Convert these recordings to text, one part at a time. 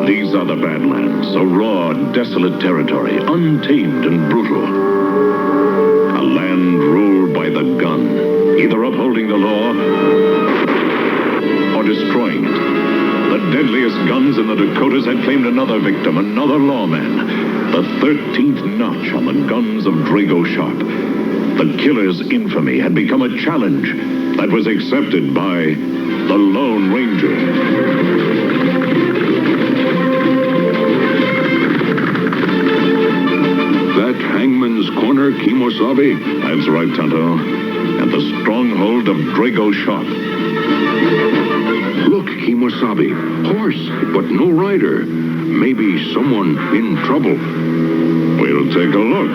These are the Badlands, a raw, desolate territory, untamed and brutal. A land ruled by the gun, either upholding the law or destroying it. The deadliest guns in the Dakotas had claimed another victim, another lawman. The 13th notch on the guns of Drago Sharp. The killer's infamy had become a challenge that was accepted by the Lone Ranger. That Hangman's Corner, Kimosabe? That's right, Tonto. At the stronghold of Drago Sharp. Look, Kimosabe. Horse, but no rider. Maybe someone in trouble. We'll take a look.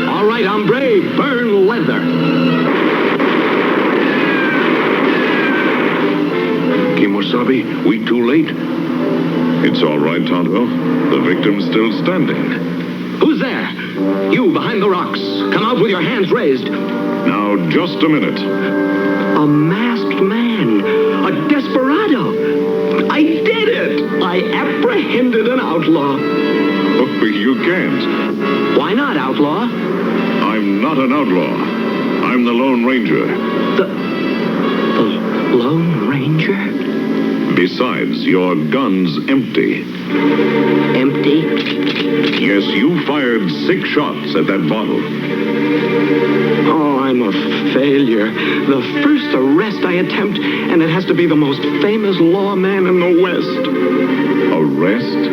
All right, hombre, burn leather. Kimosabe, we too late? It's all right, Tonto. The victim's still standing. Who's there? You behind the rocks. Come out with your hands raised. Now, just a minute. A masked man. A desperado. I did it. I apprehended an outlaw. Oh, you can't. Why not, outlaw? I'm not an outlaw. I'm the Lone Ranger. The Lone Ranger? Besides, your gun's empty. Empty? Yes, you fired 6 shots at that bottle. Oh, I'm a failure. The first arrest I attempt, and it has to be the most famous lawman in the West. Arrest?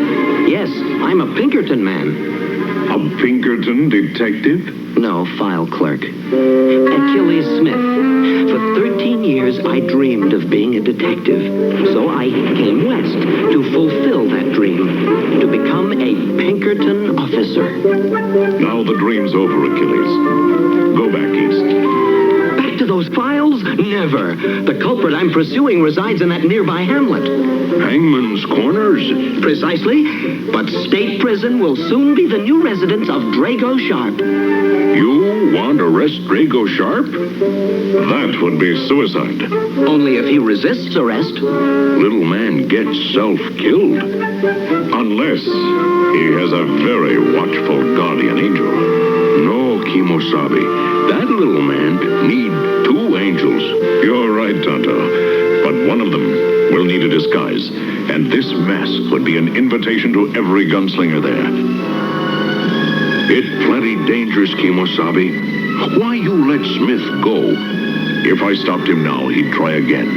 Yes, I'm a Pinkerton man. A Pinkerton detective? No, file clerk. Achilles Smith. For 13 years, I dreamed of being a detective. So I came west to fulfill that dream, to become a Pinkerton officer. Now the dream's over, Achilles. Go back east. Back to those files? Never. The culprit I'm pursuing resides in that nearby hamlet. Hangman's Corners? Precisely. But state prison will soon be the new residence of Drago Sharp. You want to arrest Drago Sharp? That would be suicide. Only if he resists arrest. Little man gets self-killed. Unless he has a very watchful guardian angel. No, Kimosabe. That little man need 2 angels. You're right, Tonto. But one of them will need a disguise. And this mask would be an invitation to every gunslinger there. It plenty dangerous, Kimosabe. Why you let Smith go? If I stopped him now, he'd try again.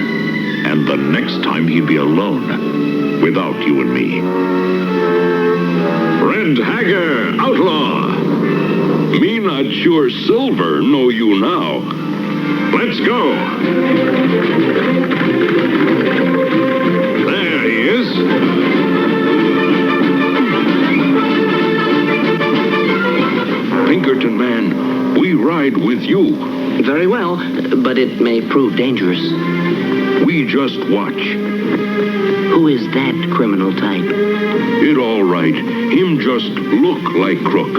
And the next time he'd be alone, without you and me. Red Hagger, outlaw! Me not sure Silver know you now. Let's go! There he is. Pinkerton man, we ride with you. Very well, but it may prove dangerous. We just watch. Who is that criminal type? It all right. Him just look like crook.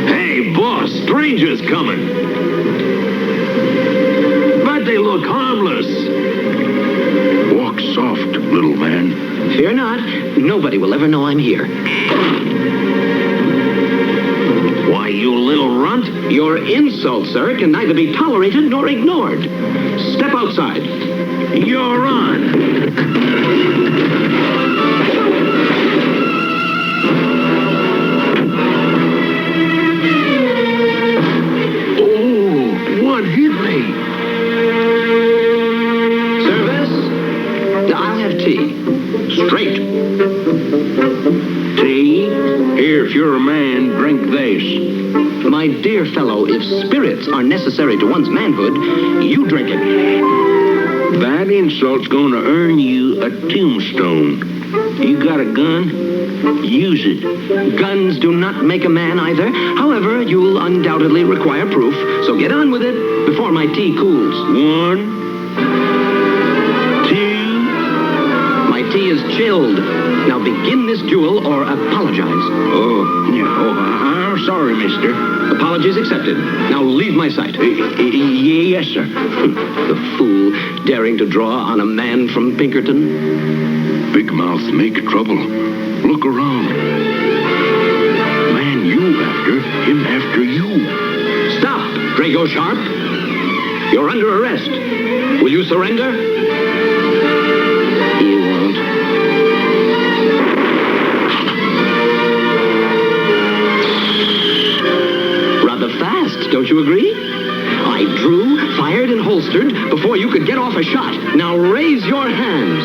Hey, boss, strangers coming. But they look harmless. Walk soft, little man. Fear not. Nobody will ever know I'm here. Why, you little runt? Your insult, sir, can neither be tolerated nor ignored. Step outside. You're on. Oh, what hit me? Service? I'll have tea. Straight. Tea? Here, if you're a man, drink this. My dear fellow, if spirits are necessary to one's manhood, you drink it. That insult's gonna earn you a tombstone. You got a gun? Use it. Guns do not make a man either. However, you'll undoubtedly require proof, so get on with it before my tea cools. 1, 2. My tea is chilled. Now begin this duel or apologize. Oh, I'm sorry. sorry, mister. Apologies accepted. Now leave my sight. Yes, sir. The fool daring to draw on a man from Pinkerton. Big mouth make trouble. Look around. Man, you after him after you. Stop, Drago Sharp. You're under arrest. Will you surrender? You won't. Rather fast, don't you agree? I drew, fired, and holstered before you could get off a shot. Now raise your hands.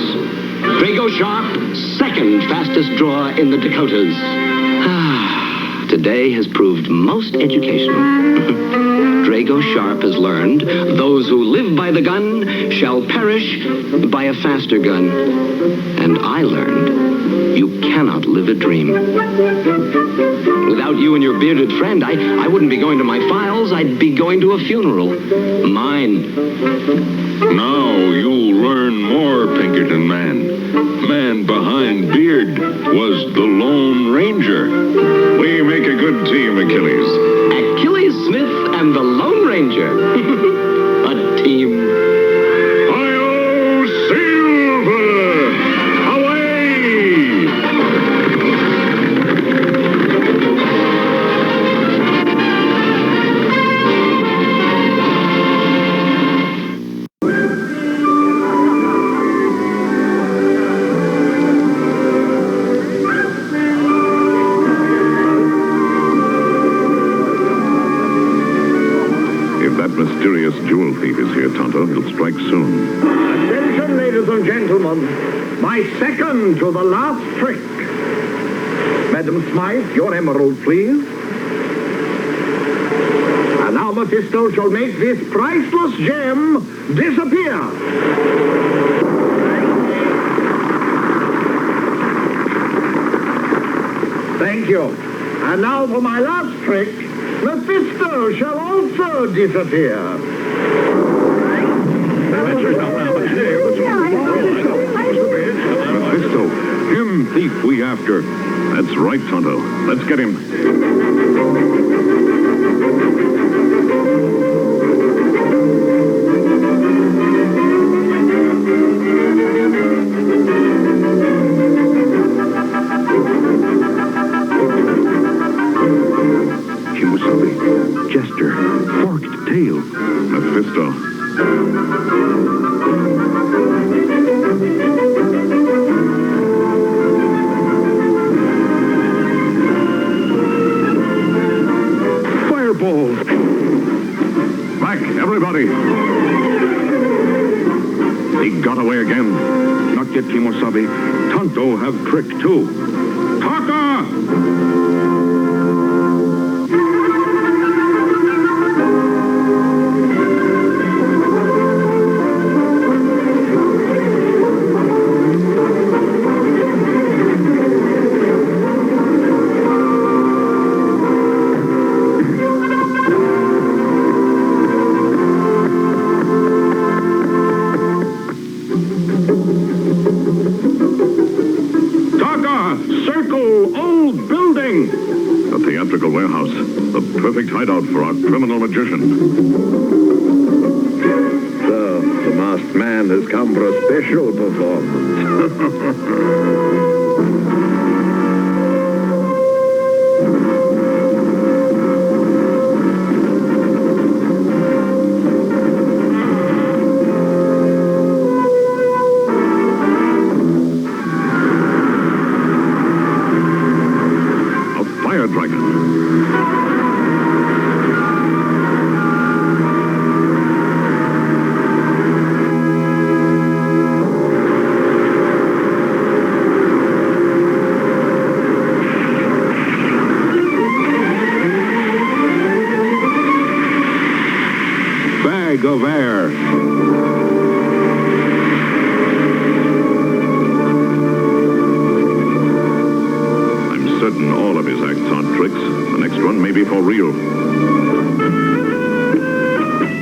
Drago Sharp, second fastest draw in the Dakotas. Today has proved most educational. Drago Sharp has learned those who live by the gun shall perish by a faster gun. And I learned you cannot live a dream. Without you and your bearded friend, I wouldn't be going to my files. I'd be going to a funeral. Mine. Now you'll learn more, Pinkerton man. Man behind beard was the Lone Ranger. We make a good team, Achilles. Achilles Smith and the Lone Ranger. A team. Hi-oh, Silver! Away! Mysterious jewel thief is here, Tonto. He'll strike soon. Attention, ladies and gentlemen. My second to the last trick. Madam Smythe, your emerald, please. And now Mephisto shall make this priceless gem disappear. Thank you. And now for my last trick. Mephisto shall also disappear. Mephisto, him thief we after. That's right, Tonto. Let's get him. Jester, forked tail. Mephisto. Fireball. Back, everybody. He got away again. Not yet, Kimosabe. Tonto have trick too. Taka! Warehouse. The perfect hideout for our criminal magician. Sir, the masked man has come for a special performance. Of air. I'm certain all of his acts aren't tricks. The next one may be for real.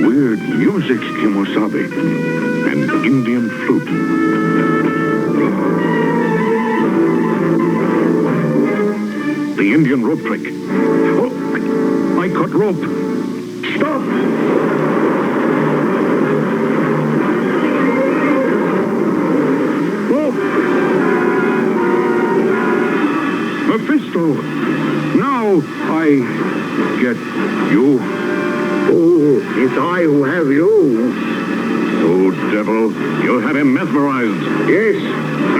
Weird music, Kimosabe. An Indian flute. The Indian rope trick. Oh, cut rope. Stop! Look! Mephisto! Now I get you. Oh, it's I who have you. Oh, devil, you had him mesmerized. Yes,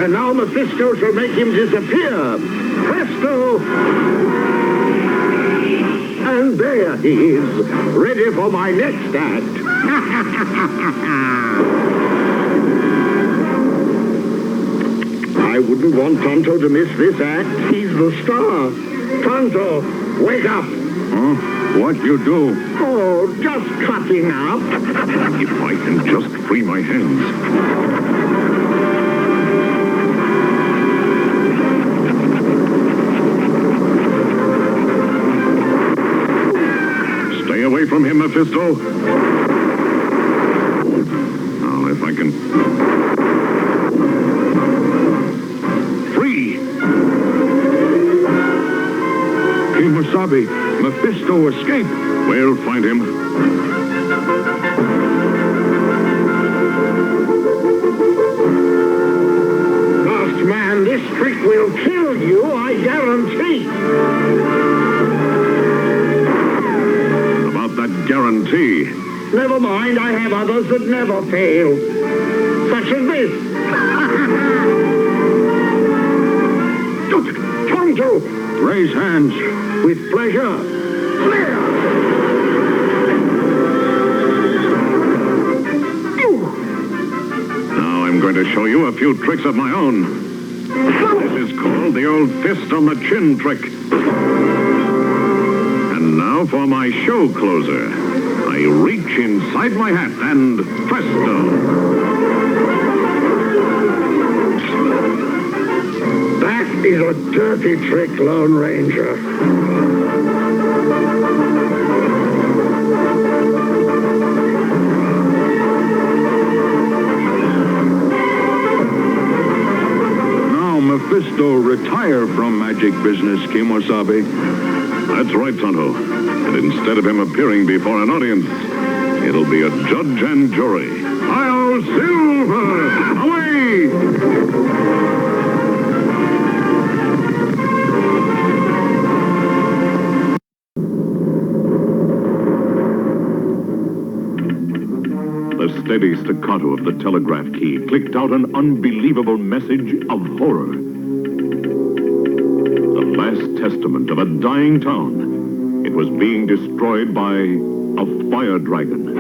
and now Mephisto shall make him disappear. Presto! And there he is, ready for my next act. I wouldn't want Tonto to miss this act. He's the star. Tonto, wake up. Huh? What you do? Oh, just cutting up. If I can just free my hands. Stay away from him, Mephisto. Now, if I can... Free! Kemosabe, Mephisto escaped. We'll find him. Masked man, this trick will kill you, I guarantee. About that guarantee. Never mind, I have others that never fail. Such as this. Tonto! Raise hands. With pleasure. Clear! Now I'm going to show you a few tricks of my own. This is called the old fist on the chin trick. And now for my show closer. I reach inside my hat and presto. That is a dirty trick, Lone Ranger. Now Mephisto retire from magic business, Kemosabe. That's right, Tonto. And instead of him appearing before an audience, it'll be a judge and jury. I'll Silver! Away! The steady staccato of the telegraph key clicked out an unbelievable message of horror. The last testament of a dying town. It was being destroyed by a fire dragon.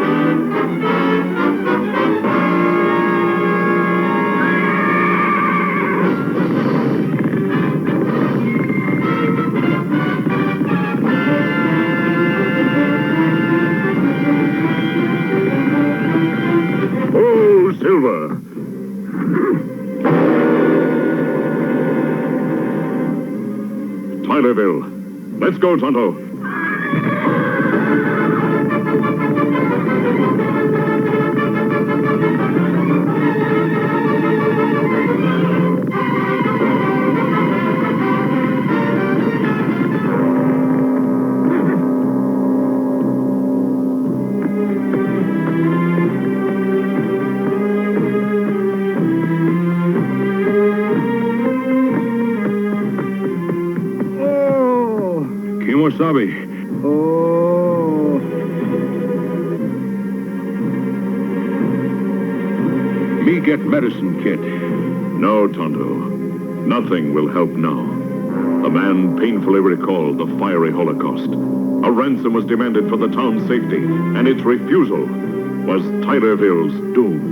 Silver. Tylerville. Let's go, Tonto. Kemosabe. Oh. Me get medicine kit. No, Tonto. Nothing will help now. The man painfully recalled the fiery Holocaust. A ransom was demanded for the town's safety, and its refusal was Tylerville's doom.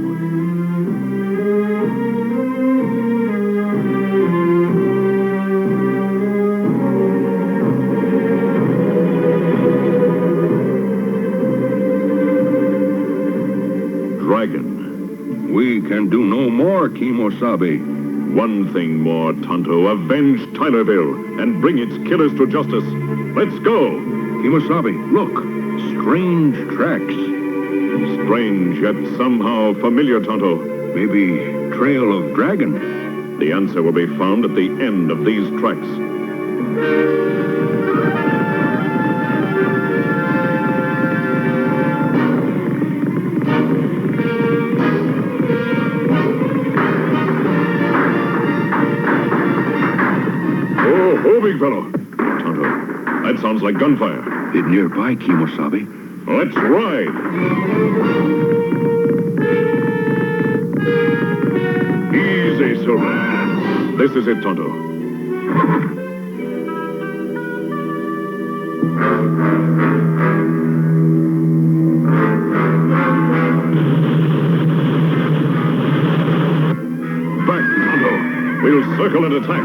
Dragon. We can do no more, Kemosabe. One thing more, Tonto. Avenge Tylerville and bring its killers to justice. Let's go. Kemosabe, look. Strange tracks. Strange, yet somehow familiar, Tonto. Maybe trail of dragon. The answer will be found at the end of these tracks. fellow. Tonto, that sounds like gunfire. It's nearby, Kimosabe. Let's ride. Easy, Silver. This is it, Tonto. Back, Tonto. We'll circle and attack.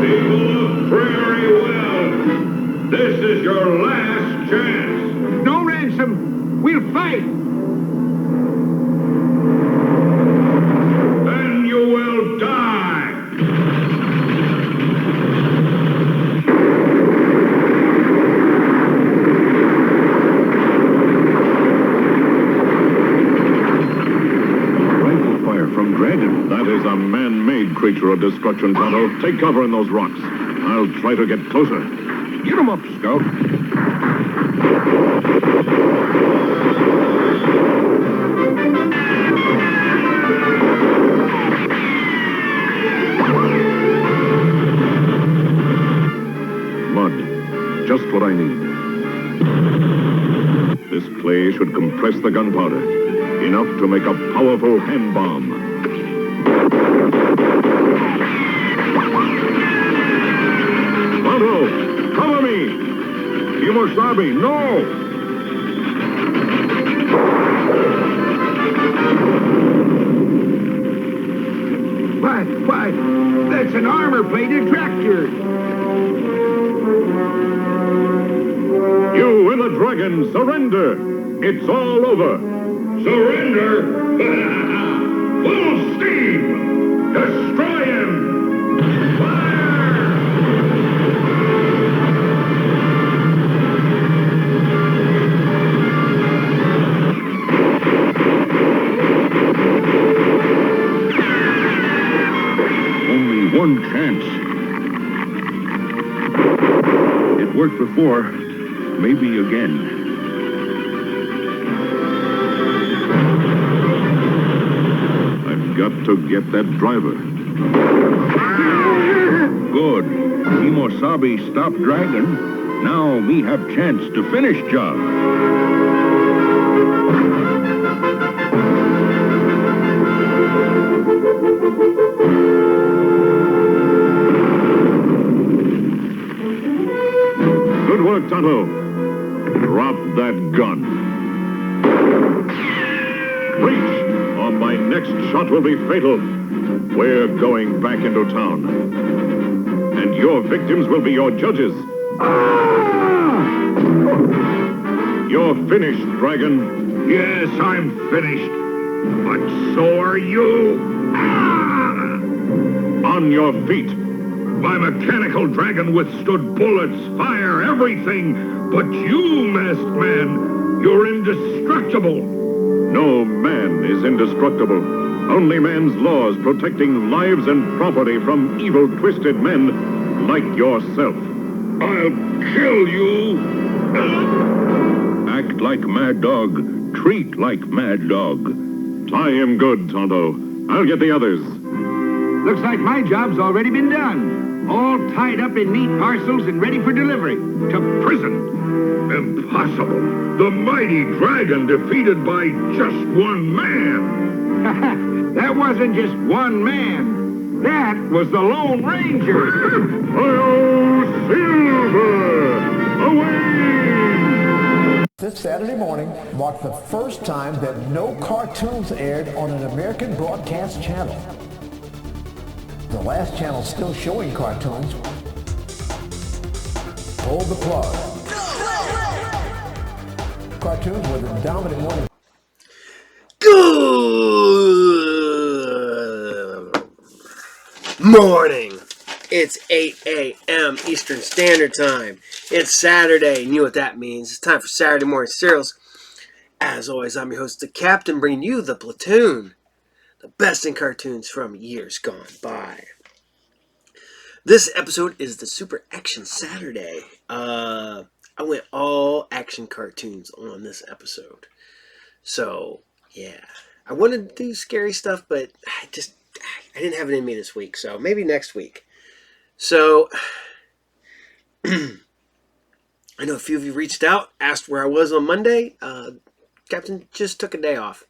People of Prairie Well, this is your last chance. No ransom. We'll fight. Then you will die. Rifle fire from Dragon. That is a man-made creature of destruction, Tonto. Take cover in those rocks. I'll try to get closer. Get him up, Scout. Mud. Just what I need. This clay should compress the gunpowder. Enough to make a powerful hand bomb. Tonto, cover me! Kimosabe, no! Why, that's an armor-plated tractor. You and the Dragon, surrender! It's all over! Surrender? Full steam! Destroy him! Fire! Only one chance. It worked before. Maybe again. I've got to get that driver. Good. Kimosabe stopped Dragon. Now we have chance to finish job. Good work, Tonto. Drop that gun. Reach, or my next shot will be fatal. We're going back into town. And your victims will be your judges. You're finished, Dragon. Yes, I'm finished. But so are you. On your feet. My mechanical dragon withstood bullets, fire, everything. But you, masked man, you're indestructible. No man is indestructible. Only man's laws protecting lives and property from evil, twisted men like yourself. I'll kill you. Act like mad dog. Treat like mad dog. Tie him good, Tonto. I'll get the others. Looks like my job's already been done. All tied up in neat parcels and ready for delivery. To prison. Impossible. The mighty dragon defeated by just one man. That wasn't just one man. That was the Lone Ranger. Oh, Silver! Away! This Saturday morning marked the first time that no cartoons aired on an American broadcast channel. The last channel still showing cartoons pulled the plug. Cartoons were the dominant morning. Good morning. It's 8 a.m. Eastern Standard Time. It's Saturday. You know what that means. It's time for Saturday Morning Serials. As always, I'm your host, the Captain, bringing you the Platoon. The best in cartoons from years gone by. This episode is the Super Action Saturday. I went all action cartoons on this episode. So, yeah. I wanted to do scary stuff, but I didn't have it in me this week. So, maybe next week. So, I know a few of you reached out, asked where I was on Monday. Captain just took a day off.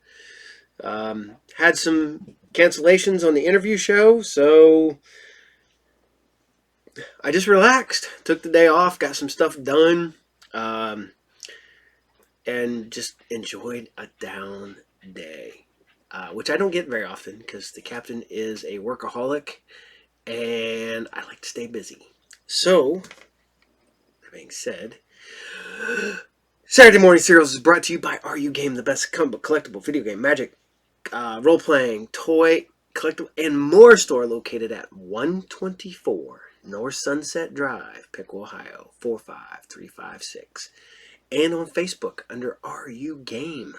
Had some cancellations on the interview show, so I just relaxed. Took the day off, got some stuff done, and just enjoyed a down day, which I don't get very often because the captain is a workaholic, and I like to stay busy. So, that being said, Saturday Morning Serials is brought to you by RU Game, the best collectible video game, magic, role-playing, toy, collectible, and more store located at 124 North Sunset Drive, Piqua, Ohio, 45356. And on Facebook under RU Game.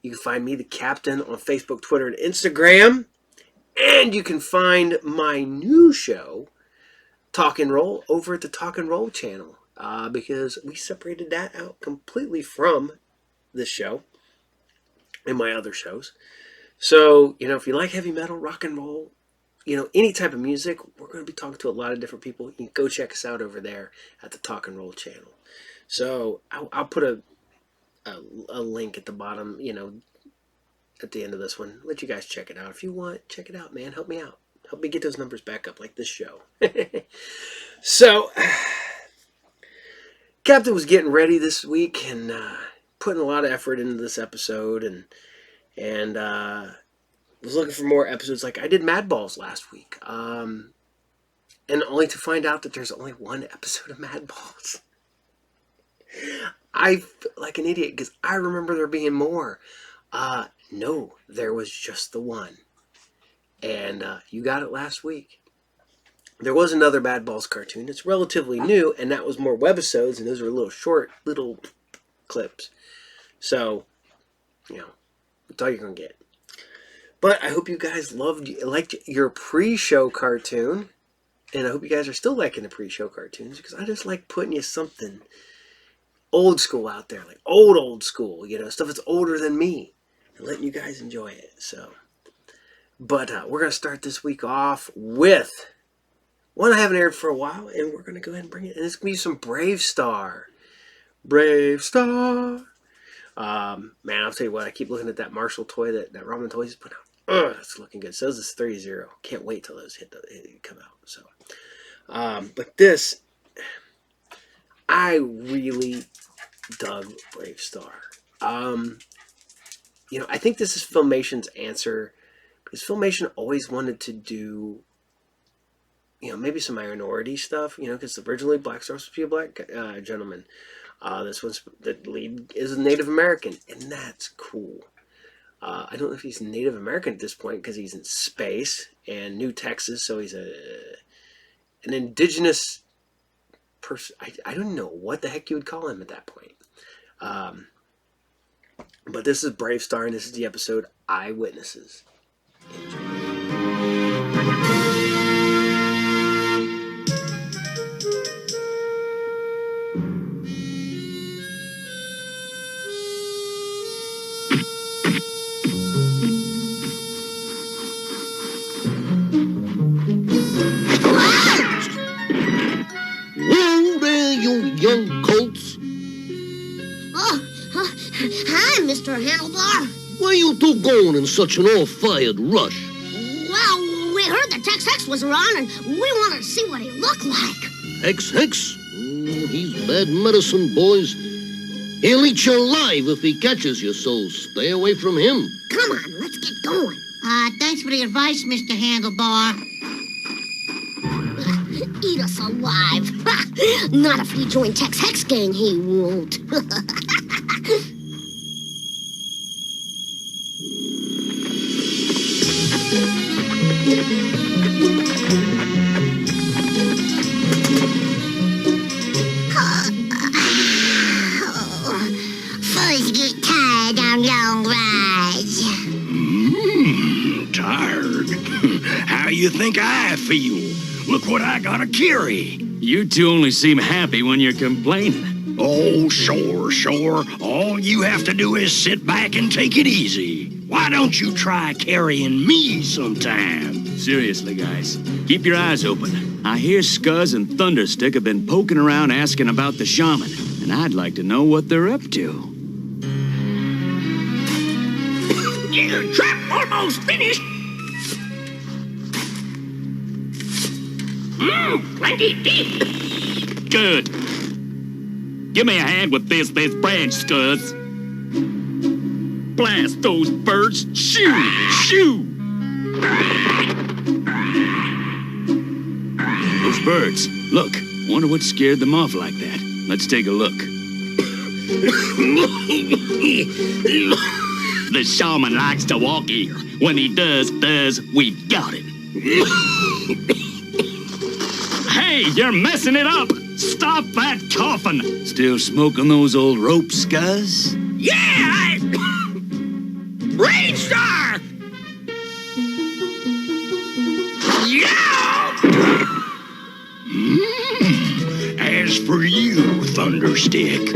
You can find me, the captain, on Facebook, Twitter, and Instagram. And you can find my new show, Talk and Roll, over at the Talk and Roll channel. Because we separated that out completely from this show and my other shows. So, if you like heavy metal, rock and roll, any type of music, we're going to be talking to a lot of different people. You can go check us out over there at the Talk and Roll channel. So, I'll put a link at the bottom, at the end of this one. Let you guys check it out. If you want, check it out, man. Help me out. Help me get those numbers back up like this show. So, Captain was getting ready this week and putting a lot of effort into this episode and was looking for more episodes. Like I did Mad Balls last week, and only to find out that there's only one episode of Mad Balls. I feel like an idiot because I remember there being more. No, there was just the one, and you got it last week. There was another Mad Balls cartoon. It's relatively new, and that was more webisodes, and those were little short, little clips. So, that's all you're going to get. But I hope you guys liked your pre-show cartoon, and I hope you guys are still liking the pre-show cartoons, because I just like putting you something old school out there, like old school, stuff that's older than me, and letting you guys enjoy it. So, but we're going to start this week off with one I haven't aired for a while, and we're going to go ahead and bring it. And it's going to be some Bravestarr. Bravestarr. Man, I'll tell you what, I keep looking at that Marshall toy that Ramen Toys put out. Ugh, that's looking good. Says it's 30. Can't wait till those come out. So, but this, I really dug Bravestarr. I think this is Filmation's answer, because Filmation always wanted to do maybe some minority stuff, because originally Bravestarr was supposed to be a black gentleman. This one's, the lead is a Native American, and that's cool. I don't know if he's Native American at this point because he's in space and New Texas, so he's an indigenous person. I don't know what the heck you would call him at that point. But this is Bravestarr, and this is the episode Eyewitnesses. Enjoy. Young colts. Hi, Mr. Handlebar. Where you two going in such an all-fired rush? Well, we heard that Tex Hex was around, and we wanted to see what he looked like. Hex? He's bad medicine, boys. He'll eat you alive if he catches you, so stay away from him. Come on, let's get going. Thanks for the advice, Mr. Handlebar. Eat us alive. Not if we join Tex Hex gang, he won't. Fuzz get tired on long rides. Tired? How you think I feel? Look what I gotta carry. You two only seem happy when you're complaining. Oh, sure. All you have to do is sit back and take it easy. Why don't you try carrying me sometime? Seriously, guys, keep your eyes open. I hear Scuzz and Thunderstick have been poking around asking about the shaman, and I'd like to know what they're up to. Trap almost finished. Plenty deep. Good. Give me a hand with this branch, Scuzz. Blast those birds. Shoo! Shoo! Those birds. Look, wonder what scared them off like that. Let's take a look. The shaman likes to walk here. When he does, we got him. Hey, you're messing it up! Stop that coughing! Still smoking those old ropes, Scuzz? Yeah! Bravestarr! Yeah! As for you, Thunderstick.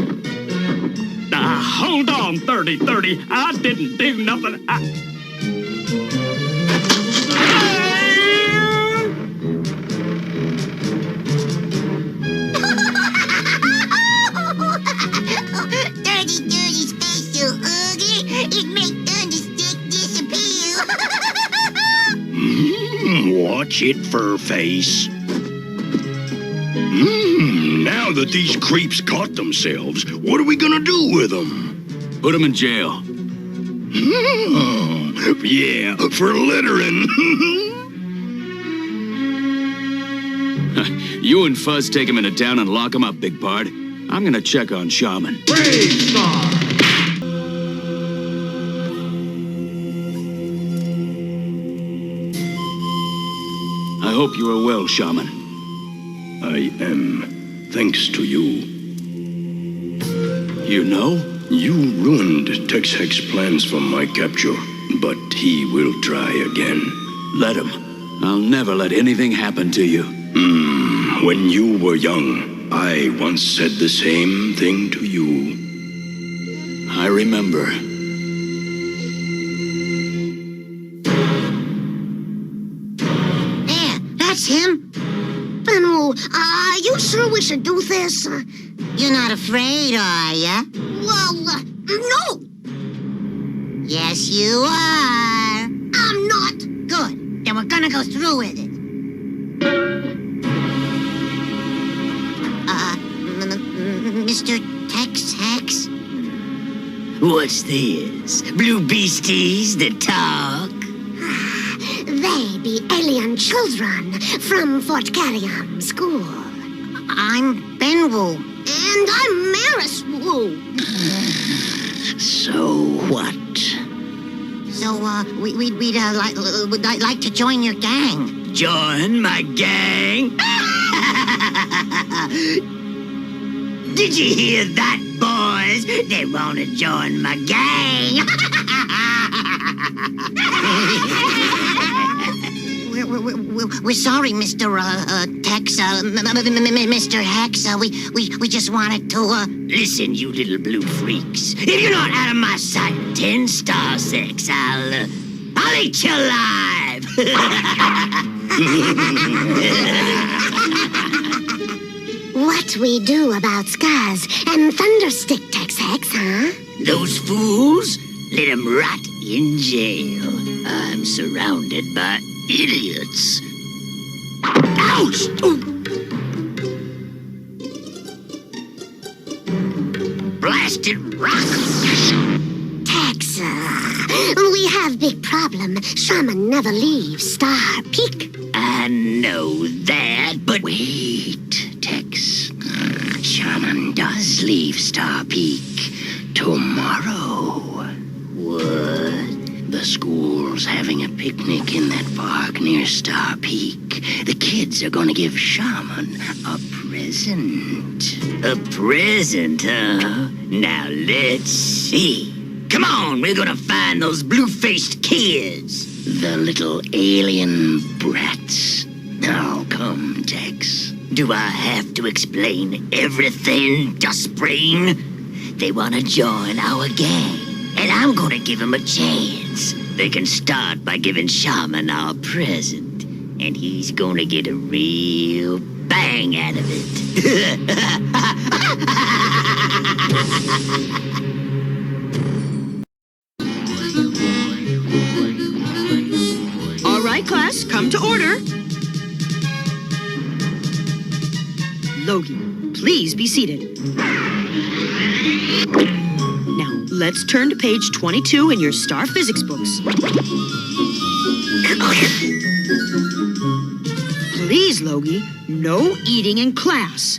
Hold on, 30-30. I didn't do nothing. Dirty space so ugly, it makes Thunderstick disappear. Watch it, Furface. Now that these creeps caught themselves, what are we gonna do with them? Put them in jail. Yeah, for littering. You and Fuzz take him into town and lock him up, Big Pard. I'm gonna check on Shaman. Bravestarr! I hope you are well, Shaman. I am, thanks to you. You know? You ruined Tex Heck's plans for my capture, but he will try again. Let him. I'll never let anything happen to you. When you were young, I once said the same thing to you. I remember. Yeah, that's him. Benno, are you sure we should do this? You're not afraid, are ya? Well, no. Yes, you are. I'm not. Good. Then we're gonna go through with it. Mr. Tex Hex? What's this? Blue beasties that talk? They be alien children from Fort Carrion School. I'm Benwu. And I'm Maris Wu. So what? So, we'd like to join your gang. Join my gang? Did you hear that, boys? They want to join my gang. We're sorry, Mr. Tex, Mr. Hex. We just wanted to, Listen, you little blue freaks. If you're not out of my sight in 10 star sex, I'll eat you alive. What we do about Scuzz and Thunderstick, Tex Hex, huh? Those fools? Let them rot in jail. I'm surrounded by idiots. Ouch! Ooh. Blasted rocks! Tex, we have big problem. Shaman never leaves Star Peak. I know that, but wait, Tex. Shaman does leave Star Peak tomorrow. What? The school's having a picnic in that park near Star Peak. The kids are gonna give Shaman a present. A present, huh? Now let's see. Come on, we're gonna find those blue-faced kids. The little alien brats. Now come, Tex. Do I have to explain everything, Dustbrain? They want to join our gang, and I'm gonna give them a chance. They can start by giving Shaman our present. and he's gonna get a real bang out of it. All right, class, come to order. Logie, please be seated. Now, let's turn to page 22 in your Star Physics books. Please, Logie, no eating in class.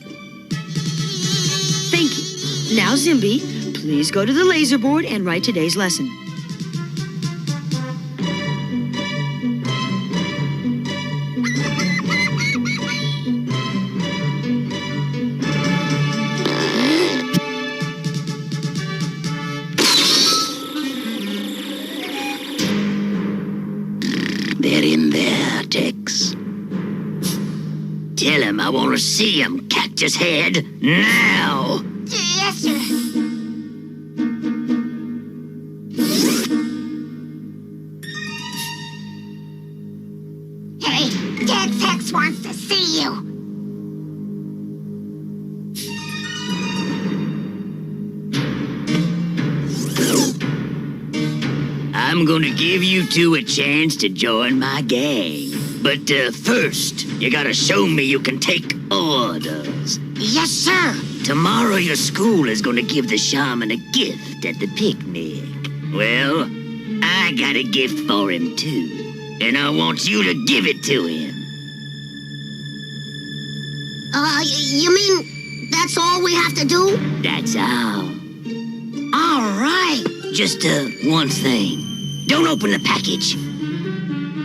Thank you. Now, Zimby, please go to the laser board and write today's lesson. They're in there, Tex. Tell him I want to see him, Cactus Head, now! Yes, sir. Hey, Dad Tex wants to see you. I'm gonna give you two a chance to join my gang. But first, you gotta show me you can take orders. Yes, sir. Tomorrow your school is gonna give the shaman a gift at the picnic. Well, I got a gift for him too. And I want you to give it to him. You mean that's all we have to do? That's all. All right. Just one thing. Don't open the package.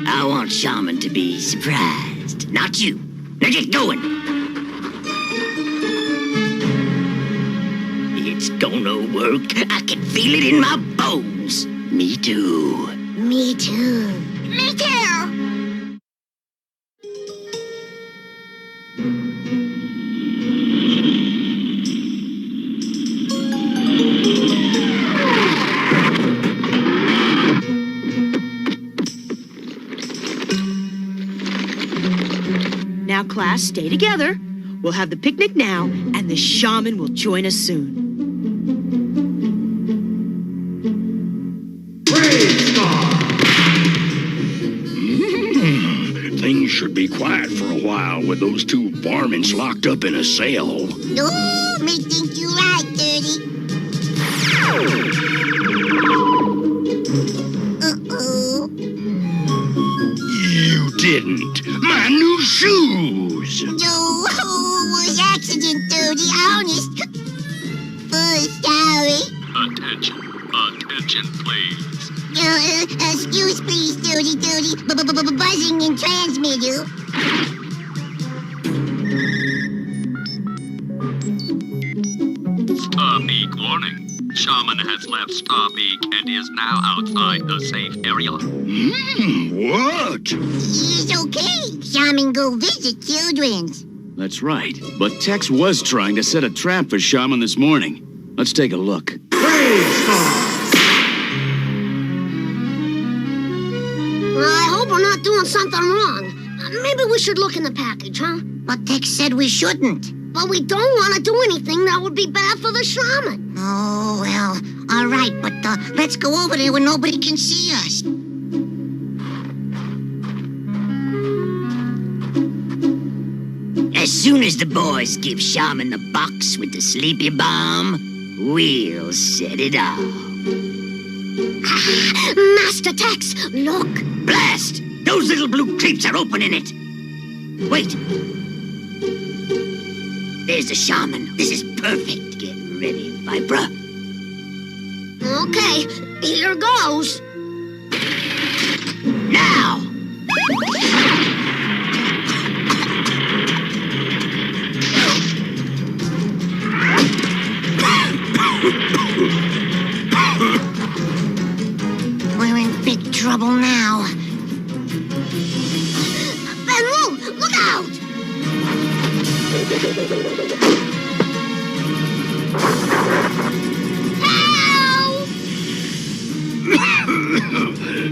I want Shaman to be surprised, not you. Now get going. It's gonna work. I can feel it in my bones. Me too. Me too. Me too. Now, class, stay together. We'll have the picnic now, and the shaman will join us soon. Things should be quiet for a while with those two varmints locked up in a cell. No, me think you right, Dirty. Uh-oh. You didn't. My new shoes. No, was accident, Dirty, honest. Oh, sorry. Attention, please. Excuse please, Dirty. Buzzing in transmitter. Starpeak warning. Shaman has left Starpeak and is now outside the safe area. What? It's okay. Shaman go visit children's. That's right. But Tex was trying to set a trap for Shaman this morning. Let's take a look. I hope we're not doing something wrong. Maybe we should look in the package, huh? But Tex said we shouldn't. But we don't want to do anything that would be bad for the shaman. Oh, well, all right, but let's go over there where nobody can see us. As soon as the boys give Shaman the box with the sleepy bomb, we'll set it off. Master Tex, look. Blast! Those little blue creeps are opening it. Wait. There's the shaman. This is perfect. Get ready, Vibra. Okay, here goes. Now! We're in big trouble now. Benru, look out! Help!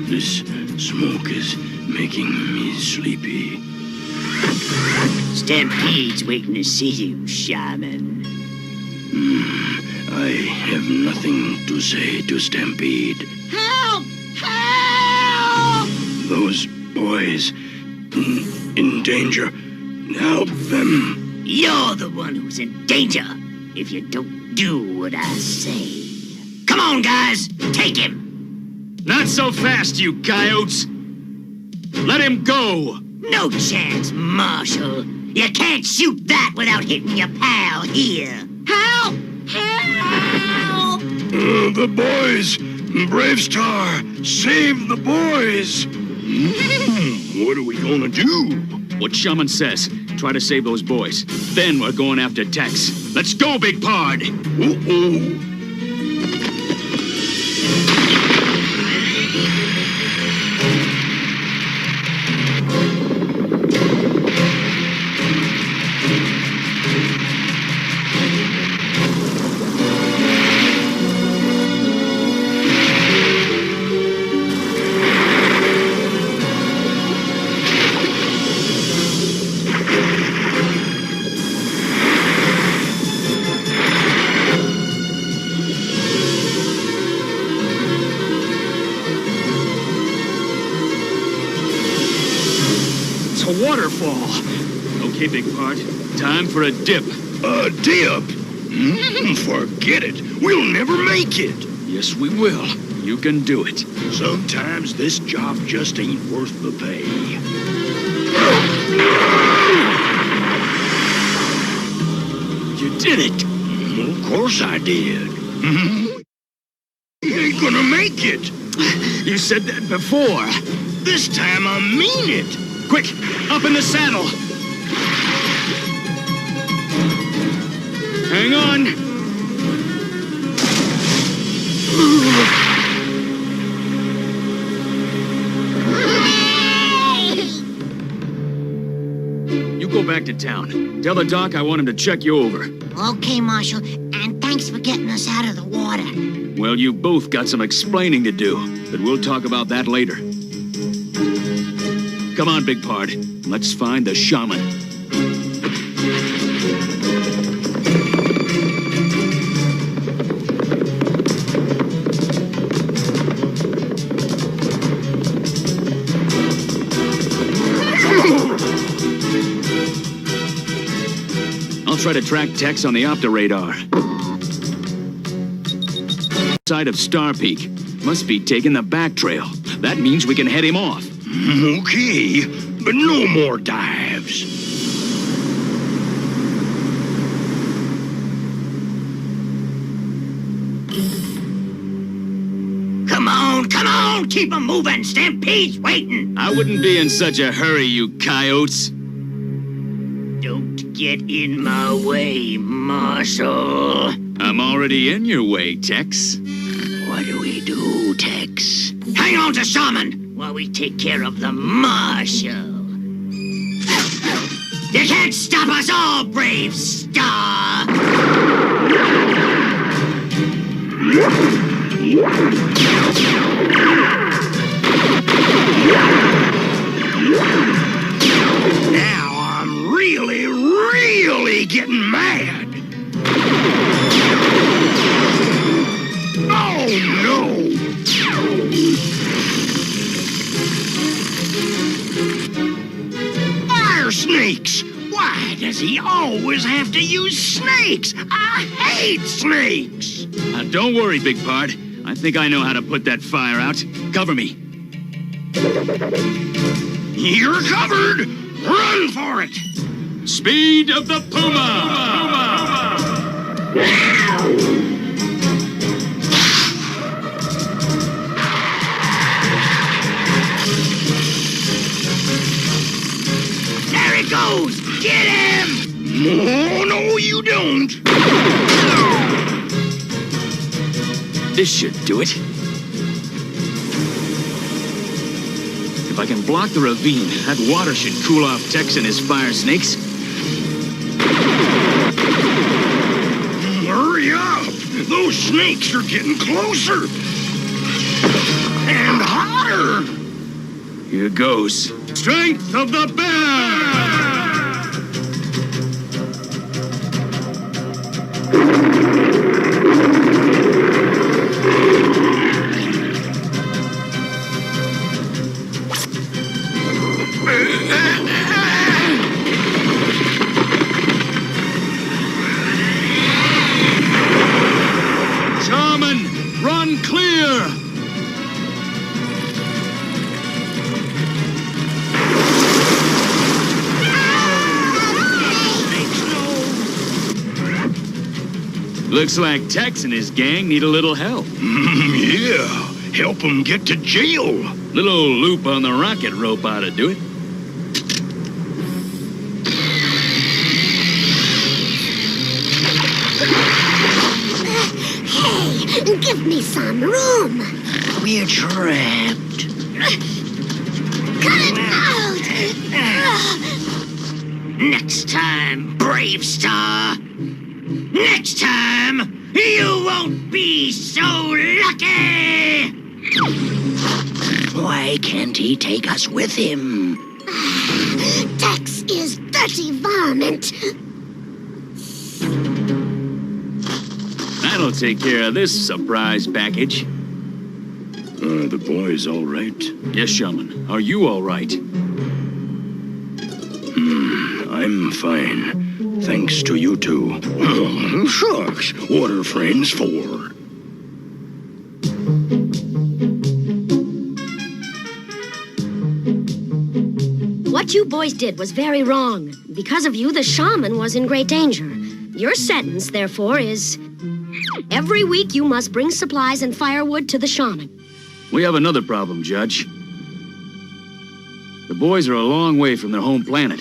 This smoke is making me sleepy. Stampede's waiting to see you, Shaman. I have nothing to say to Stampede. Help! Help! Those boys in danger. Help them. You're the one who's in danger if you don't do what I say. Come on, guys, take him. Not so fast, you coyotes. Let him go. No chance, Marshal. You can't shoot that without hitting your pal here. Help! Help! The boys! Bravestarr! Save the boys! What are we gonna do? What Shaman says. Try to save those boys. Then we're going after Tex. Let's go, Big Pard! Uh-oh. A waterfall. Okay, Big Pard. Time for a dip. A dip? Forget it. We'll never make it. Yes, we will. You can do it. Sometimes this job just ain't worth the pay. You did it. Of course I did. You ain't gonna make it. You said that before. This time I mean it. Quick, up in the saddle. Hang on. You go back to town. Tell the doc I want him to check you over. Okay, Marshal, and thanks for getting us out of the water. Well, you both got some explaining to do, but we'll talk about that later. Come on, Big Pard. Let's find the shaman. I'll try to track Tex on the Optoradar. Side of Star Peak. Must be taking the back trail. That means we can head him off. Okay, but no more dives. Come on, keep 'em moving. Stampede's waiting. I wouldn't be in such a hurry, you coyotes. Don't get in my way, Marshal. I'm already in your way, Tex. What do we do, Tex? Hang on to Shaman while we take care of the Marshal. You can't stop us all, Bravestarr! Now I'm really getting mad. Oh, no! Fire snakes! Why does he always have to use snakes? I hate snakes! Don't worry, Big Pard. I think I know how to put that fire out. Cover me. You're covered! Run for it! Speed of the Puma! There it goes! Get him! Oh, no, you don't! This should do it. If I can block the ravine, that water should cool off Tex and his fire snakes. Hurry up! Those snakes are getting closer! And hotter! Here goes. Strength of the bear! Shaman, run clear! Looks like Tex and his gang need a little help. Yeah, help them get to jail. Little loop on the rocket rope ought to do it. Hey, give me some room. We're trapped. Cut it out! Next time, Bravestarr. Next time, you won't be so lucky! Why can't he take us with him? Tex is dirty varmint. That'll take care of this surprise package. The boy's all right? Yes, Shaman. Are you all right? I'm fine. Thanks to you two. Oh, shucks. What are friends for? What you boys did was very wrong. Because of you, the shaman was in great danger. Your sentence, therefore, is... every week you must bring supplies and firewood to the shaman. We have another problem, Judge. The boys are a long way from their home planet.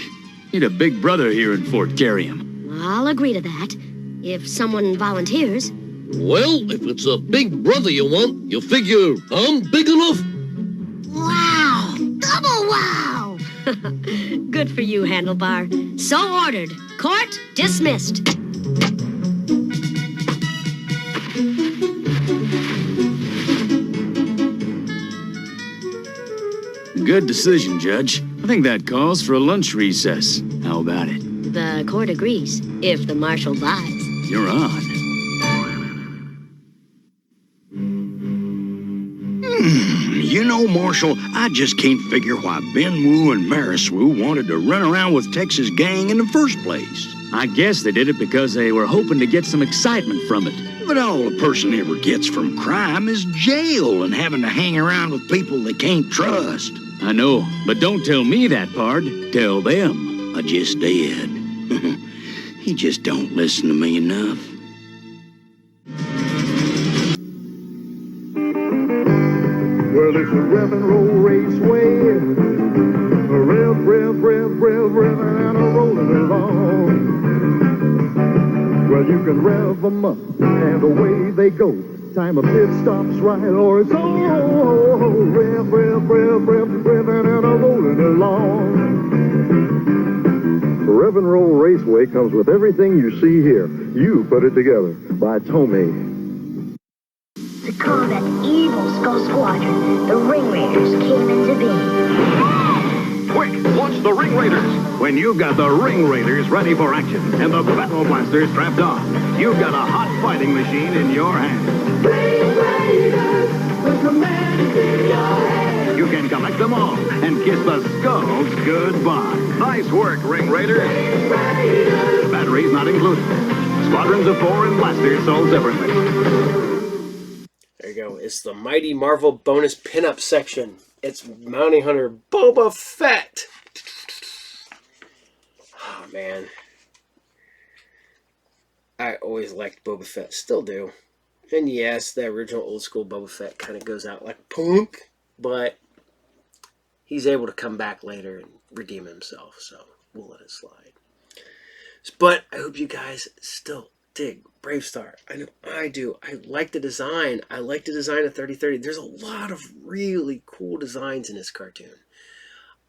Need a big brother here in Fort Carrium. I'll agree to that, if someone volunteers. Well, if it's a big brother you want, you figure I'm big enough? Wow! Double wow! Good for you, Handlebar. So ordered. Court dismissed. Good decision, Judge. I think that calls for a lunch recess. How about it? The court agrees, if the marshal buys. You're on. You know, Marshal, I just can't figure why Ben Wu and Maris Wu wanted to run around with Tex's gang in the first place. I guess they did it because they were hoping to get some excitement from it. But all a person ever gets from crime is jail and having to hang around with people they can't trust. I know, but don't tell me that, Pard. Tell them. I just did. He just don't listen to me enough. Well, it's a rev and roll raceway. A rev, and a rolling along. Well, you can rev them up, and away they go. Time a pit stops right, or it's on. Rev, and a rolling along. The Rev and Roll Raceway comes with everything you see here. You put it together by Tomei. To combat evil Skull Squadron, the Ring Raiders came into being. Quick, launch the Ring Raiders! When you've got the Ring Raiders ready for action and the Battle Blasters strapped on, you've got a hot fighting machine in your hands. Ring Raiders, with command in your hands. You can collect them all and kiss the skulls goodbye. Nice work, Ring Raiders. Ring Raiders. Batteries not included. Squadrons of 4 and blasters sold separately. There you go. It's the Mighty Marvel bonus pinup section. It's Bounty Hunter Boba Fett. Oh, man. I always liked Boba Fett. Still do. And yes, the original old school Boba Fett kind of goes out like punk. But he's able to come back later and redeem himself. So we'll let it slide. But I hope you guys still dig Bravestarr. I know I do. I like the design. I like the design of 3030. There's a lot of really cool designs in this cartoon.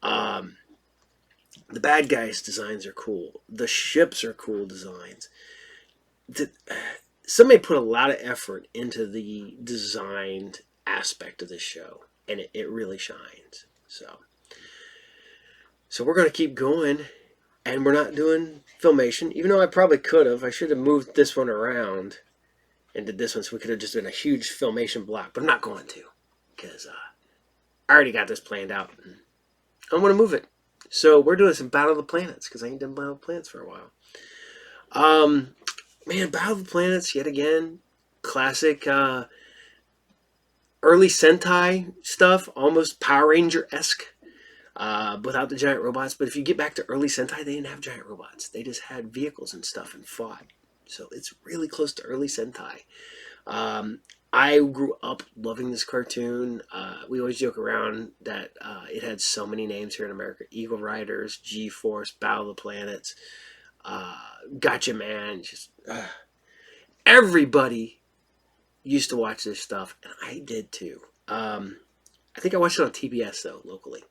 The bad guys' designs are cool. The ships are cool designs. Somebody put a lot of effort into the designed aspect of this show, and it really shines. So we're going to keep going, and we're not doing filmation, even though I probably could have. I should have moved this one around and did this one, so we could have just done a huge filmation block, but I'm not going to, because I already got this planned out. And I'm going to move it. So we're doing some Battle of the Planets, because I ain't done Battle of the Planets for a while. Man, Battle of the Planets, yet again, classic early Sentai stuff, almost Power Ranger-esque, without the giant robots. But if you get back to early Sentai, they didn't have giant robots. They just had vehicles and stuff and fought. So it's really close to early Sentai. I grew up loving this cartoon. We always joke around that it had so many names here in America. Eagle Riders, G-Force, Battle of the Planets, Gotcha Man. Just everybody used to watch this stuff, and I did too. I think I watched it on TBS, though, locally.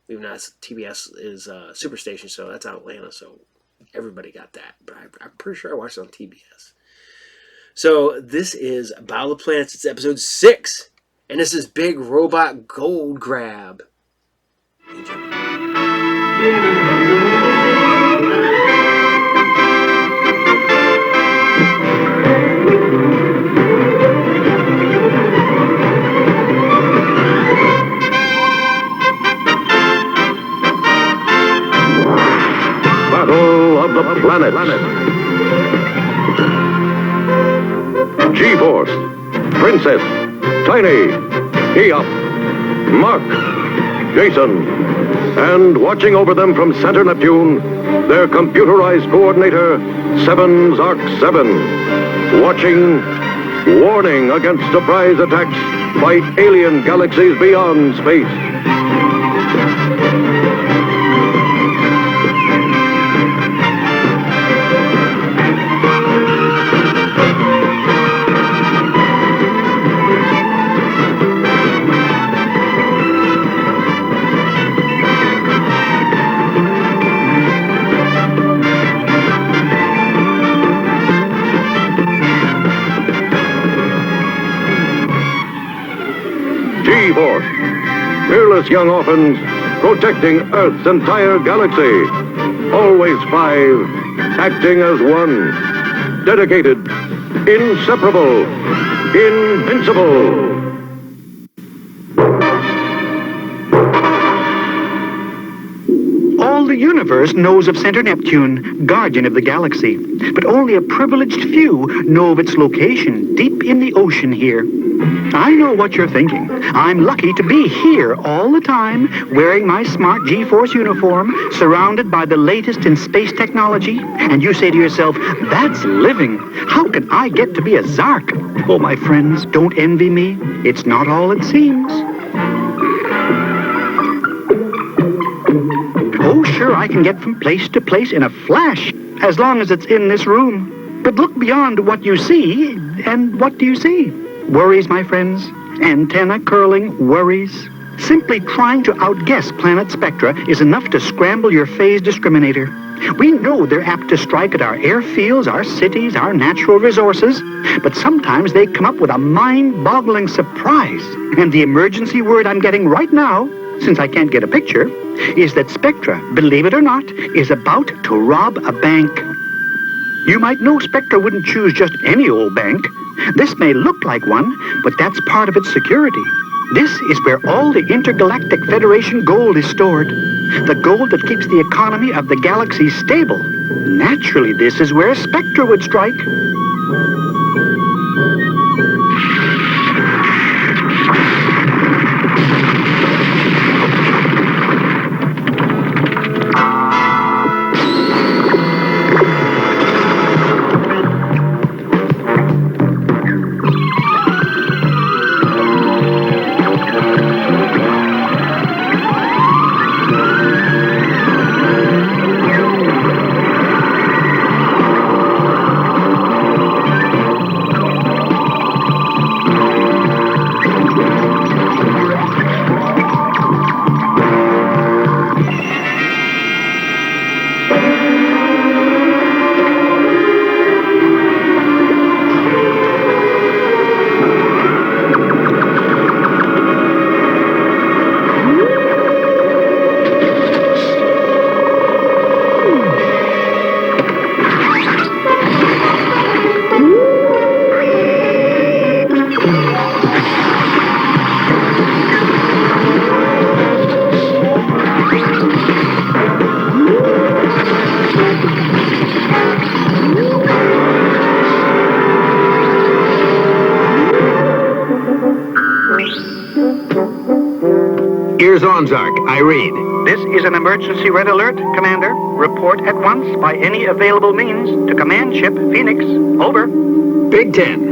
Even though TBS is Superstation, so that's out of Atlanta, so everybody got that. But I'm pretty sure I watched it on TBS. So this is Battle of the Planets. It's episode 6. And this is Big Robot Gold Grab. Battle of the Planets. G-Force, Princess, Tiny, Eop, Mark, Jason, and watching over them from Center Neptune, their computerized coordinator, 7 Zark 7, watching, warning against surprise attacks by alien galaxies beyond space. G-Force, fearless young orphans protecting Earth's entire galaxy. Always 5, acting as one. Dedicated, inseparable, invincible. All the universe knows of Center Neptune, guardian of the galaxy, but only a privileged few know of its location deep in the ocean here. I know what you're thinking. I'm lucky to be here all the time, wearing my smart G-Force uniform, surrounded by the latest in space technology, and you say to yourself, that's living. How can I get to be a Zark? Oh, my friends, don't envy me. It's not all it seems. Oh, sure, I can get from place to place in a flash, as long as it's in this room. But look beyond what you see, and what do you see? Worries, my friends. Antenna-curling worries. Simply trying to outguess planet spectra is enough to scramble your phase discriminator. We know they're apt to strike at our airfields, our cities, our natural resources, but sometimes they come up with a mind-boggling surprise. And the emergency word I'm getting right now, since I can't get a picture, is that Spectra, believe it or not, is about to rob a bank. You might know Spectra wouldn't choose just any old bank. This may look like one, but that's part of its security. This is where all the Intergalactic Federation gold is stored. The gold that keeps the economy of the galaxy stable. Naturally, this is where Spectra would strike. Bronze Arc, I read. This is an emergency red alert, Commander. Report at once by any available means to Command Ship Phoenix. Over. Big Ten.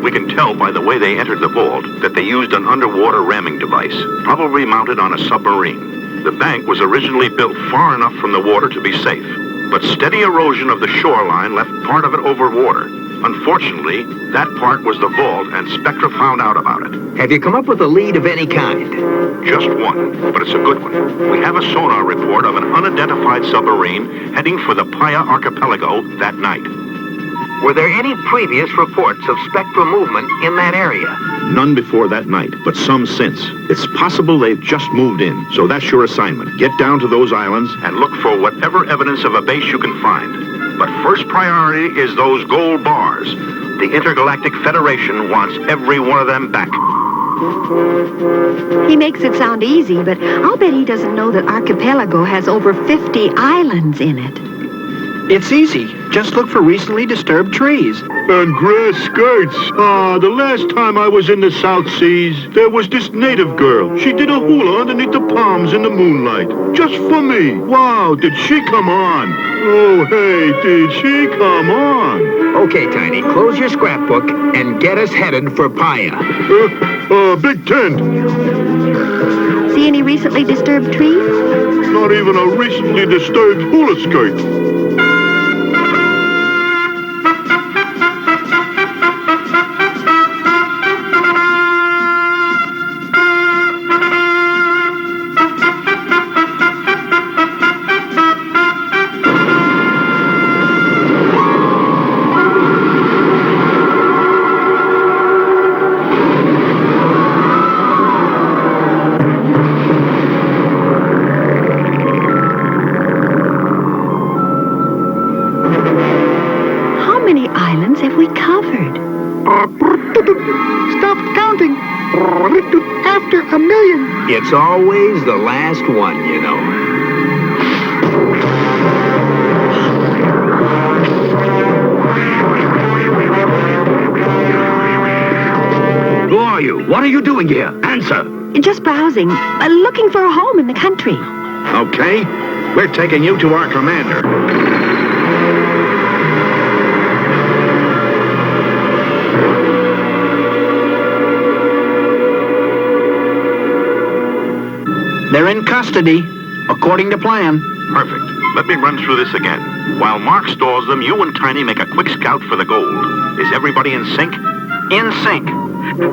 We can tell by the way they entered the vault that they used an underwater ramming device, probably mounted on a submarine. The bank was originally built far enough from the water to be safe, but steady erosion of the shoreline left part of it over water. Unfortunately, that part was the vault, and Spectra found out about it. Have you come up with a lead of any kind? Just one, but it's a good one. We have a sonar report of an unidentified submarine heading for the Playa Archipelago that night. Were there any previous reports of Spectra movement in that area? None before that night, but some since. It's possible they've just moved in, so that's your assignment. Get down to those islands and look for whatever evidence of a base you can find. But first priority is those gold bars. The Intergalactic Federation wants every one of them back. He makes it sound easy, but I'll bet he doesn't know that Archipelago has over 50 islands in it. It's easy. Just look for recently disturbed trees. And grass skirts. The last time I was in the South Seas, there was this native girl. She did a hula underneath the palms in the moonlight. Just for me. Wow, did she come on? Oh, hey, did she come on? Okay, Tiny, close your scrapbook and get us headed for Playa. Big Tent. See any recently disturbed trees? Not even a recently disturbed hula skirt. Stopped counting. After a million. It's always the last one, you know. Who are you? What are you doing here? Answer. Just browsing. Looking for a home in the country. Okay, we're taking you to our commander. They're in custody, according to plan. Perfect. Let me run through this again. While Mark stores them, you and Tiny make a quick scout for the gold. Is everybody in sync? In sync.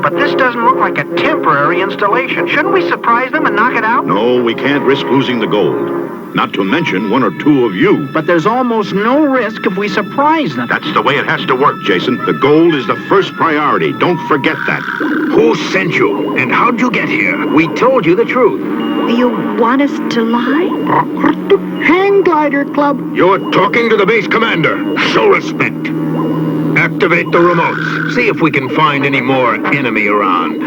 But this doesn't look like a temporary installation. Shouldn't we surprise them and knock it out? No, we can't risk losing the gold. Not to mention one or two of you. But there's almost no risk if we surprise them. That's the way it has to work, Jason. The gold is the first priority. Don't forget that. Who sent you? And how'd you get here? We told you the truth. You want us to lie? Hang Glider Club. You're talking to the base commander. Show respect. Activate the remotes. See if we can find any more enemy around.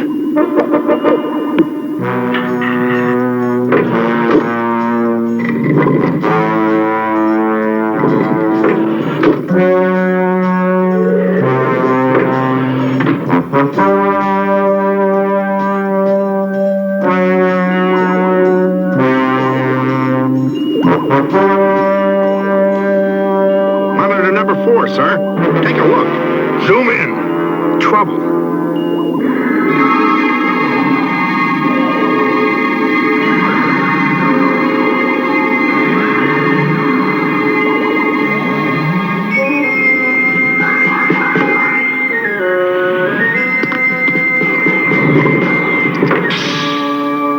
Monitor number 4, sir. Take a look. Zoom in. Trouble.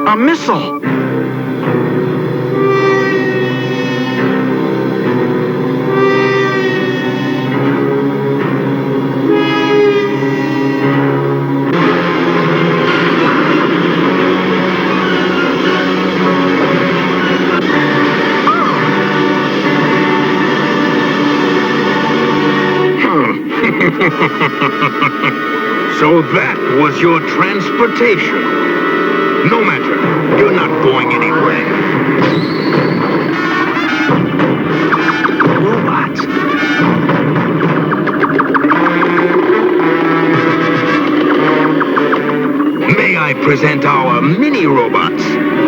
A missile! So that was your transportation. No matter. You're not going anywhere. Robots. May I present our mini robots?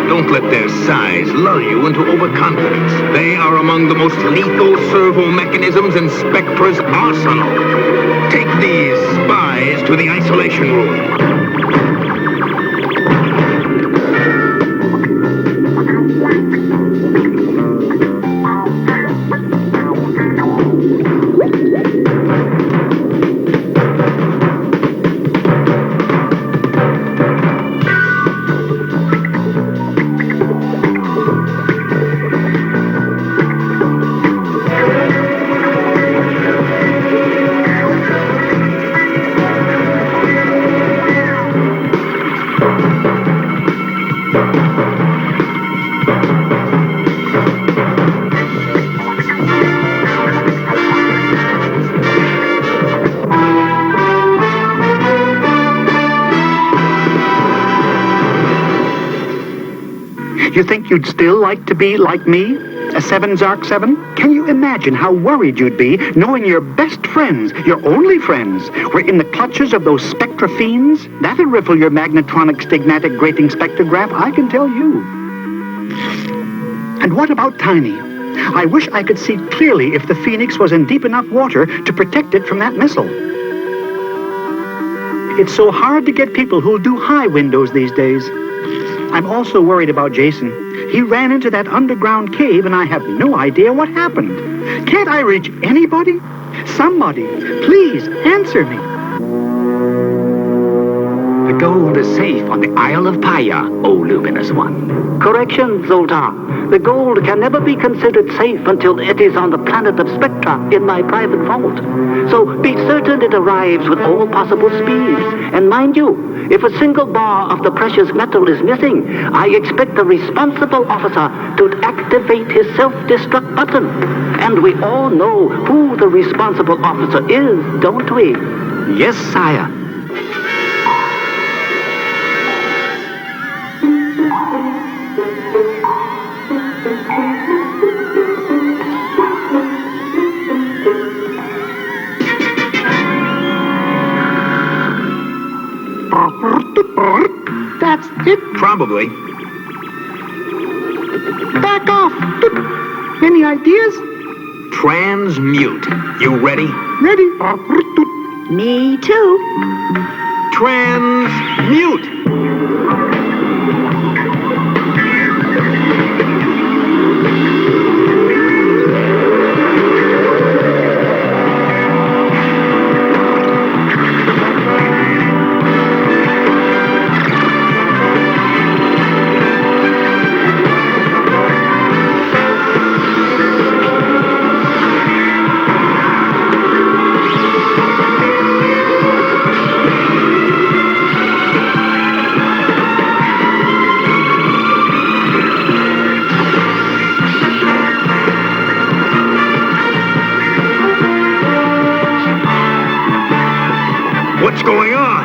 Don't let their size lull you into overconfidence. They are among the most lethal servo mechanisms in Spectra's arsenal. Take these spies to the isolation room. You think you'd still like to be like me? A 7 Zark 7? Can you imagine how worried you'd be knowing your best friends, your only friends, were in the clutches of those Spectra fiends? That'd riffle your magnetronic stigmatic grating spectrograph, I can tell you. And what about Tiny? I wish I could see clearly if the Phoenix was in deep enough water to protect it from that missile. It's so hard to get people who'll do high windows these days. I'm also worried about Jason. He ran into that underground cave and I have no idea what happened. Can't I reach anybody? Somebody, please answer me. The gold is safe on the Isle of Paya, O Luminous One. Correction, Zoltar. The gold can never be considered safe until it is on the planet of Spectra in my private vault. So be certain it arrives with all possible speeds. And mind you, if a single bar of the precious metal is missing, I expect the responsible officer to activate his self-destruct button. And we all know who the responsible officer is, don't we? Yes, sire. That's it. Probably. Back off. Any ideas? Transmute. You ready? Ready. Me too. Transmute. What's going on?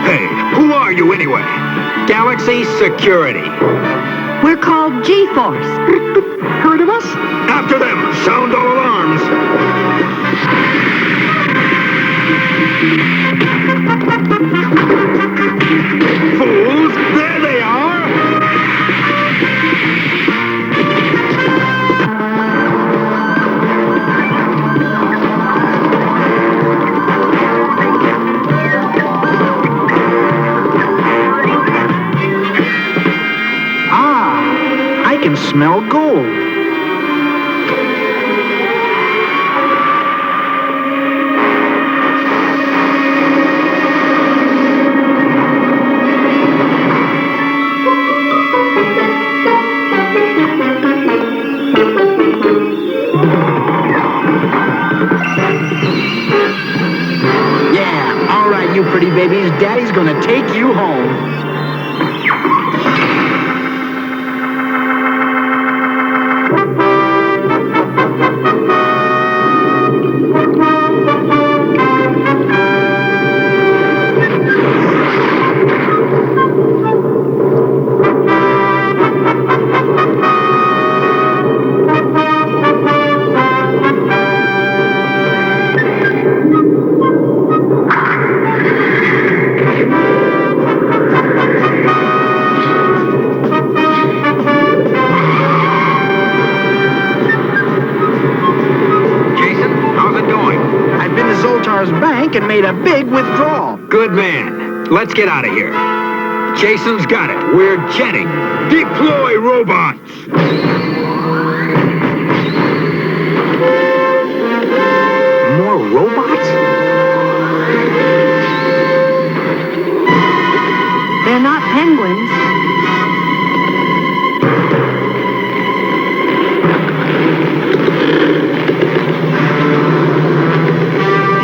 Hey, who are you anyway? Galaxy Security. We're called G-Force. Heard of us? After them! Sound all alarms! Fools! There they are! I can smell gold. Yeah, all right, you pretty babies. Daddy's gonna take you home. Bank and made a big withdrawal. Good man. Let's get out of here. Jason's got it. We're jetting. Deploy robots! More robots? They're not penguins.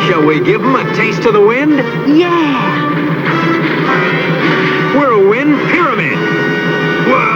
Shall we give them a taste of the wind? Yeah. We're a wind pyramid. Whoa.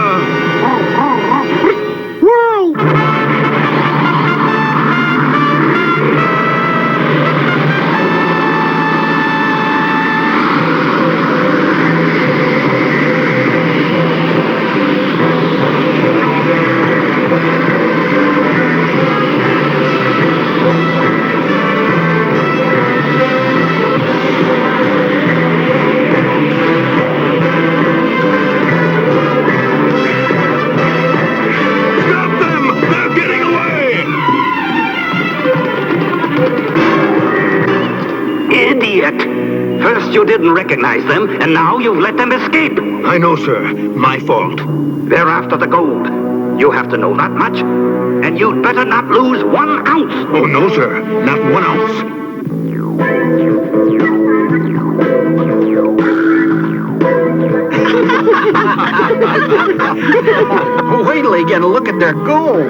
First you didn't recognize them, and now you've let them escape. I know, sir. My fault. They're after the gold. You have to know that much, and you'd better not lose 1 ounce. Oh, no, sir. Not 1 ounce. Wait till they get a look at their gold.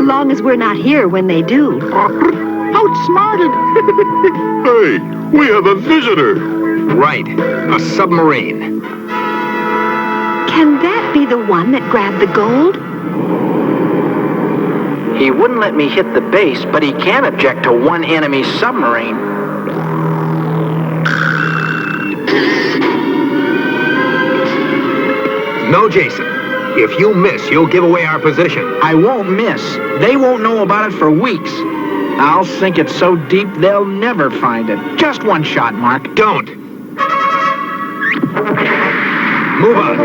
Long as we're not here when they do. Outsmarted. Hey, we have a visitor. Right. A submarine. Can that be the one that grabbed the gold? He wouldn't let me hit the base, but he can object to one enemy submarine. No, Jason. If you miss, you'll give away our position. I won't miss. They won't know about it for weeks. I'll sink it so deep they'll never find it. Just one shot, Mark. Don't. Move on.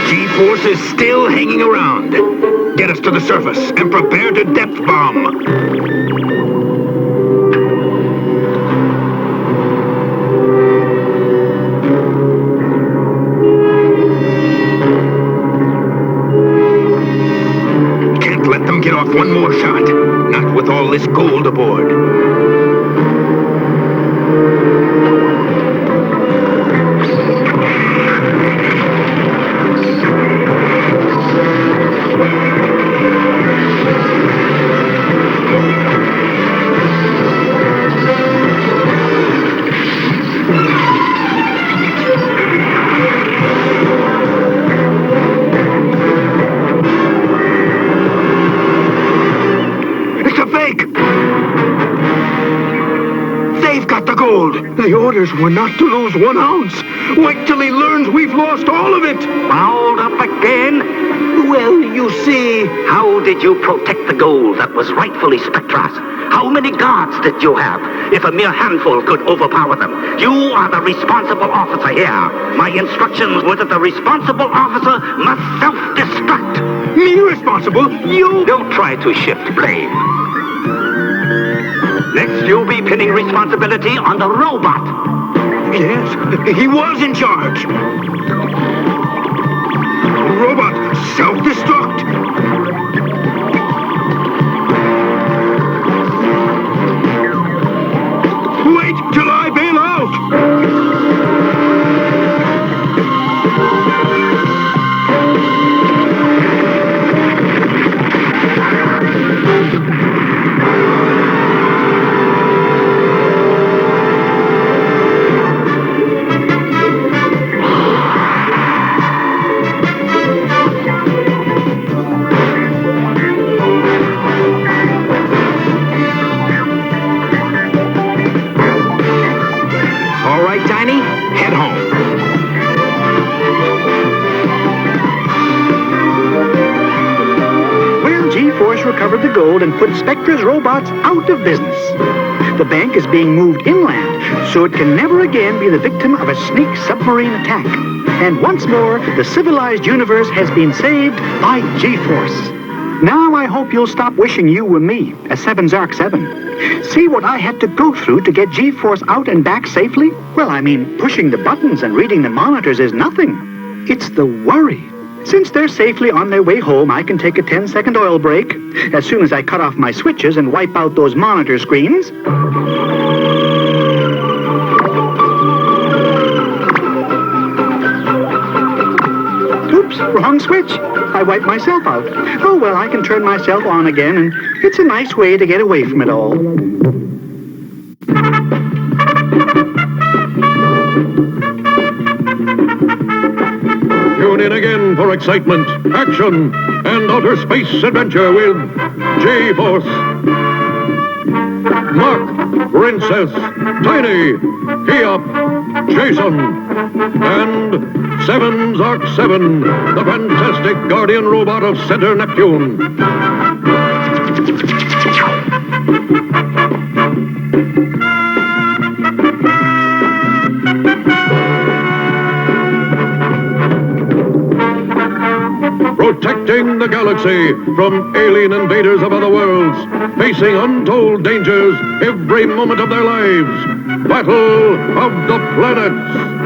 G-Force is still hanging around. Get us to the surface and prepare to depth bomb. Let them get off one more shot. Not with all this gold aboard. The orders were not to lose 1 ounce. Wait till he learns we've lost all of it. Fouled up again? Well, you see, how did you protect the gold that was rightfully Spectra's? How many guards did you have? If a mere handful could overpower them. You are the responsible officer here. My instructions were that the responsible officer must self-destruct. Me responsible? You... Don't try to shift blame. Next, you'll be pinning responsibility on the robot. Yes, he was in charge. Robot, self-destruct. Wait till I bail out. Recovered the gold and put Spectra's robots out of business. The bank is being moved inland, so it can never again be the victim of a sneak submarine attack. And once more, the civilized universe has been saved by G-Force. Now I hope you'll stop wishing you were me, a 7-Zark-7. See what I had to go through to get G-Force out and back safely? Well, I mean, pushing the buttons and reading the monitors is nothing. It's the worry. Since they're safely on their way home, I can take a 10-second oil break as soon as I cut off my switches and wipe out those monitor screens. Oops, wrong switch. I wiped myself out. Oh, well, I can turn myself on again, and it's a nice way to get away from it all. Tune in again for excitement, action, and outer space adventure with G-Force. Mark, Princess, Tiny, Keop, Jason, and 7-Zark-7, the fantastic guardian robot of Center Neptune. Protecting the galaxy from alien invaders of other worlds, facing untold dangers every moment of their lives. Battle of the Planets.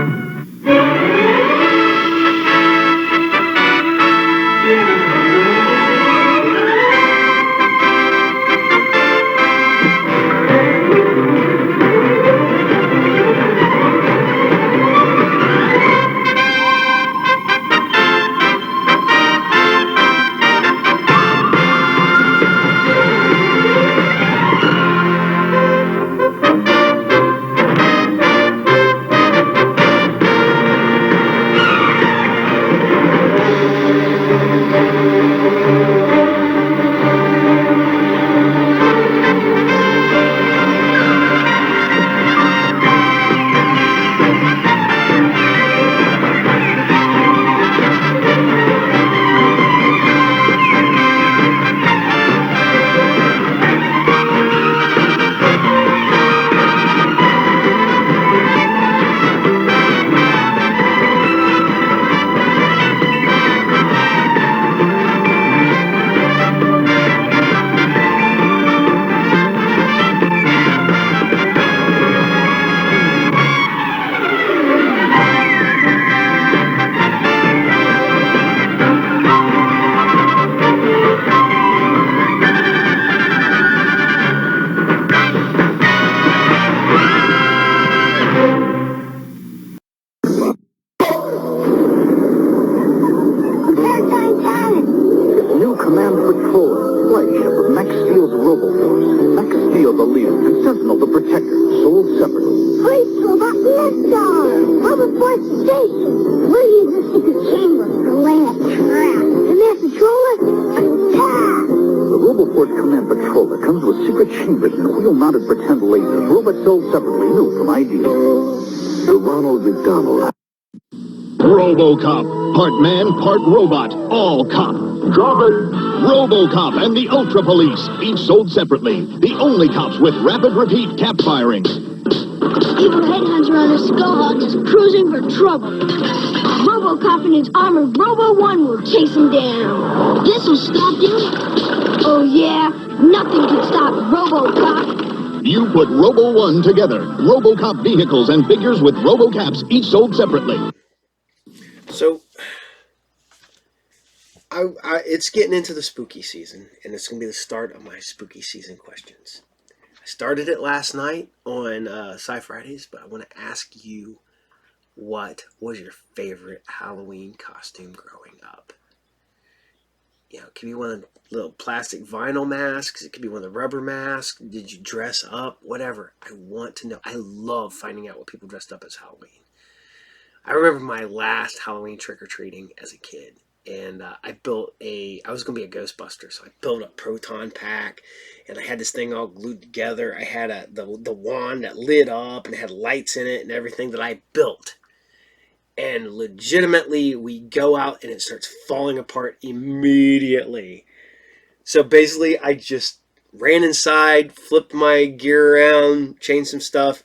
Special Force Command Patroller comes with secret chambers and wheel-mounted pretend lasers. Robots sold separately, new from Ideal. The Ronald McDonald. RoboCop. Part man, part robot. All cop. Drop it. RoboCop and the Ultra Police. Each sold separately. The only cops with rapid repeat cap firing. Evil headhunter on a Skullhawk is cruising for trouble. RoboCop and his armored Robo-1 will chase him down. This'll stop him. Oh yeah, nothing can stop RoboCop. You put Robo-1 together. RoboCop vehicles and figures with RoboCaps, each sold separately. So, it's getting into the spooky season, and it's going to be the start of my spooky season questions. I started it last night on Sci Fridays, but I want to ask you, what was your favorite Halloween costume growing up? You know, it could be one of the little plastic vinyl masks. It could be one of the rubber masks. Did you dress up? Whatever. I want to know. I love finding out what people dressed up as Halloween. I remember my last Halloween trick-or-treating as a kid. And I was going to be a Ghostbuster, so I built a proton pack, and I had this thing all glued together. I had the wand that lit up and had lights in it and everything that I built. And legitimately, we go out and it starts falling apart immediately. So basically, I just ran inside, flipped my gear around, changed some stuff,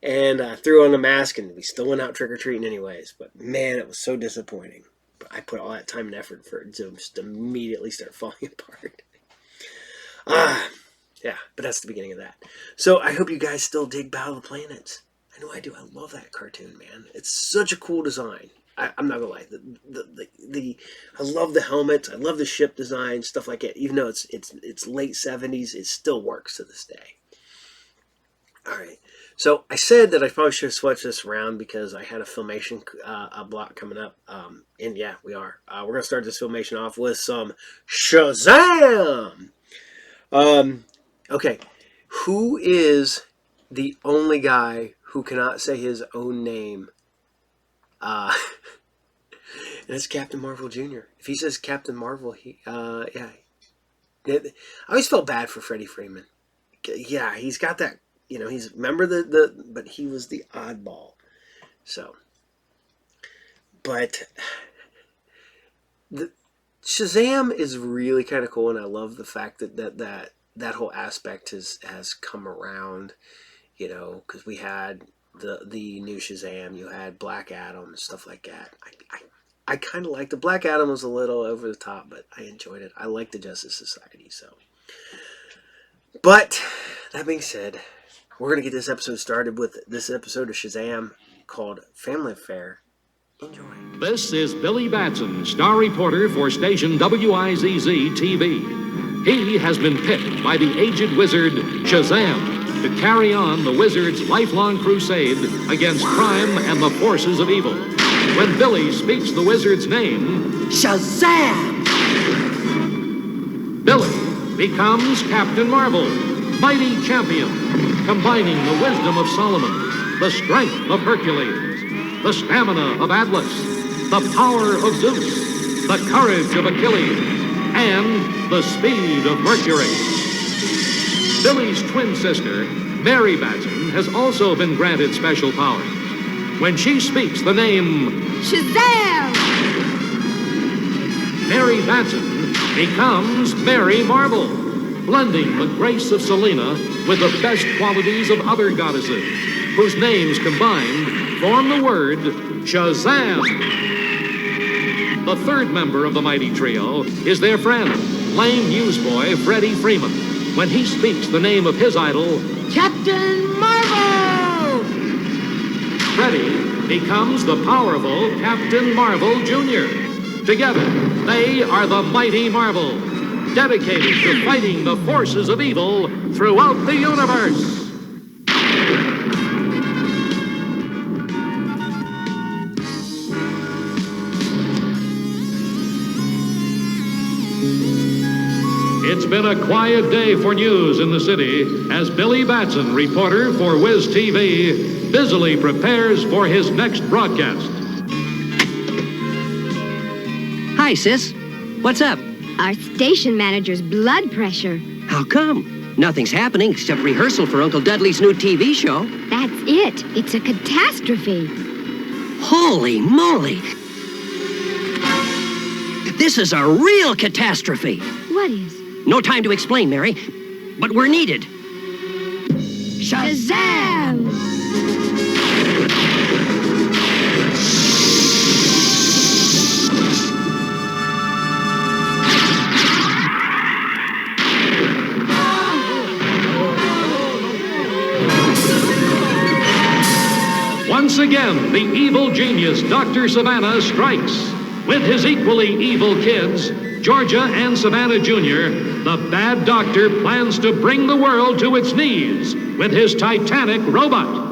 and threw on a mask, and we still went out trick-or-treating anyways. But man, it was so disappointing. But I put all that time and effort for it to just immediately start falling apart. Yeah, but that's the beginning of that. So I hope you guys still dig Battle of the Planets. I know I do. I love that cartoon, man. It's such a cool design. I'm not gonna lie. I love the helmets. I love the ship design, stuff like that. Even though it's late 70s, it still works to this day. All right. So I said that I probably should have switched this around because I had a Filmation block coming up. And yeah, we are. We're going to start this Filmation off with some Shazam! Okay. Who is the only guy who cannot say his own name? And it's Captain Marvel Jr. If he says Captain Marvel, yeah. I always felt bad for Freddie Freeman. Yeah, he's got that. You know, he's remember but he was the oddball. So, but the Shazam is really kind of cool, and I love the fact that whole aspect has come around. You know, because we had the new Shazam, you had Black Adam and stuff like that. I kind of liked the Black Adam was a little over the top, but I enjoyed it. I like the Justice Society. So, but that being said, we're going to get this episode started with this episode of Shazam called Family Affair. Enjoy. This is Billy Batson, star reporter for station WIZZ-TV. He has been picked by the aged wizard Shazam to carry on the wizard's lifelong crusade against crime and the forces of evil. When Billy speaks the wizard's name, Shazam! Billy becomes Captain Marvel, mighty champion, combining the wisdom of Solomon, the strength of Hercules, the stamina of Atlas, the power of Zeus, the courage of Achilles, and the speed of Mercury. Billy's twin sister, Mary Batson, has also been granted special powers. When she speaks the name Shazam! Mary Batson becomes Mary Marvel, blending the grace of Selena with the best qualities of other goddesses, whose names combined form the word Shazam. The third member of the mighty trio is their friend, lame newsboy Freddie Freeman, when he speaks the name of his idol, Captain Marvel! Freddie becomes the powerful Captain Marvel Jr. Together, they are the mighty Marvels, dedicated to fighting the forces of evil throughout the universe. It's been a quiet day for news in the city as Billy Batson, reporter for Wiz TV, busily prepares for his next broadcast. Hi, sis. What's up? Our station manager's blood pressure. How come? Nothing's happening except rehearsal for Uncle Dudley's new TV show. That's it. It's a catastrophe. Holy moly! This is a real catastrophe. What is? No time to explain, Mary, but we're needed. Shazam! Once again, the evil genius Dr. Savannah strikes. With his equally evil kids, Georgia and Savannah Jr., the bad doctor plans to bring the world to its knees with his titanic robot.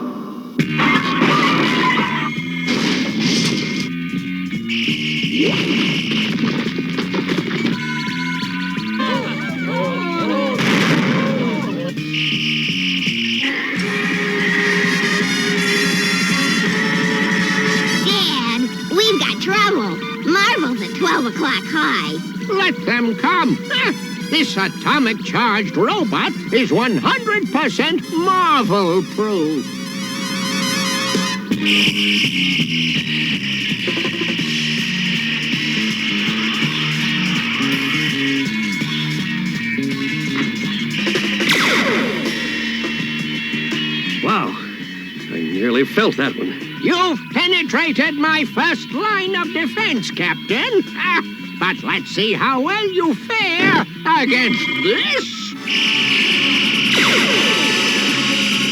Marvel's at 12 o'clock high. Let them come. This atomic-charged robot is 100% Marvel-proof. Wow, I nearly felt that one. You've penetrated my first line of defense, Captain. But let's see how well you fare against this.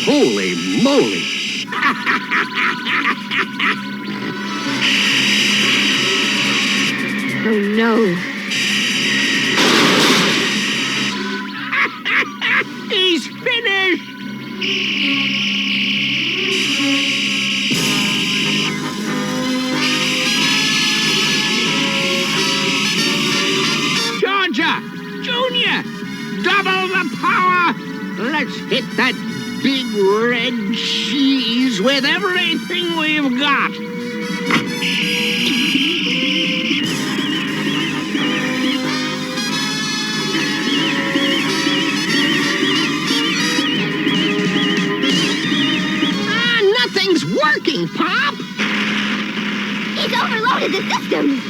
Holy moly! Oh, no. He's finished! Junior, double the power. Let's hit that big red cheese with everything we've got. Nothing's working, Pop. He's overloaded the system.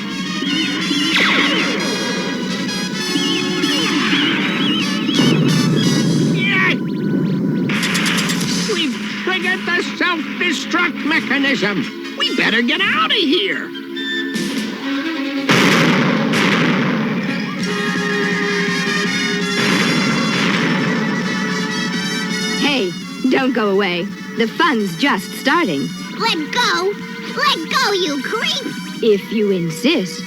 Triggered the self-destruct mechanism. We better get out of here. Hey, don't go away. The fun's just starting. Let go! Let go, you creep! If you insist.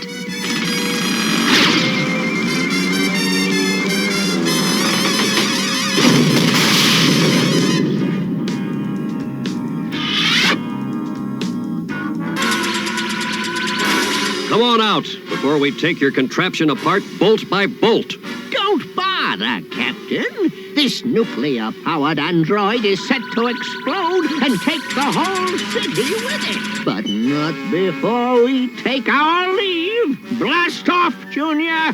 Come on out before we take your contraption apart bolt by bolt. Don't bother, Captain. This nuclear-powered android is set to explode and take the whole city with it. But not before we take our leave. Blast off, Junior.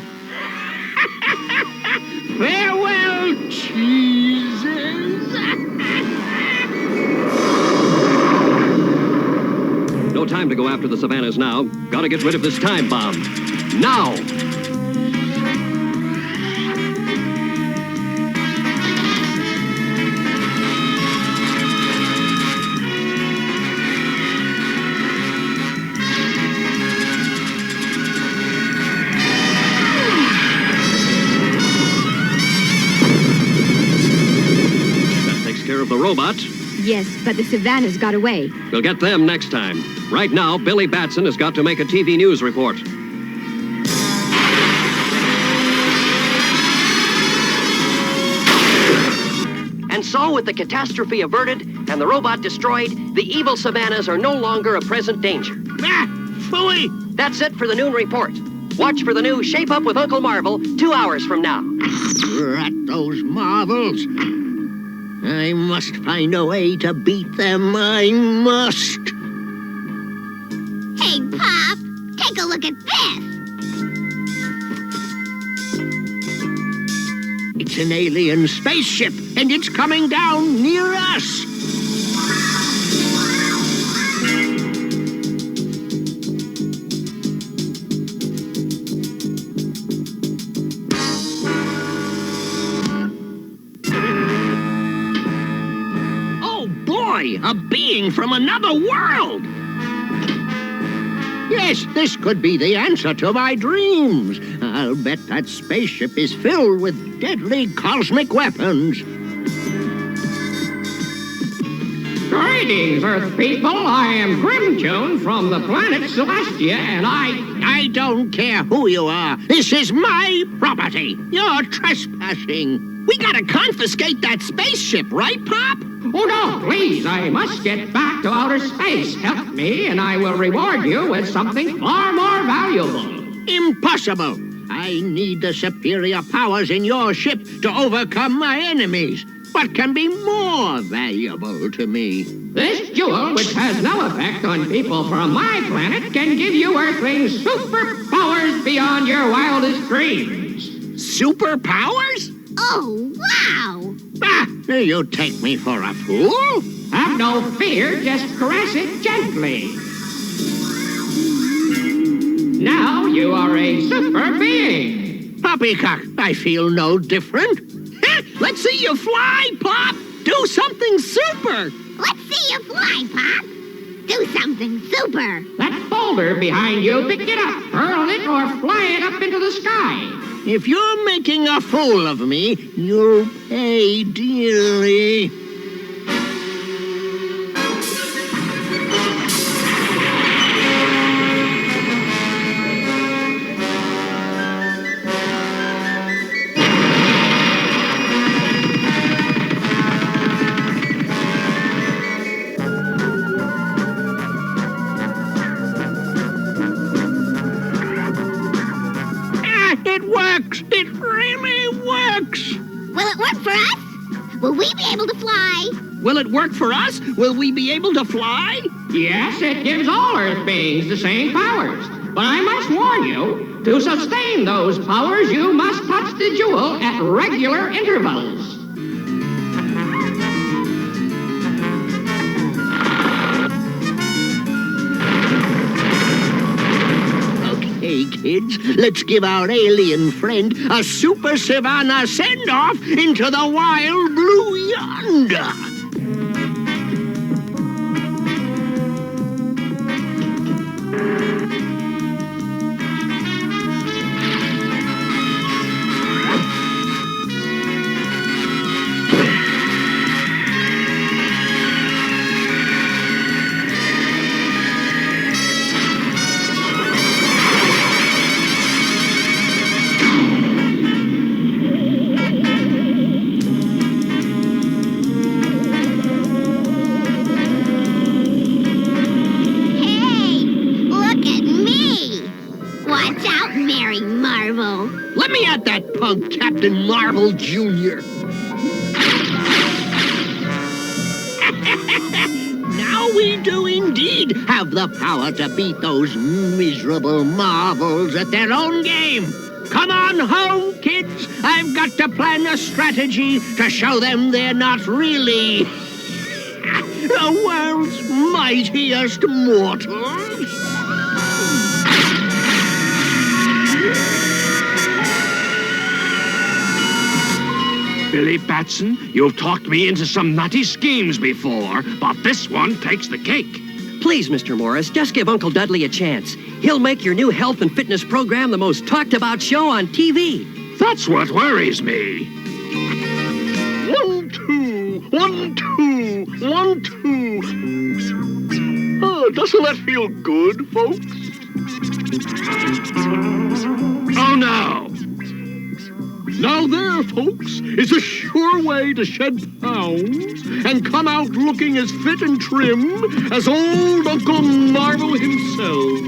Farewell, cheeses. No time to go after the Savannahs now. Gotta get rid of this time bomb. Now! That takes care of the robot. Yes, but the Savannahs got away. We'll get them next time. Right now, Billy Batson has got to make a TV news report. And so, with the catastrophe averted and the robot destroyed, the evil Savannahs are no longer a present danger. Phooey! That's it for the noon report. Watch for the new Shape Up with Uncle Marvel 2 hours from now. Rat those Marvels. I must find a way to beat them. I must. Hey, Pop, take a look at this. It's an alien spaceship, and it's coming down near us. Oh boy, a being from another world! Yes, this could be the answer to my dreams. I'll bet that spaceship is filled with deadly cosmic weapons. Greetings, Earth people. I am Grimtune from the planet Celestia, and I don't care who you are. This is my property. You're trespassing. We gotta confiscate that spaceship, right, Pop? Oh, no, please. I must get back to outer space. Help me, and I will reward you with something far more valuable. Impossible. I need the superior powers in your ship to overcome my enemies. What can be more valuable to me? This jewel, which has no effect on people from my planet, can give you Earthlings superpowers beyond your wildest dreams. Superpowers? Oh, wow! Ah, you take me for a fool? Have no fear, just caress it gently. Now you are a super being. Poppycock, I feel no different. Let's see you fly, Pop! Do something super! Let's see you fly, Pop! Do something super! That boulder behind you, pick it up, hurl it, or fly it up into the sky. If you're making a fool of me, you'll pay dearly. It works! It really works! Will it work for us? Will we be able to fly? Will it work for us? Will we be able to fly? Yes, it gives all Earth beings the same powers. But I must warn you, to sustain those powers, you must touch the jewel at regular intervals. Okay, kids, let's give our alien friend a super Savannah send-off into the wild blue yonder. Let me at that punk, Captain Marvel Jr. Now we do indeed have the power to beat those miserable Marvels at their own game. Come on home, kids. I've got to plan a strategy to show them they're not really the world's mightiest mortals. Billy Batson, you've talked me into some nutty schemes before, but this one takes the cake. Please, Mr. Morris, just give Uncle Dudley a chance. He'll make your new health and fitness program the most talked-about show on TV. That's what worries me. 1, 2, 1, 2, 1, 2. Oh, doesn't that feel good, folks? Oh, no. Now there, folks, is a sure way to shed pounds and come out looking as fit and trim as old Uncle Marvel himself.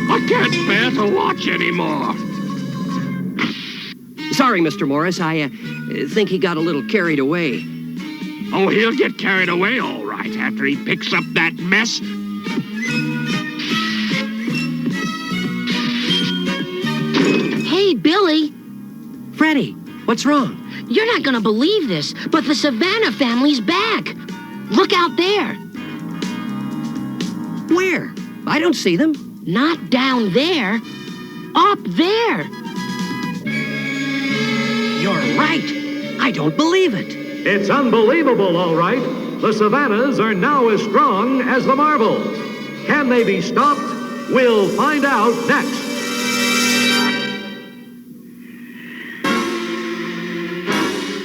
I can't bear to watch anymore. Sorry, Mr. Morris. I think he got a little carried away. Oh, he'll get carried away all right after he picks up that mess. Hey, Billy. Freddie, what's wrong? You're not gonna believe this, but the Savannah family's back. Look out there. Where? I don't see them. Not down there. Up there. You're right. I don't believe it. It's unbelievable, all right. The Savannahs are now as strong as the Marbles. Can they be stopped? We'll find out next.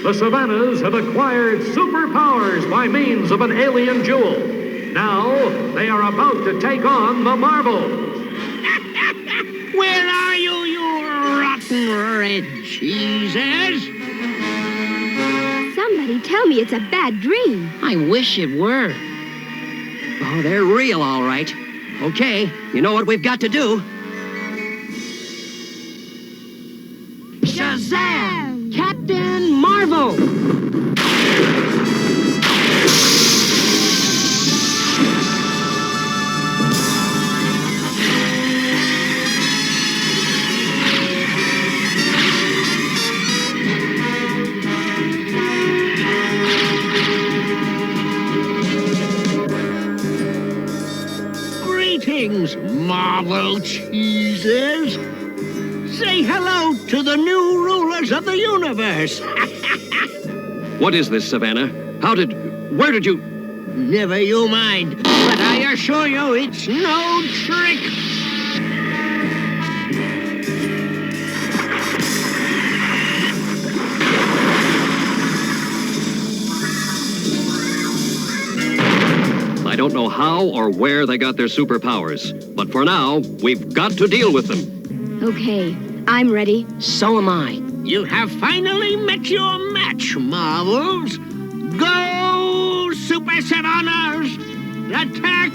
The Savannahs have acquired superpowers by means of an alien jewel. Now, they are about to take on the Marbles. Where are you, you rotten red cheeses? Somebody tell me it's a bad dream. I wish it were. Oh, they're real, all right. Okay, you know what we've got to do. Shazam! Captain Marvel! Greetings, Marvel cheeses. Say hello to the new rulers of the universe. What is this, Savannah? Where did you... Never you mind, but I assure you it's no trick. I don't know how or where they got their superpowers, but for now, we've got to deal with them. Okay, I'm ready. So am I. You have finally met your match, Marvels. Go, Super Savannahs! Attack!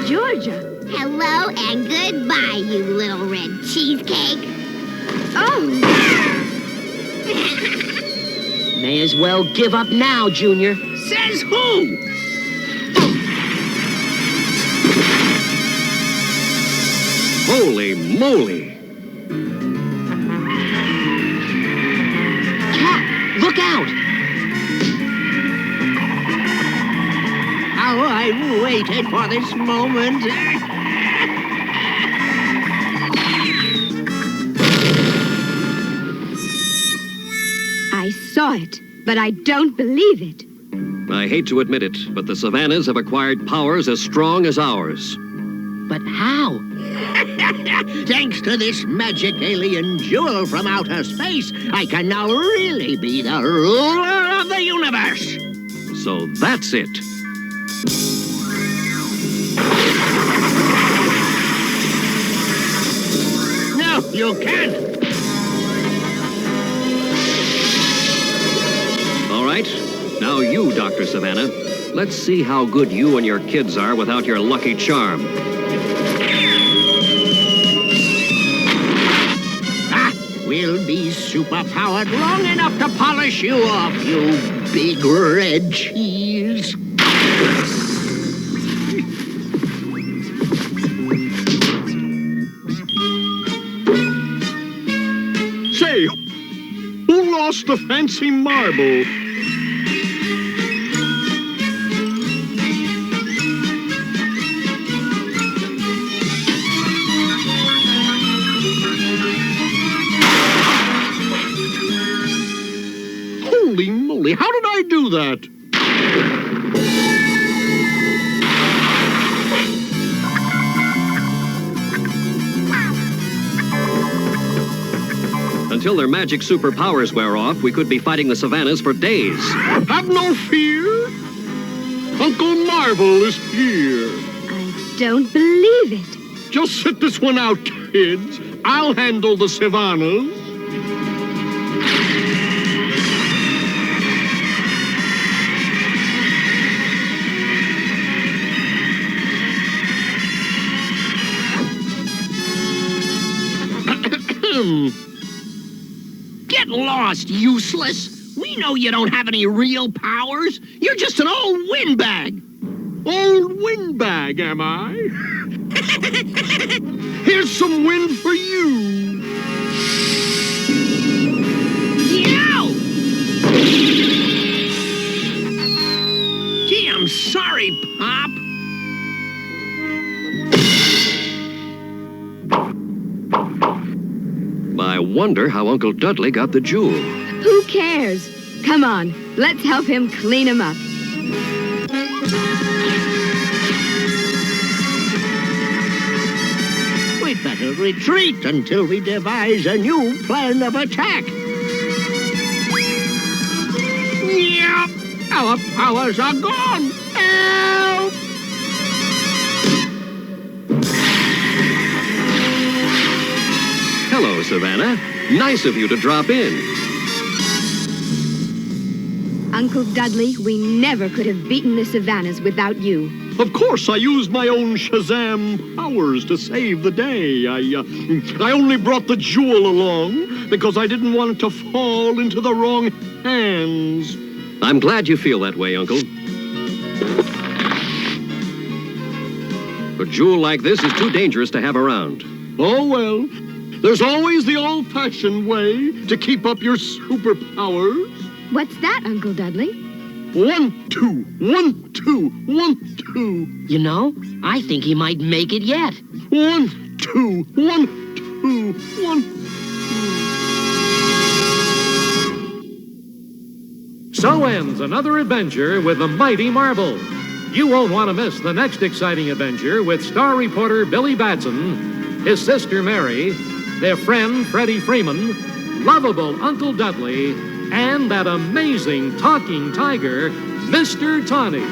Georgia. Hello and goodbye, you little red cheesecake. Oh! May as well give up now, Junior. Says who? Holy moly! Cap, look out! How I've waited for this moment. I saw it, but I don't believe it. I hate to admit it, but the Savannahs have acquired powers as strong as ours. But how? Thanks to this magic alien jewel from outer space, I can now really be the ruler of the universe. So that's it. No, you can't. All right, now you, Dr. Savannah. Let's see how good you and your kids are without your lucky charm. We'll be superpowered long enough to polish you off, you big red cheese. Say, who lost the fancy marble? Holy moly, how did I do that? Until their magic superpowers wear off, we could be fighting the Savannahs for days. Have no fear. Uncle Marvel is here. I don't believe it. Just sit this one out, kids. I'll handle the Savannahs. Get lost, useless! We know you don't have any real powers. You're just an old windbag. Old windbag, am I? Here's some wind for you. Yow! Gee, I'm sorry, Pop. I wonder how Uncle Dudley got the jewel. Who cares? Come on, let's help him clean him up. We'd better retreat until we devise a new plan of attack. Yep, our powers are gone. Help! Hello, Savannah. Nice of you to drop in. Uncle Dudley, we never could have beaten the Savannahs without you. Of course, I used my own Shazam powers to save the day. I only brought the jewel along because I didn't want it to fall into the wrong hands. I'm glad you feel that way, Uncle. A jewel like this is too dangerous to have around. Oh, well, there's always the old-fashioned way to keep up your superpowers. What's that, Uncle Dudley? 1, 2, 1, 2, 1, 2. You know, I think he might make it yet. 1, 2, 1, 2, 1. So ends another adventure with the Mighty Marble. You won't want to miss the next exciting adventure with star reporter Billy Batson, his sister Mary, their friend Freddie Freeman, lovable Uncle Dudley, and that amazing talking tiger, Mr. Tawny.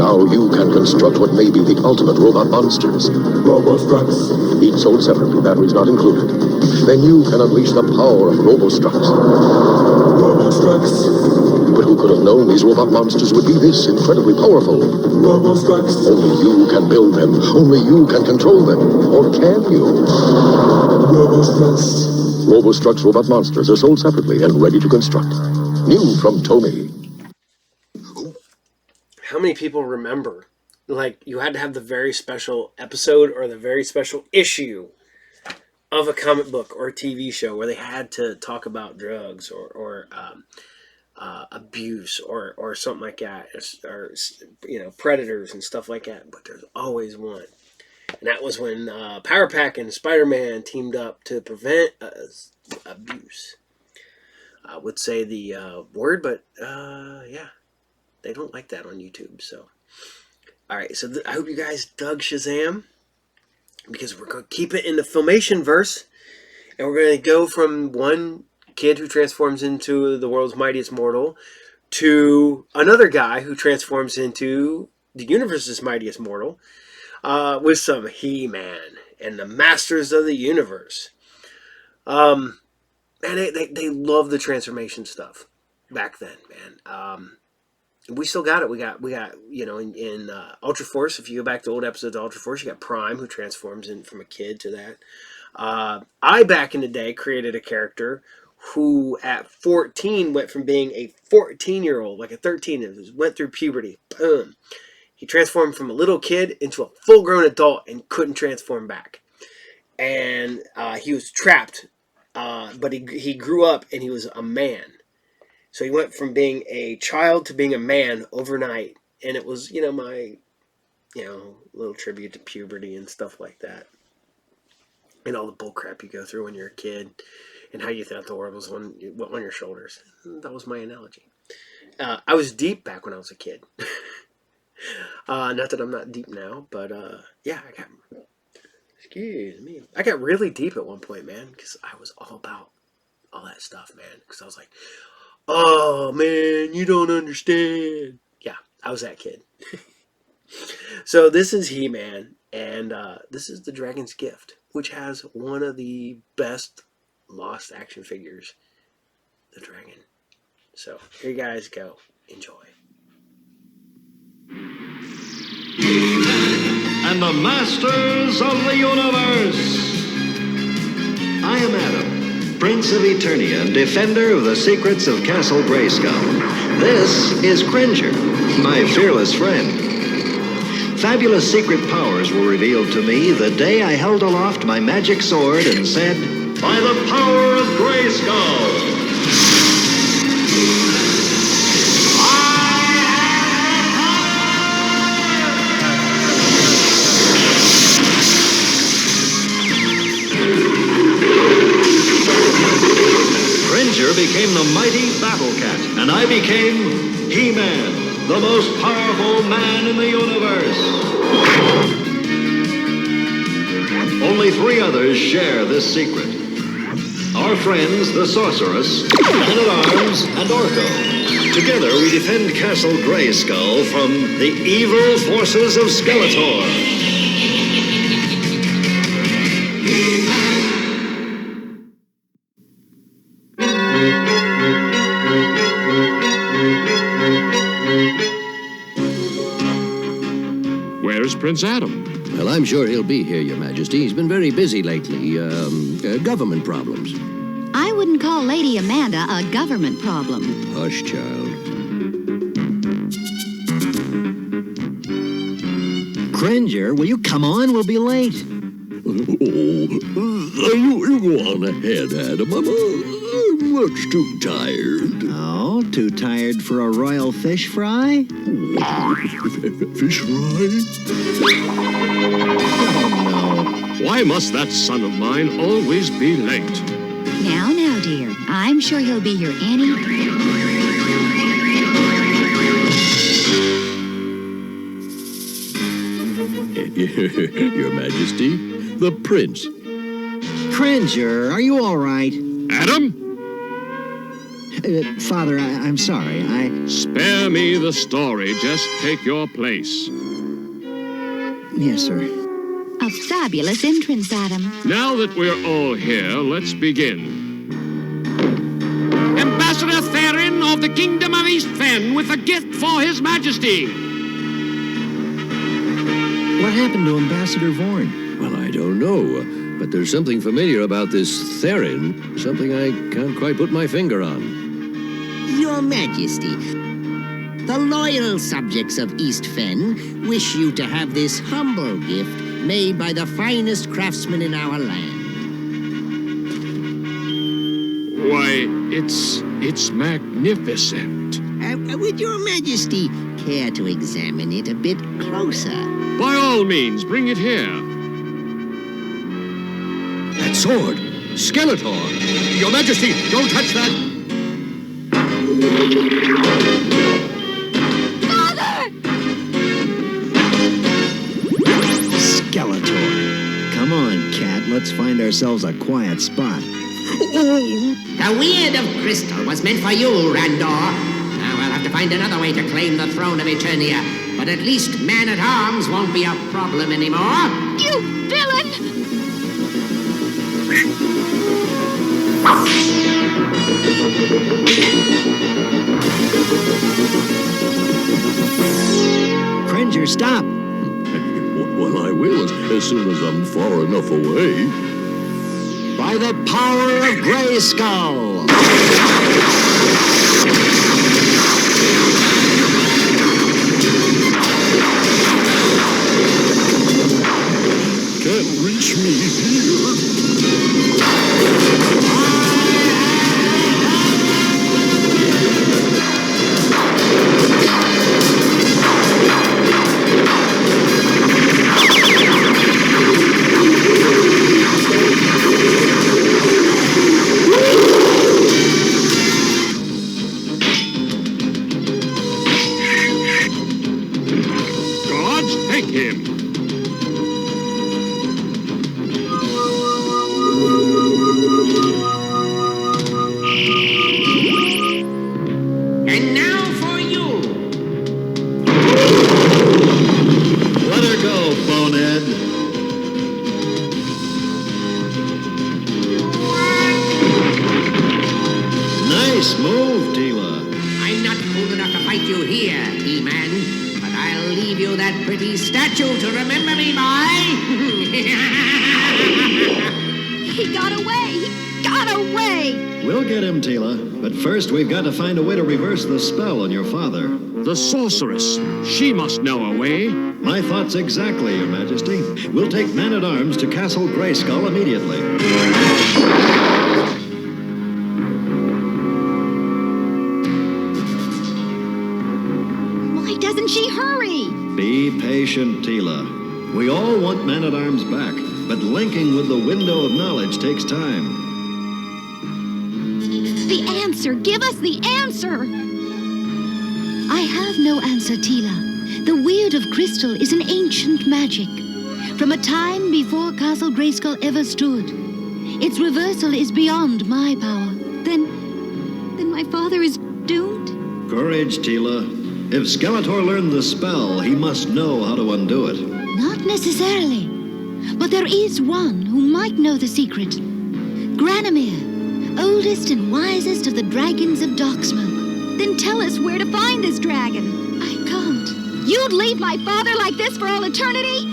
Now you can construct what may be the ultimate robot monsters. Robostructs. Each sold separately, batteries not included. Then you can unleash the power of Robostructs. Robostructs. But who could have known these robot monsters would be this incredibly powerful? Robostructs. Only you can build them. Only you can control them. Or can you? Robostructs. Robostructs robot monsters are sold separately and ready to construct. New from Tomy. How many people remember, like, you had to have the very special episode or the very special issue of a comic book or a TV show where they had to talk about drugs or abuse or something like that, or predators and stuff like that. But there's always one, and that was when Power Pack and SpiderMan teamed up to prevent abuse. I would say the word, but yeah. They don't like that on YouTube, so. Alright, so I hope you guys dug Shazam, because we're going to keep it in the Filmation verse, and we're going to go from one kid who transforms into the world's mightiest mortal to another guy who transforms into the universe's mightiest mortal with some HeMan and the Masters of the Universe. And they love the transformation stuff back then, man. We still got it. We got in Ultra Force. If you go back to old episodes of Ultra Force, you got Prime, who transforms in from a kid to that. I back in the day created a character who at 14 went from being a 14-year-old, like a 13, went through puberty. Boom. He transformed from a little kid into a full-grown adult and couldn't transform back. And he was trapped, but he grew up and he was a man. So he went from being a child to being a man overnight. And it was, my, little tribute to puberty and stuff like that. And all the bullcrap you go through when you're a kid. And how you thought the world was on your shoulders. That was my analogy. I was deep back when I was a kid. Not that I'm not deep now. But, yeah, I got really deep at one point, man. Because I was all about all that stuff, man. Because I was like, oh, man, you don't understand. Yeah, I was that kid. So this is HeMan, and this is the Dragon's Gift, which has one of the best lost action figures, the dragon. So here you guys go. Enjoy. And the Masters of the Universe. I am Adam, Prince of Eternia and defender of the secrets of Castle Grayskull. This is Cringer, my fearless friend. Fabulous secret powers were revealed to me the day I held aloft my magic sword and said, "By the power of Grayskull!" Cringer became the mighty Battle Cat, and I became HeMan, the most powerful man in the universe. Only 3 others share this secret. Our friends, the Sorceress, Man-at-Arms, and Orko. Together we defend Castle Grayskull from the evil forces of Skeletor. Where's Prince Adam? Well, I'm sure he'll be here, Your Majesty. He's been very busy lately. Government problems. I wouldn't call Lady Amanda a government problem. Hush, child. Cringer, will you come on? We'll be late. You go on ahead, Adam. I'm much too tired. Oh, too tired for a royal fish fry? Fish fry? Oh, no. Why must that son of mine always be late? Now, dear. I'm sure he'll be here any... Your Majesty, the Prince. Cringer, are you all right? Adam? Father, I'm sorry. Spare me the story. Just take your place. Yes, sir. A fabulous entrance, Adam. Now that we're all here, let's begin. Ambassador Theron of the Kingdom of East Fen with a gift for His Majesty. What happened to Ambassador Vorn? Well, I don't know, but there's something familiar about this Theron, something I can't quite put my finger on. Your Majesty, the loyal subjects of East Fen wish you to have this humble gift made by the finest craftsman in our land. Why, it's magnificent. Would Your Majesty care to examine it a bit closer? By all means, bring it here. That sword! Skeletor! Your Majesty, don't touch that! Father! Skeletor. Come on, cat. Let's find ourselves a quiet spot. The Weird of Crystal was meant for you, Randor. Now I'll have to find another way to claim the throne of Eternia. But at least Man-at-Arms won't be a problem anymore. You villain! Cringer, stop. Well, I will as soon as I'm far enough away. By the power of Grayskull! Can't reach me here. Gods, take him! And now for you. Let her go, bonehead. Nice move, Tila. I'm not cool enough to fight you here, He-Man. But I'll leave you that pretty statue to remember me by. He got away! He got away! We'll get him, Tila. But first, we've got to find a way to reverse the spell on your father. The sorceress. She must know a way. My thoughts exactly, Your Majesty. We'll take men-at-arms to Castle Grayskull immediately. Why doesn't she hurry? Be patient, Tila. We all want men-at-arms back, but linking with the window of knowledge takes time. The answer! Give us the answer! I have no answer, Tila. The Weird of Crystal is an ancient magic. From a time before Castle Grayskull ever stood. Its reversal is beyond my power. Then my father is doomed? Courage, Tila. If Skeletor learned the spell, he must know how to undo it. Not necessarily. But there is one who might know the secret. Granomir, oldest and wisest of the dragons of Darksmoke. Then tell us where to find this dragon. I can't. You'd leave my father like this for all eternity?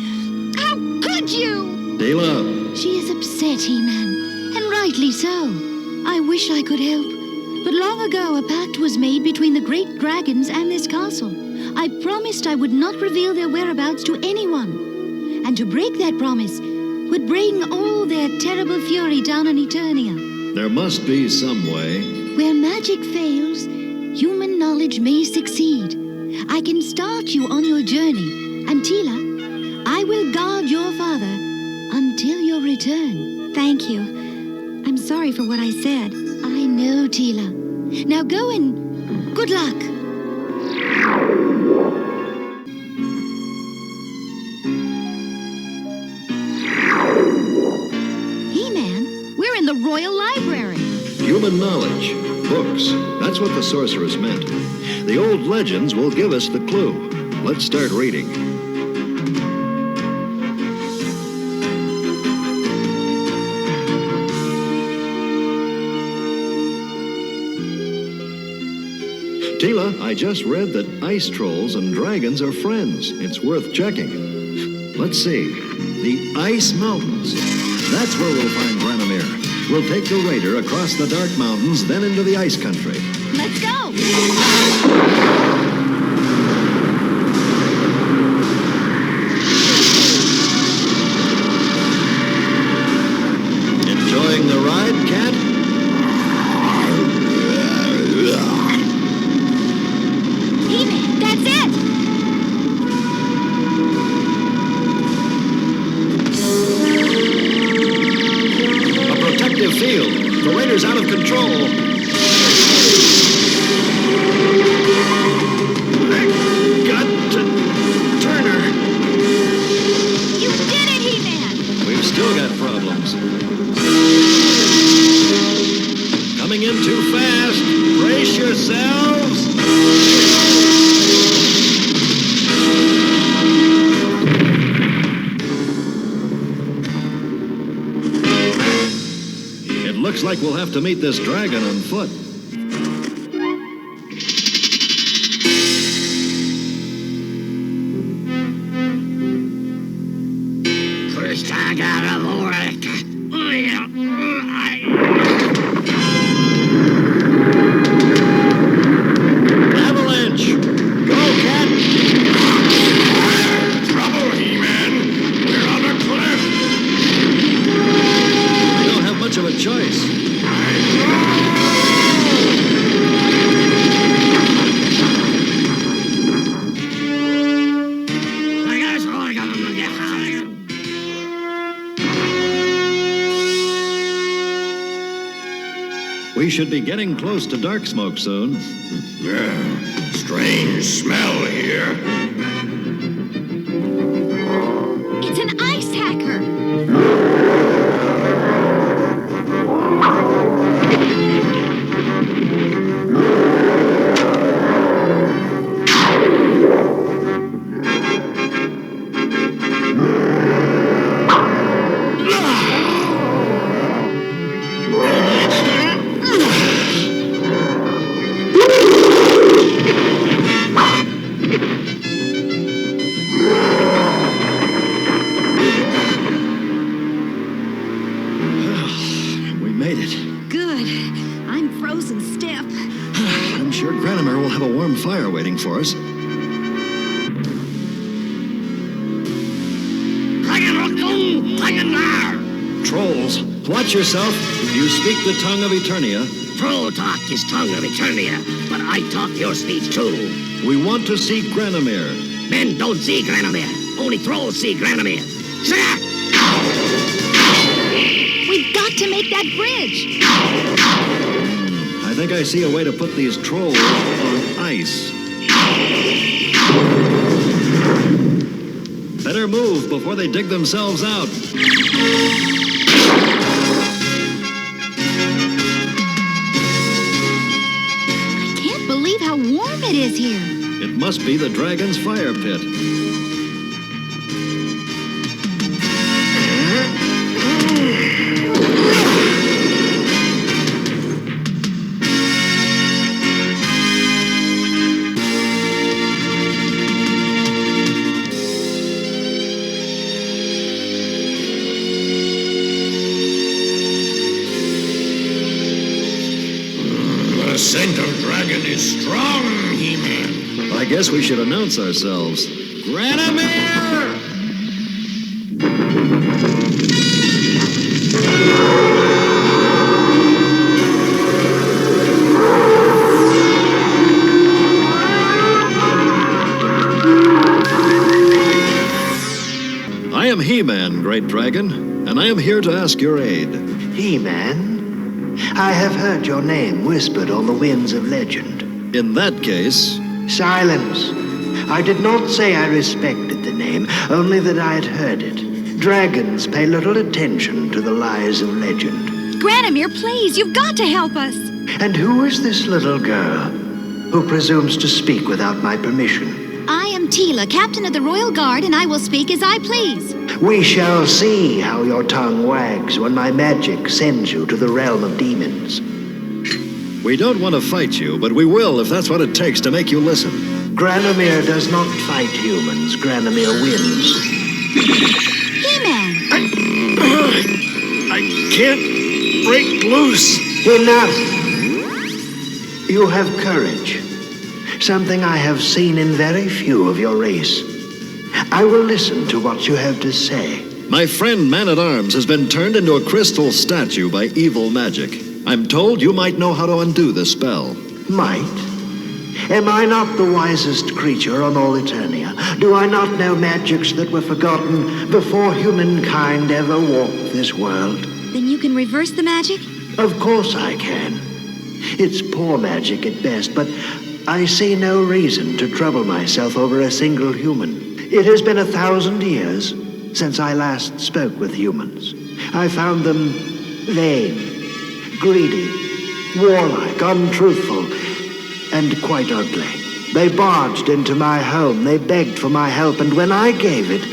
How could you? Tila! She is upset, He-Man, and rightly so. I wish I could help. But long ago, a pact was made between the great dragons and this castle. I promised I would not reveal their whereabouts to anyone. And to break that promise would bring all their terrible fury down on Eternia. There must be some way. Where magic fails, human knowledge may succeed. I can start you on your journey. And Tila, I will guard your father until your return. Thank you. I'm sorry for what I said. I know, Tila. Now go and good luck. He-Man, we're in the Royal Library. Human knowledge. Books. That's what the sorceress meant. The old legends will give us the clue. Let's start reading. Tila, I just read that ice trolls and dragons are friends. It's worth checking. Let's see. The Ice Mountains. That's where we'll find Granomir. We'll take the raider across the Dark Mountains, then into the Ice Country. Let's go! Enjoying the ride, Cat? He-Man, that's it! A protective field. The raider's out of control. I got to turn her. You did it, He-Man! We've still got problems. Coming in too fast. Brace yourselves. It looks like we'll have to meet this dragon on foot. First I gotta work. Avalanche! Go, Cat! Trouble, He-Man! We're on a cliff! We don't have much of a choice. We should be getting close to dark smoke soon. Strange smell here. It's an ice hacker. We made it. Good. I'm frozen stiff. I'm sure Granimer will have a warm fire waiting for us. Trolls, watch yourself. You speak the tongue of Eternia. Troll talk is tongue of Eternia, but I talk your speech too. We want to see Granimer. Men don't see Granimer. Only trolls see Granimer. SheRa! We've got to make that bridge. I think I see a way to put these trolls on ice. Better move before they dig themselves out. I can't believe how warm it is here. It must be the dragon's fire pit. The scent of dragon is strong, He-Man. I guess we should announce ourselves. Granimer! I am He-Man, Great Dragon, and I am here to ask your aid. He-Man, I have heard your name whispered on the winds of legend. In that case... Silence. I did not say I respected the name, only that I had heard it. Dragons pay little attention to the lies of legend. Granamere, please, you've got to help us. And who is this little girl who presumes to speak without my permission? I am Tila, captain of the Royal Guard, and I will speak as I please. We shall see how your tongue wags when my magic sends you to the realm of demons. We don't want to fight you, but we will if that's what it takes to make you listen. Granomir does not fight humans. Granomir wins. He-Man! I can't break loose. Enough! You have courage. Something I have seen in very few of your race. I will listen to what you have to say. My friend Man-at-Arms has been turned into a crystal statue by evil magic. I'm told you might know how to undo the spell. Might? Am I not the wisest creature on all Eternia? Do I not know magics that were forgotten before humankind ever walked this world? Then you can reverse the magic? Of course I can. It's poor magic at best, but I see no reason to trouble myself over a single human. It has been 1,000 years since I last spoke with humans. I found them vain, greedy, warlike, untruthful, and quite ugly. They barged into my home, they begged for my help, and when I gave it,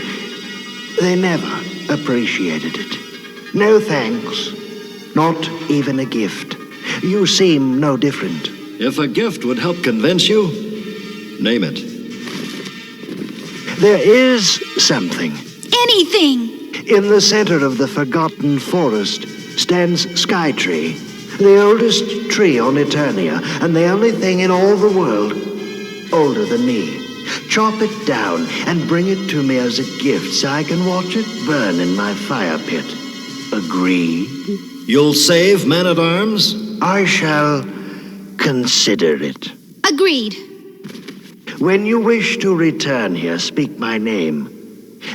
they never appreciated it. No thanks, Not even a gift. You seem no different. If a gift would help convince you, name it. There is something. Anything! In the center of the forgotten forest stands Skytree, the oldest tree on Eternia, and the only thing in all the world older than me. Chop it down and bring it to me as a gift so I can watch it burn in my fire pit. Agreed? You'll save Man-at-Arms? I shall consider it. Agreed. When you wish to return here, speak my name.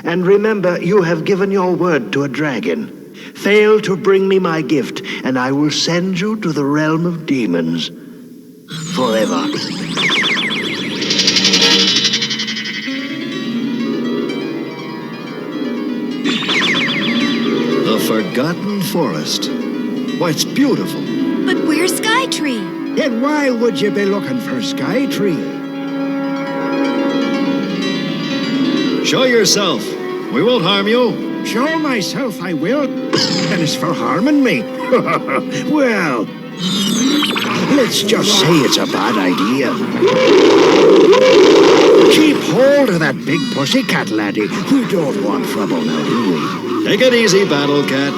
And remember, you have given your word to a dragon. Fail to bring me my gift, and I will send you to the realm of demons. Forever. The Forgotten Forest. Why, it's beautiful. But where's Skytree? Then why would you be looking for Skytree? Show yourself. We won't harm you. Show myself I will. And as for harming me, well, let's just say it's a bad idea. Keep hold of that big pussycat, laddie. We don't want trouble now, do we? Take it easy, Battle Cat.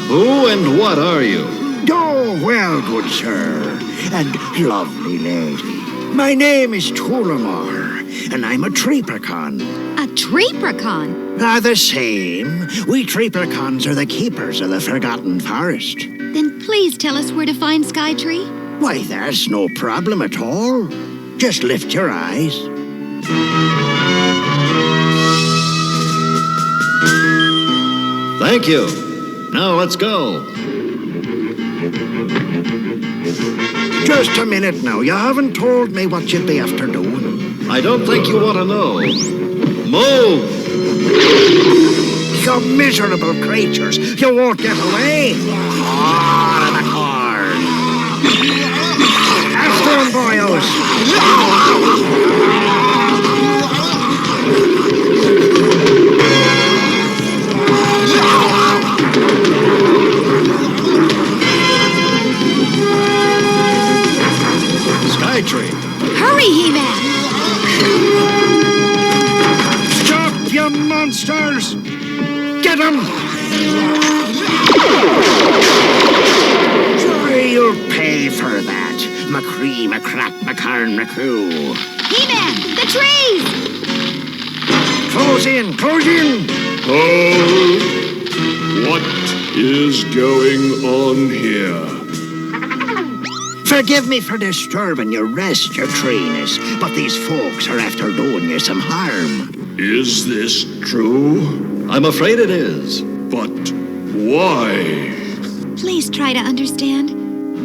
Who and what are you? Oh, well, good sir, and lovely lady. My name is Tulamar, and I'm a Treeprecon. A Treeprecon? The same. We Treeprecons are the keepers of the Forgotten Forest. Then please tell us where to find Skytree. Why, there's no problem at all. Just lift your eyes. Thank you. Now let's go. Just a minute now. You haven't told me what you'd be after doing. I don't think you want to know. Move! You miserable creatures! You won't get away! Out of the corn! After him, boyos! Skytree! Hurry, HeMan! Stop, you monsters! Get him! Sure, you'll pay for that. McCree, McCrack, McCarn, McCoo. HeMan, the trees! Close in, close in! What is going on here? Forgive me for disturbing your rest, your treeness, but these folks are after doing you some harm. Is this true? I'm afraid it is. But why? Please try to understand.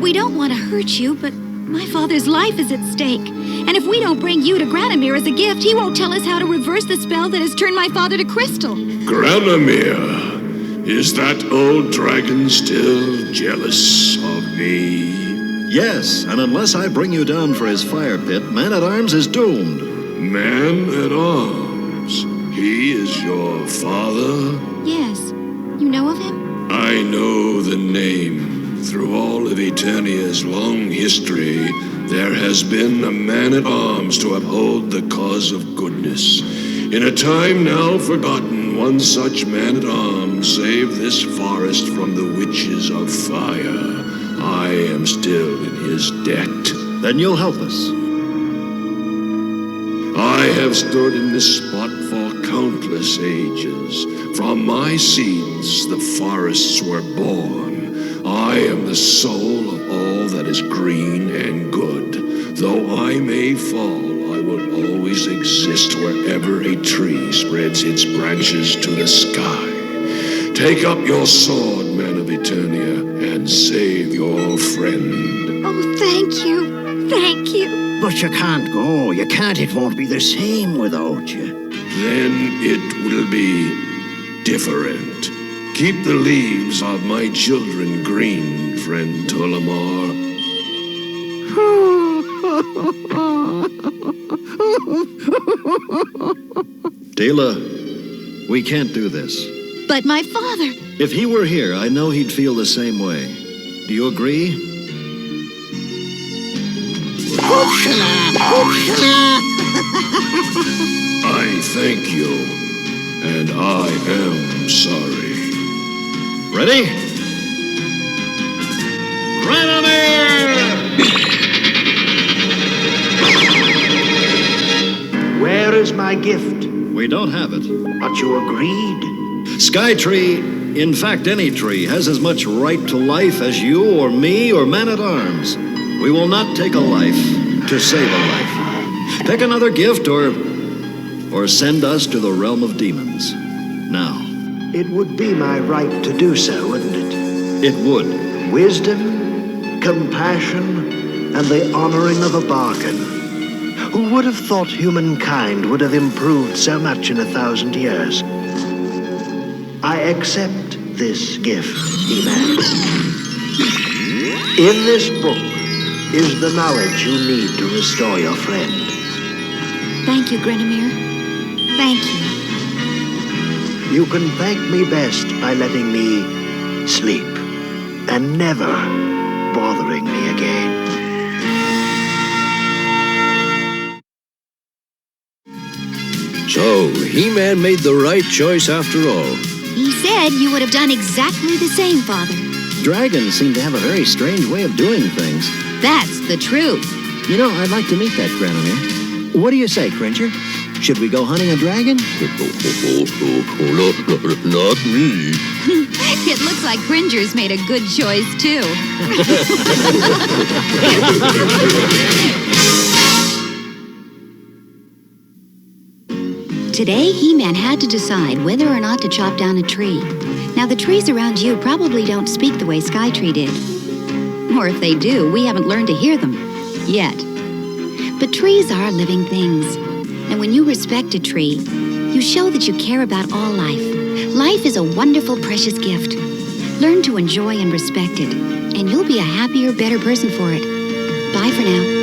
We don't want to hurt you, but my father's life is at stake. And if we don't bring you to Granomir as a gift, he won't tell us how to reverse the spell that has turned my father to crystal. Granomir? Is that old dragon still jealous of me? Yes, and unless I bring you down for his fire pit, Man-at-Arms is doomed. Man-at-Arms? He is your father? Yes. You know of him? I know the name. Through all of Eternia's long history, there has been a man-at-arms to uphold the cause of goodness. In a time now forgotten, one such man-at-arms saved this forest from the witches of fire. I am still in his debt. Then you'll help us. I have stood in this spot for countless ages. From my seeds, the forests were born. I am the soul of all that is green and good. Though I may fall, I will always exist wherever a tree spreads its branches to the sky. Take up your sword, man of Eternia, and save your friend. Oh, thank you. Thank you. But you can't go. You can't. It won't be the same without you. Then it will be different. Keep the leaves of my children green, friend Tulamar. Tila, we can't do this. But my father... If he were here, I know he'd feel the same way. Do you agree? I thank you, and I am sorry. Ready? Where is my gift? We don't have it. But you agreed. Skytree, in fact any tree, has as much right to life as you or me or Man-at-Arms. We will not take a life to save a life. Pick another gift or send us to the realm of demons. Now. It would be my right to do so, wouldn't it? It would. Wisdom, compassion, and the honoring of a bargain. Who would have thought humankind would have improved so much in 1,000 years? I accept this gift, HeMan. In this book is the knowledge you need to restore your friend. Thank you, Grenimir. Thank you. You can thank me best by letting me sleep and never bothering me again. So, He-Man made the right choice after all. He said you would have done exactly the same, Father. Dragons seem to have a very strange way of doing things. That's the truth. You know, I'd like to meet that Grenimir. What do you say, Cringer? Should we go hunting a dragon? Not me. It looks like Cringer's made a good choice, too. Today, He-Man had to decide whether or not to chop down a tree. Now, the trees around you probably don't speak the way Skytree did. Or if they do, we haven't learned to hear them. Yet. But trees are living things. And when you respect a tree, you show that you care about all life. Life is a wonderful, precious gift. Learn to enjoy and respect it, and you'll be a happier, better person for it. Bye for now.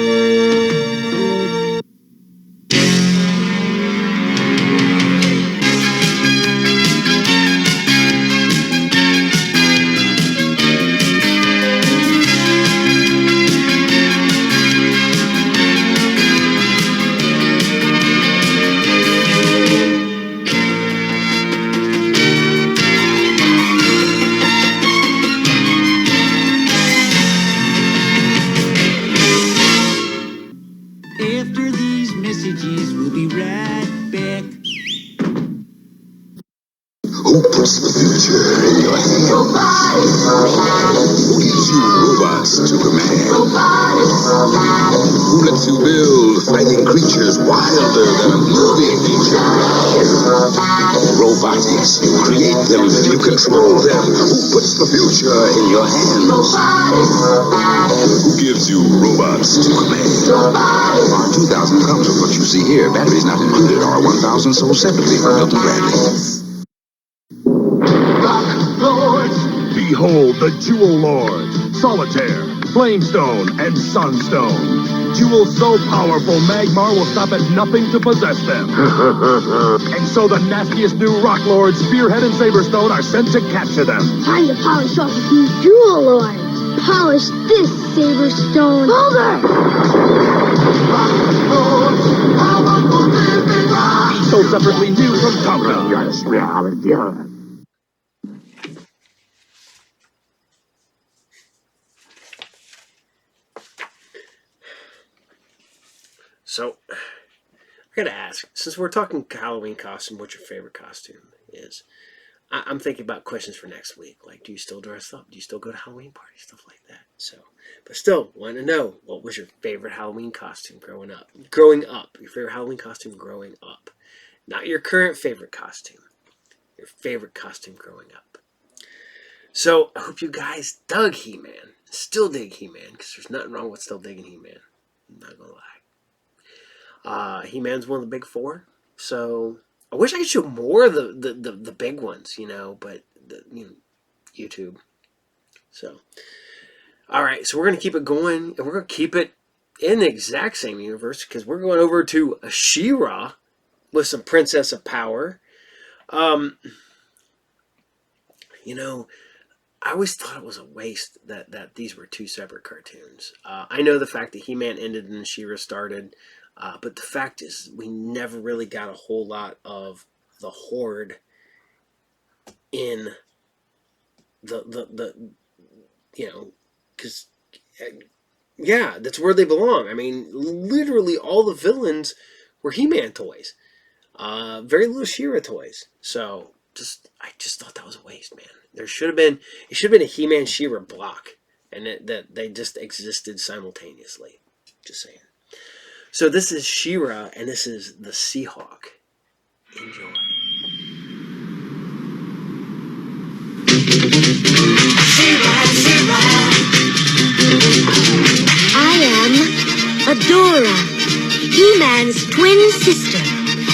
Who puts the future in your hands? Who gives you robots to command? Who lets you build fighting creatures wilder than a movie feature? Robotics, you create them, you control them. Who puts the future in your hands? Who gives you robots to command? R2000 comes with what you see here. Batteries not included. R1000 sold separately from Milton Bradley. Behold the Jewel Lords, Solitaire, Flamestone, and Sunstone. Jewels so powerful, Magmar will stop at nothing to possess them. And so the nastiest new Rock Lords, Spearhead and Saberstone, are sent to capture them. Time to polish off a few Jewel Lords. Polish this Saberstone. Over! So separately new from Tonka. So, I gotta ask, since we're talking Halloween costume, what your favorite costume is? I'm thinking about questions for next week. Like, do you still dress up? Do you still go to Halloween parties? Stuff like that. So, but still, want to know, what was your favorite Halloween costume growing up? Your favorite Halloween costume growing up. Not your current favorite costume. Your favorite costume growing up. So, I hope you guys dug He-Man. Still dig He-Man, because there's nothing wrong with still digging He-Man. I'm not gonna lie. He-Man's one of the big four, so I wish I could show more of the big ones, but YouTube. So, all right, so we're gonna keep it going, and we're gonna keep it in the exact same universe because we're going over to SheRa with some Princess of Power. I always thought it was a waste that these were two separate cartoons. I know the fact that He-Man ended and SheRa started, but the fact is we never really got a whole lot of the Horde in the because yeah, that's where they belong. I mean, literally all the villains were He-Man toys. Very little SheRa toys. So I just thought that was a waste, man. It should have been a He-Man SheRa block, and that they just existed simultaneously. Just saying. So this is SheRa, and this is the Seahawk. Enjoy. I am Adora, He-Man's twin sister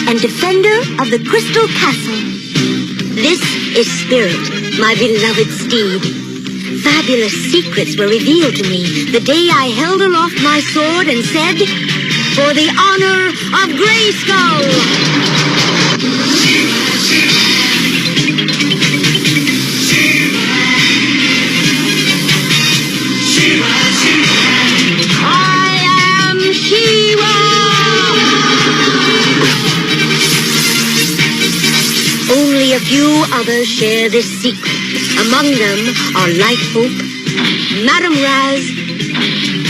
and defender of the Crystal Castle. This is Spirit, my beloved steed. Fabulous secrets were revealed to me the day I held aloft my sword and said, "For the honor of Grayskull!" Only a few others share this secret. Among them are Light Hope, Madame Raz,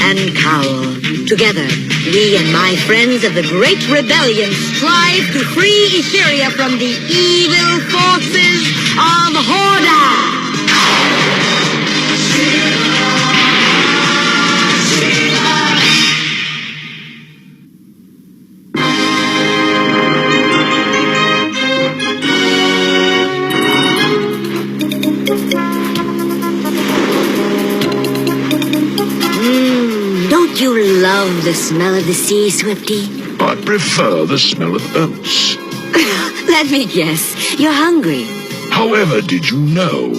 and Cowl. Together, we and my friends of the Great Rebellion strive to free Etheria from the evil forces of Horda. Don't you love the smell of the sea, Swifty? I prefer the smell of oats. Let me guess, you're hungry. However did you know?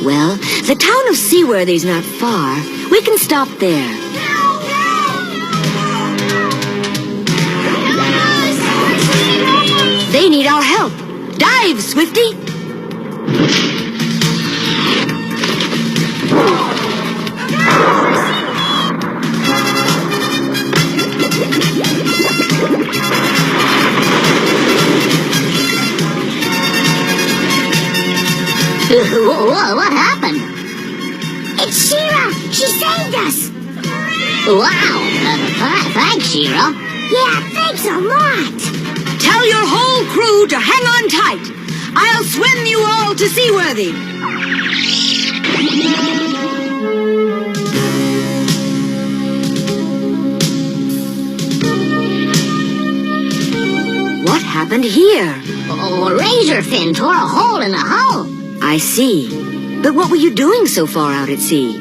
Well, the town of Seaworthy's not far. We can stop there. They need our help. Dive, Swifty! What happened? It's SheRa! She saved us! Wow! Thanks, SheRa. Yeah, thanks a lot! Tell your whole crew to hang on tight! I'll swim you all to Seaworthy! What happened here? A razor fin tore a hole in the hull. I see. But what were you doing so far out at sea?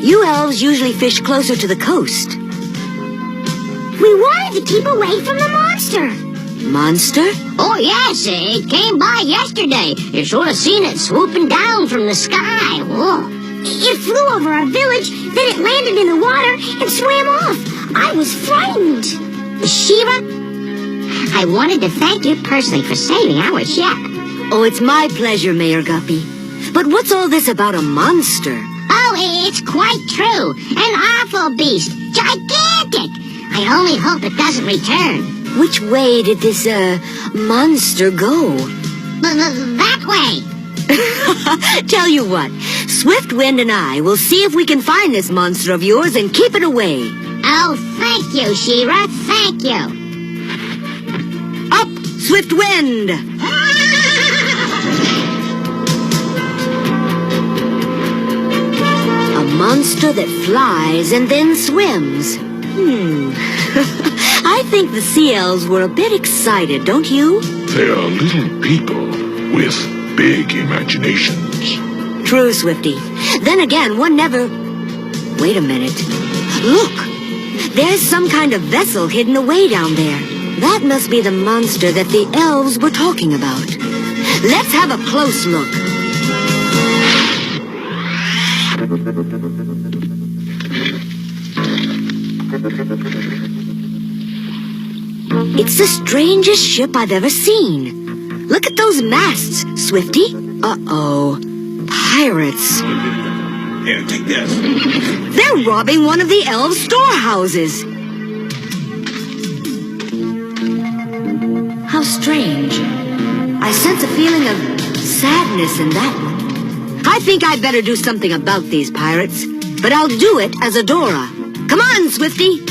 You elves usually fish closer to the coast. We wanted to keep away from the monster. Monster? Oh, yes. It came by yesterday. You should have seen it swooping down from the sky. Whoa. It flew over our village, then it landed in the water and swam off. I was frightened. SheRa, I wanted to thank you personally for saving our ship. Oh, it's my pleasure, Mayor Guppy. But what's all this about a monster? Oh, it's quite true. An awful beast. Gigantic. I only hope it doesn't return. Which way did this, monster go? That way. Tell you what, Swiftwind and I will see if we can find this monster of yours and keep it away. Oh, thank you, SheRa. Thank you. Up, Swiftwind! A monster that flies and then swims. I think the sea elves were a bit excited, don't you? They are little people with big imaginations. True, Swifty. Then again, one never... Wait a minute. Look! There's some kind of vessel hidden away down there. That must be the monster that the elves were talking about. Let's have a close look. It's the strangest ship I've ever seen. Look at those masts, Swifty. Uh-oh. Pirates. Here, take this. They're robbing one of the elves' storehouses. How strange. I sense a feeling of sadness in that one. I think I'd better do something about these pirates, but I'll do it as Adora. Come on, Swifty.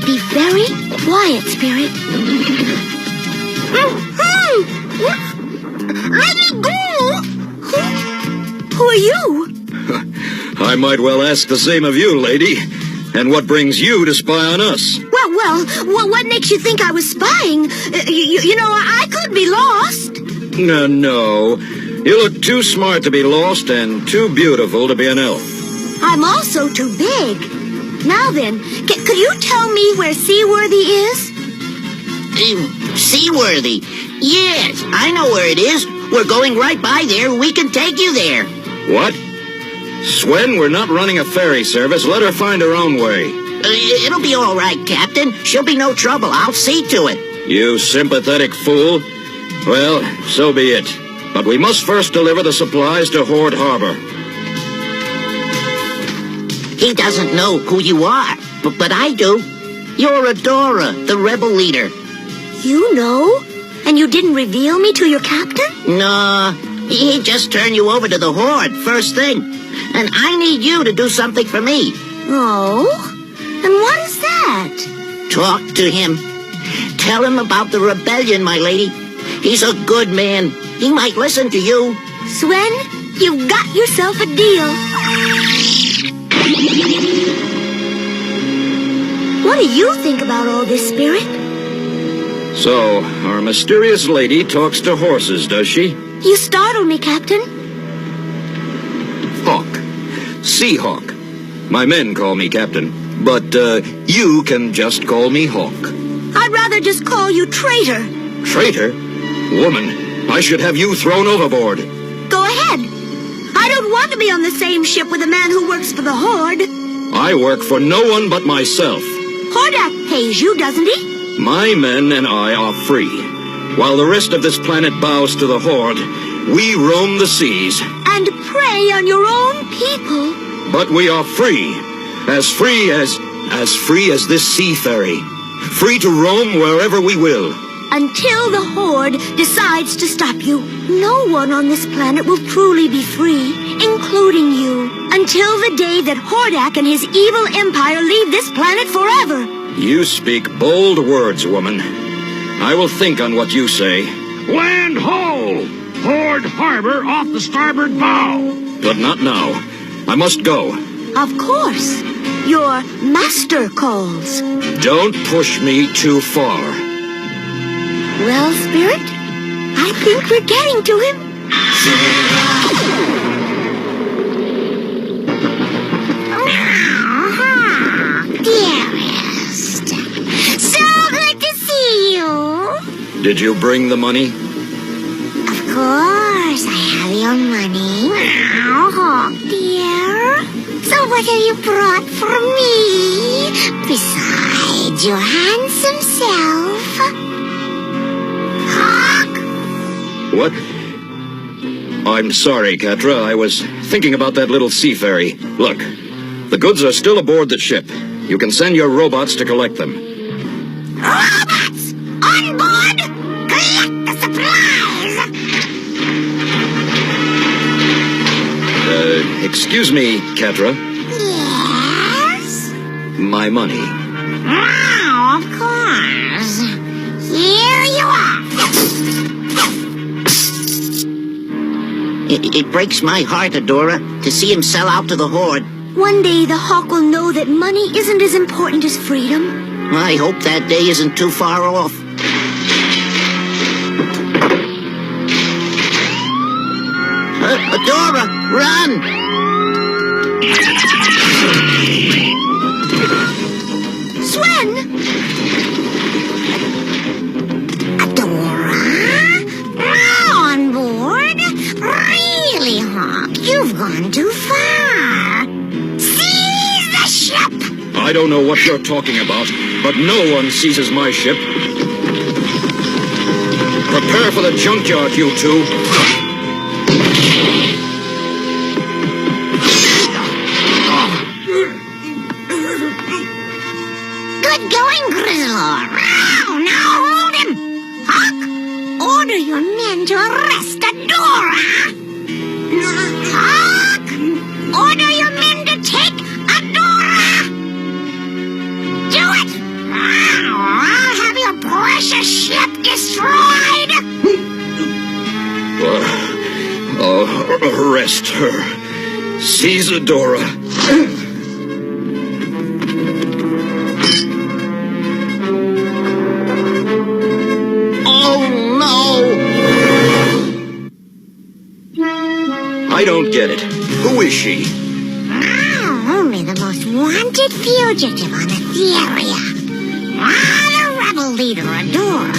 Be very quiet, Spirit. Let me go! Who are you? I might well ask the same of you, lady. And what brings you to spy on us? Well, what makes you think I was spying? You know, I could be lost. No. You look too smart to be lost and too beautiful to be an elf. I'm also too big. Now then, could you tell me where Seaworthy is? Seaworthy? Yes, I know where it is. We're going right by there. We can take you there. What? Swen, we're not running a ferry service. Let her find her own way. It'll be all right, Captain. She'll be no trouble. I'll see to it. You sympathetic fool. Well, so be it. But we must first deliver the supplies to Horde Harbor. He doesn't know who you are, but I do. You're Adora, the rebel leader. You know? And you didn't reveal me to your captain? No, he just turned you over to the Horde first thing. And I need you to do something for me. Oh? And what is that? Talk to him. Tell him about the rebellion, my lady. He's a good man. He might listen to you. Swen, you've got yourself a deal. What do you think about all this, Spirit? So, our mysterious lady talks to horses, does she? You startled me, Captain. Hawk. Seahawk. My men call me Captain, but you can just call me Hawk. I'd rather just call you traitor. Traitor? Woman, I should have you thrown overboard. Go ahead. I don't want to be on the same ship with a man who works for the Horde. I work for no one but myself. Hordak pays you, doesn't he? My men and I are free. While the rest of this planet bows to the Horde, we roam the seas. And prey on your own people. But we are free. As free as this sea ferry. Free to roam wherever we will. Until the Horde decides to stop you, no one on this planet will truly be free, including you. Until the day that Hordak and his evil empire leave this planet forever. You speak bold words, woman. I will think on what you say. Land ho! Horde Harbor off the starboard bow! But not now. I must go. Of course. Your master calls. Don't push me too far. Well, Spirit, I think we're getting to him. Dearest. So good to see you. Did you bring the money? Of course, I have your money. Now, Hawk, dear. So what have you brought for me? Besides your handsome self. Hawk? What? I'm sorry, Catra. I was thinking about that little sea ferry. Look, the goods are still aboard the ship. You can send your robots to collect them. Robots! On board! Collect the supplies! Excuse me, Catra. Yes? My money. Oh, of course. Here you are. It breaks my heart, Adora, to see him sell out to the Horde. One day the Hawk will know that money isn't as important as freedom. I hope that day isn't too far off. Adora, run! Swen! Adora? On board? Really, Hawk? You've gone too far. Seize the ship! I don't know what you're talking about, but no one seizes my ship. Prepare for the junkyard, you two. Good going, Grizzlor. Now hold him. Hawk, order your men to arrest Adora. Hawk, order your men to take Adora. Do it. I'll have your precious ship destroyed. Arrest her. Seize Adora. I don't get it. Who is she? Only the most wanted fugitive on Etheria. The rebel leader, Adora.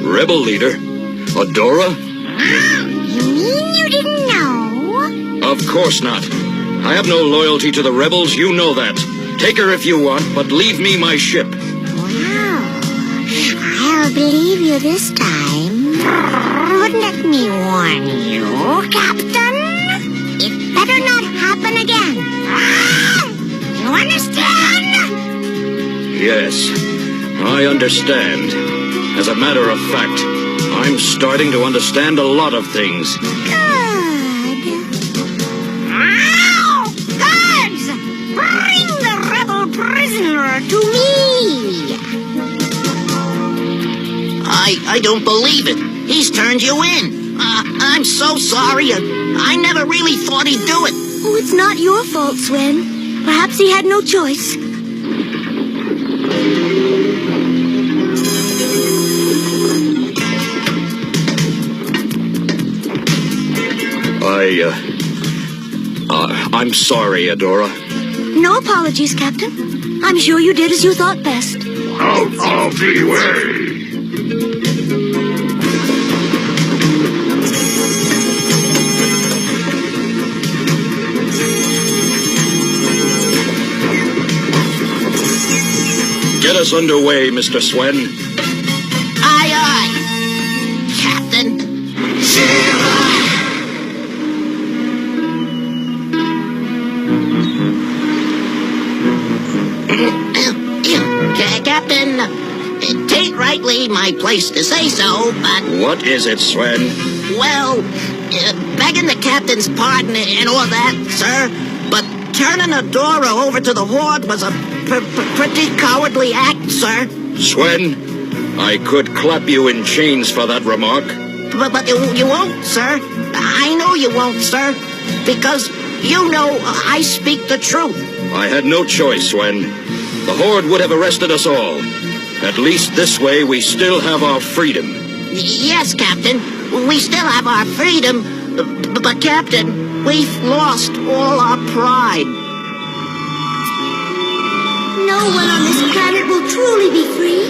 Rebel leader? Adora? You mean you didn't know? Of course not. I have no loyalty to the rebels, you know that. Take her if you want, but leave me my ship. Well, I'll believe you this time. But let me warn you, Captain. It better not happen again. You understand? Yes, I understand. As a matter of fact, I'm starting to understand a lot of things. Guards! Bring the rebel prisoner to me! I don't believe it. He's turned you in. I'm so sorry. I never really thought he'd do it. Oh, it's not your fault, Swen. Perhaps he had no choice. I'm sorry, Adora. No apologies, Captain. I'm sure you did as you thought best. Out of the way! Get us underway, Mr. Swen. Aye, aye. Captain. Captain, it ain't rightly my place to say so, but... What is it, Swen? Well, begging the captain's pardon and all that, sir, but turning Adora over to the Horde was a pretty cowardly act, sir. Swen, I could clap you in chains for that remark. But you won't, sir. I know you won't, sir, because you know I speak the truth. I had no choice, Swen. The Horde would have arrested us all. At least this way we still have our freedom. Yes, Captain. We still have our freedom. But, Captain, we've lost all our pride. No one on this planet will truly be free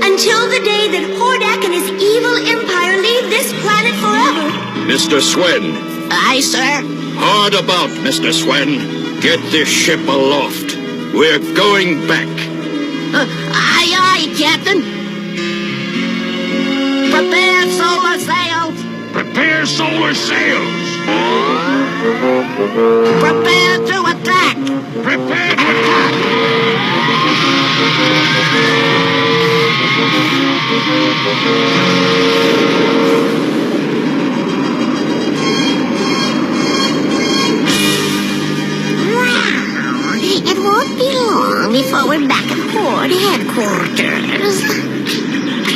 until the day that Hordak and his evil empire leave this planet forever. Mr. Swen. Aye, sir. Hard about, Mr. Swen. Get this ship aloft. We're going back. Aye, aye, Captain. Prepare solar sails. Prepare solar sails. Prepare to attack. Prepare to attack. It won't be long before we're back at Horde headquarters.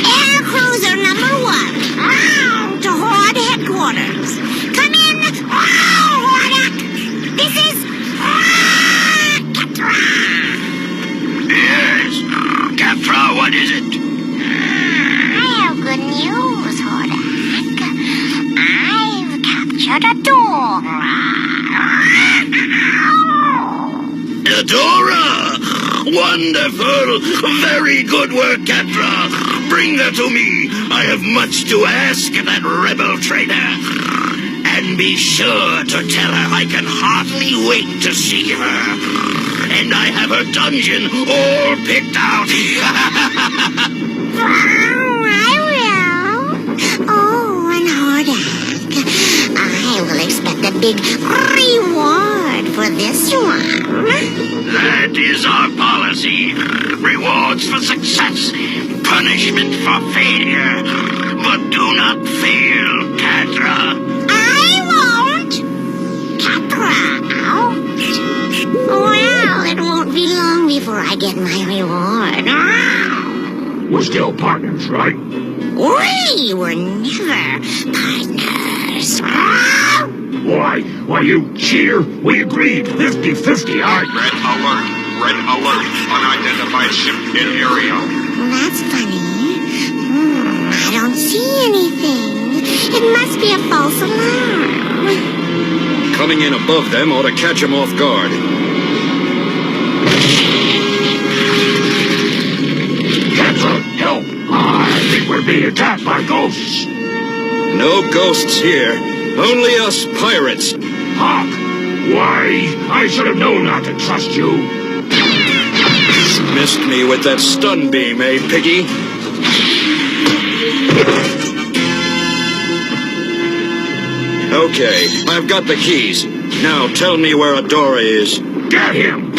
Air Cruiser number 1. To Horde headquarters. Come in. Hordak. This is Catra. Yes, Catra, what is it? I have good news, Hordak. I've captured Adora. Adora! Wonderful! Very good work, Catra! Bring her to me! I have much to ask of that rebel traitor. And be sure to tell her I can hardly wait to see her. and I have her dungeon all picked out. Oh, an Hordak. I will expect a big reward for this one. That is our policy. Rewards for success, punishment for failure. But do not fail, Catra. I won't. Catra, out. Well, it won't be long before I get my reward. We're still partners, right? We were never partners. Why, you cheater. We agreed 50-50, Red alert. Red alert. Unidentified ship in area. That's funny. I don't see anything. It must be a false alarm. Coming in above them ought to catch them off guard. Catra, help! I think we're being attacked by ghosts. No ghosts here. Only us pirates. Hawk! Why, I should have known not to trust you. Missed me with that stun beam, eh, Piggy? Okay, I've got the keys. Now tell me where Adora is. Get him!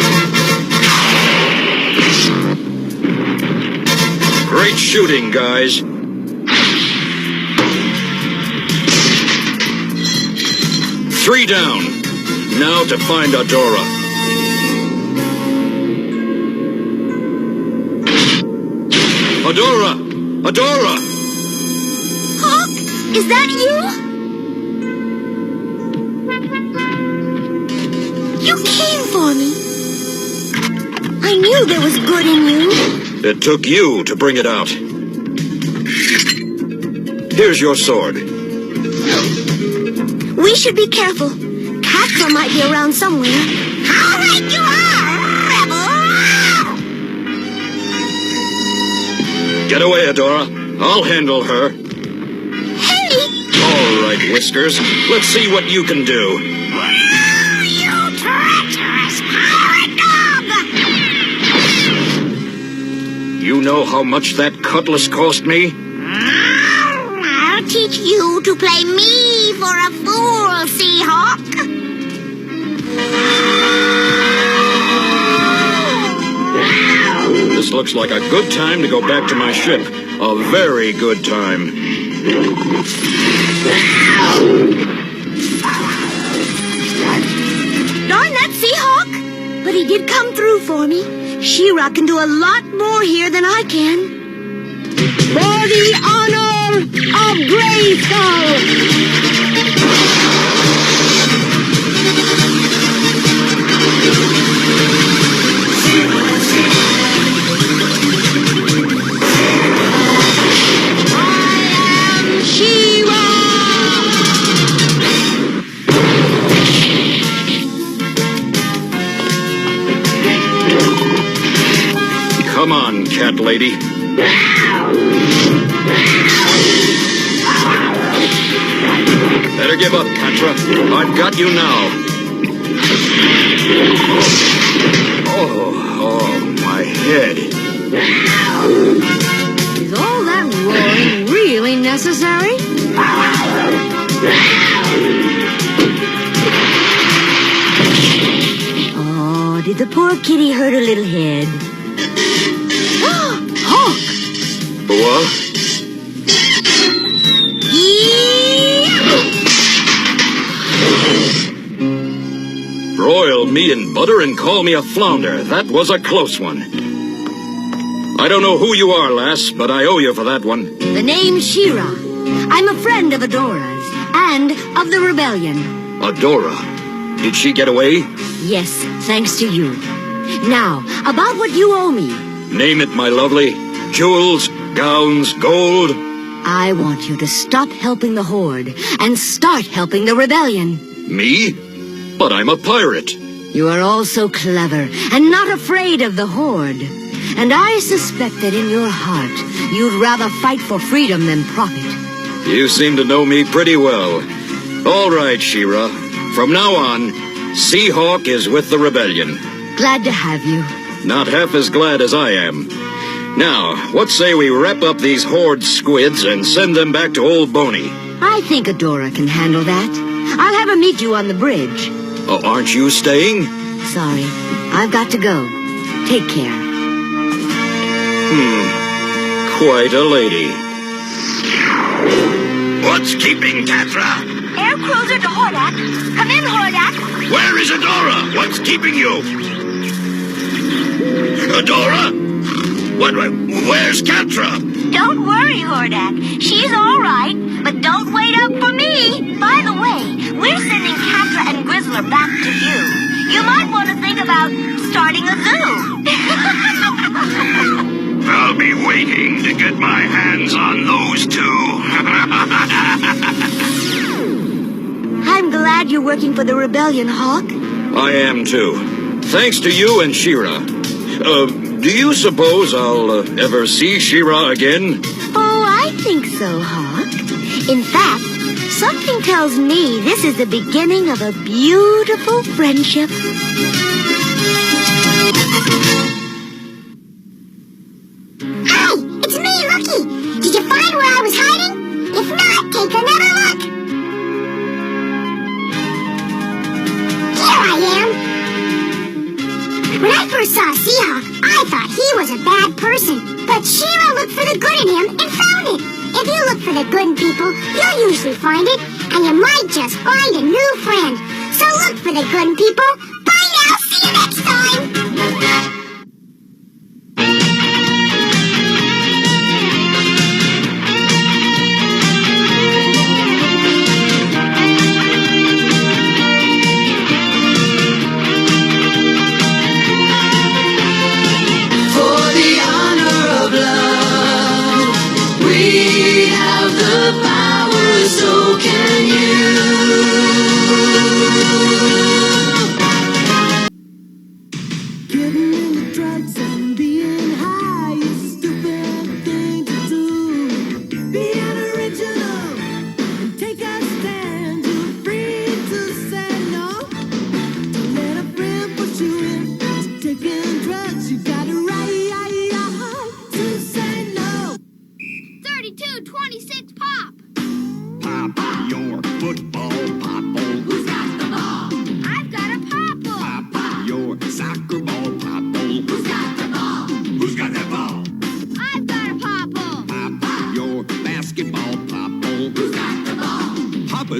Great shooting, guys. Three down. Now to find Adora. Adora! Adora! Hawk, is that you? You came for me. I knew there was good in you. It took you to bring it out. Here's your sword. We should be careful. Catra might be around somewhere. All right, you are, rebel! Get away, Adora. I'll handle her. Hey! All right, Whiskers. Let's see what you can do. You treacherous pirate dog! You know how much that cutlass cost me? I'll teach you to play me for a fool, Seahawk. This looks like a good time to go back to my ship. A very good time. Darn that Seahawk! But he did come through for me. SheRa can do a lot more here than I can. For the honor of Bravestarr! Come on, cat lady. Better give up, Catra. I've got you now. Oh, my head. Is all that roaring really necessary? Oh, did the poor kitty hurt her little head? Hawk! What? Broil me in butter and call me a flounder. That was a close one. I don't know who you are, lass, but I owe you for that one. The name's SheRa. I'm a friend of Adora's and of the rebellion. Adora. Did she get away? Yes, thanks to you. Now, about what you owe me. Name it, my lovely. Jewels, gowns, gold. I want you to stop helping the Horde and start helping the rebellion. Me? But I'm a pirate. You are all so clever and not afraid of the Horde. And I suspect that in your heart, you'd rather fight for freedom than profit. You seem to know me pretty well. All right, SheRa. From now on, Seahawk is with the rebellion. Glad to have you. Not half as glad as I am. Now, what say we wrap up these horde squids and send them back to Old Boney? I think Adora can handle that. I'll have her meet you on the bridge. Oh, aren't you staying? Sorry, I've got to go. Take care. Quite a lady. What's keeping Catra? Air cruiser to Hordak. Come in, Hordak. Where is Adora? What's keeping you? Adora? Where's Catra? Don't worry, Hordak. She's all right, but don't wait up for me. By the way, we're sending Catra and Grizzler back to you. You might want to think about starting a zoo. I'll be waiting to get my hands on those two. I'm glad you're working for the Rebellion, Hawk. I am too. Thanks to you and SheRa. Do you suppose I'll ever see SheRa again? Oh, I think so, Hawk. In fact, something tells me this is the beginning of a beautiful friendship. Hi, it's me, Lucky. Did you find where I was hiding? If not, take another look. Here I am. When I first saw Seahawk, I thought he was a bad person. But SheRa looked for the good in him and found it. If you look for the good in people, you'll usually find it. And you might just find a new friend. So look for the good in people. Bye now, see you next time.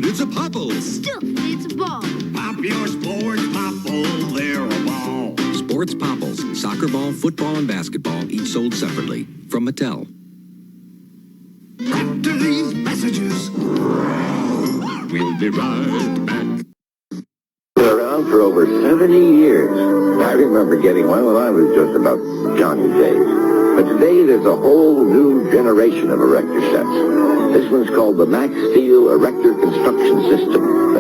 It's a popple. Still, it's a ball. Pop your sports popple, they're a ball. Sports popples, soccer ball, football, and basketball, each sold separately. From Mattel. After these messages, we'll be right back. Been around for over 70 years. I remember getting one when I was just about Johnny's age. But today there's a whole new generation of erector sets. This one's called the Max Steel Erector Construction System.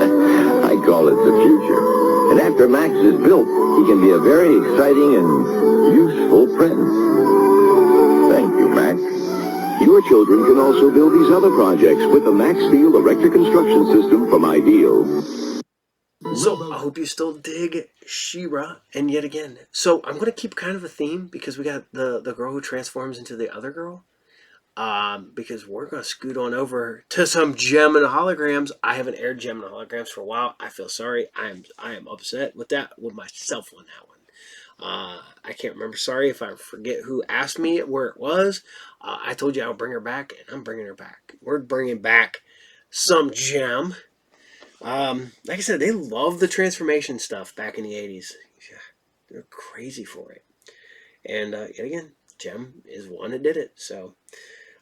I call it the future. And after Max is built, he can be a very exciting and useful friend. Thank you, Max. Your children can also build these other projects with the Max Steel Erector Construction System from Ideal. So, I hope you still dig SheRa, and yet again. So, I'm going to keep kind of a theme, because we got the girl who transforms into the other girl. Because we're going to scoot on over to some gem and holograms. I haven't aired gem and holograms for a while. I feel sorry. I am upset with myself on that one. I can't remember. Sorry if I forget who asked me where it was. I told you I would bring her back, and I'm bringing her back. We're bringing back some gem. Like I said, they loved the transformation stuff back in the 80s. Yeah, they're crazy for it. And yet again, Gem is one that did it. So,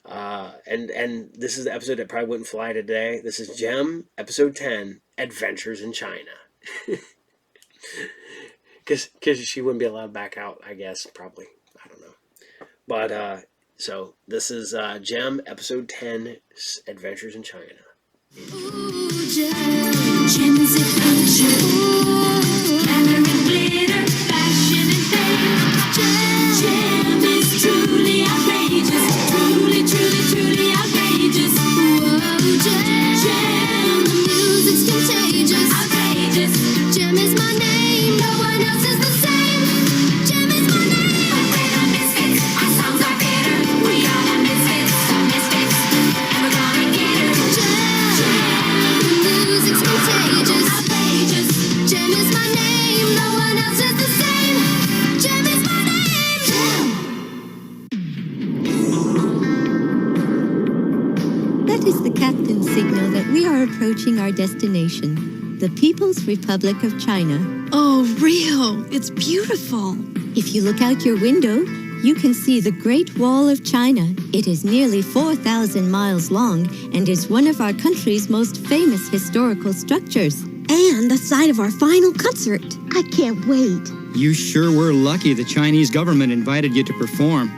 and this is the episode that probably wouldn't fly today. This is Gem, episode 10, Adventures in China. Because she wouldn't be allowed back out, I guess, probably. I don't know. But, so, this is Gem, episode 10, Adventures in China. Ooh, Gem is a future. Glamour and glitter, fashion and fame. Gem is truly outrageous. Truly, truly, truly outrageous. Whoa, Gem, the music's contagious. Outrageous. Gem is my name, no one else is the same. approaching our destination, the People's Republic of China. Oh, Rio, it's beautiful. If you look out your window, you can see the Great Wall of China. It is nearly 4,000 miles long and is one of our country's most famous historical structures. And the site of our final concert. I can't wait. You sure were lucky the Chinese government invited you to perform.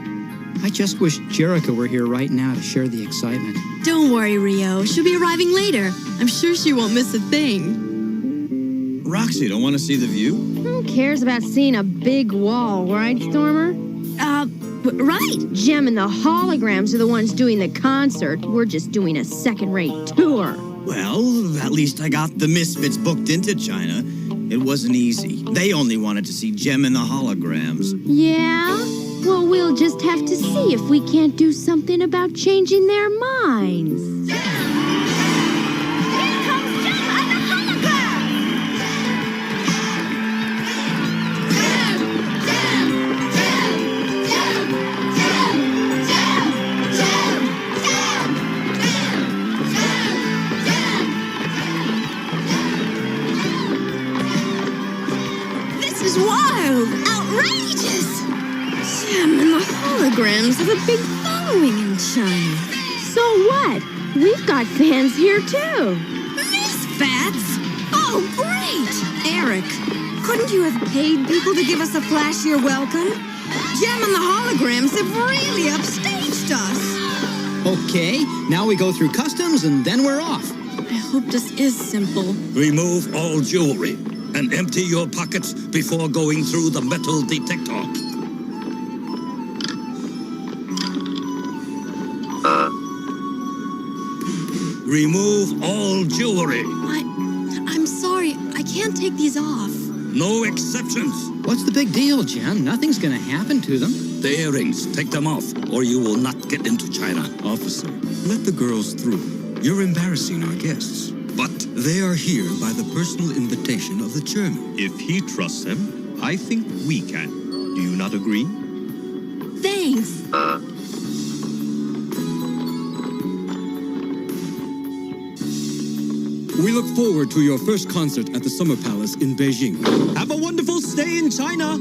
I just wish Jerica were here right now to share the excitement. Don't worry, Rio. She'll be arriving later. I'm sure she won't miss a thing. Roxy, don't want to see the view? Who cares about seeing a big wall, right, Stormer? Right. Jem and the holograms are the ones doing the concert. We're just doing a second-rate tour. Well, at least I got the Misfits booked into China. It wasn't easy. They only wanted to see Jem and the holograms. Yeah? Well, we'll just have to see if we can't do something about changing their minds. This is wild! Outrageous! Jem and the holograms have a big following in China. So what? We've got fans here, too. Misfits? Oh, great! Eric, couldn't you have paid people to give us a flashier welcome? Jem and the holograms have really upstaged us. Okay, now we go through customs and then we're off. I hope this is simple. Remove all jewelry and empty your pockets before going through the metal detector. Remove all jewelry. I'm sorry, I can't take these off. No exceptions. What's the big deal, Jen? Nothing's gonna happen to them. The earrings, take them off, or you will not get into China. Officer, let the girls through. You're embarrassing our guests. But they are here by the personal invitation of the chairman. If he trusts them, I think we can. Do you not agree? Thanks. We look forward to your first concert at the Summer Palace in Beijing. Have a wonderful stay in China!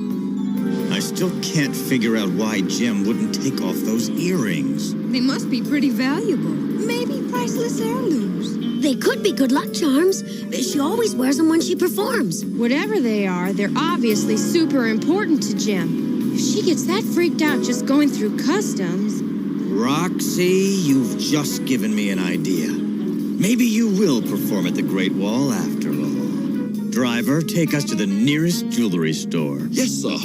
I still can't figure out why Jem wouldn't take off those earrings. They must be pretty valuable. Maybe priceless heirlooms. They could be good luck charms. She always wears them when she performs. Whatever they are, they're obviously super important to Jem. If she gets that freaked out just going through customs... Roxy, you've just given me an idea. Maybe you will perform at the Great Wall after all. Driver, take us to the nearest jewelry store. Yes, sir.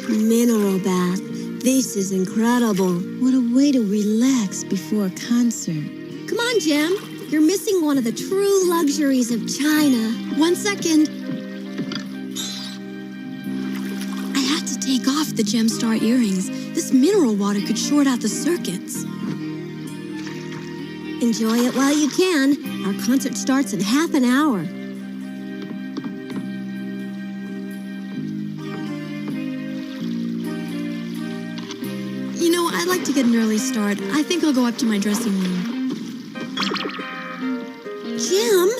Mineral bath. This is incredible. What a way to relax before a concert. Come on, Jem. You're missing one of the true luxuries of China. 1 second. I had to take off the Gemstar earrings. This mineral water could short out the circuits. Enjoy it while you can. Our concert starts in half an hour. You know, I'd like to get an early start. I think I'll go up to my dressing room. Jem,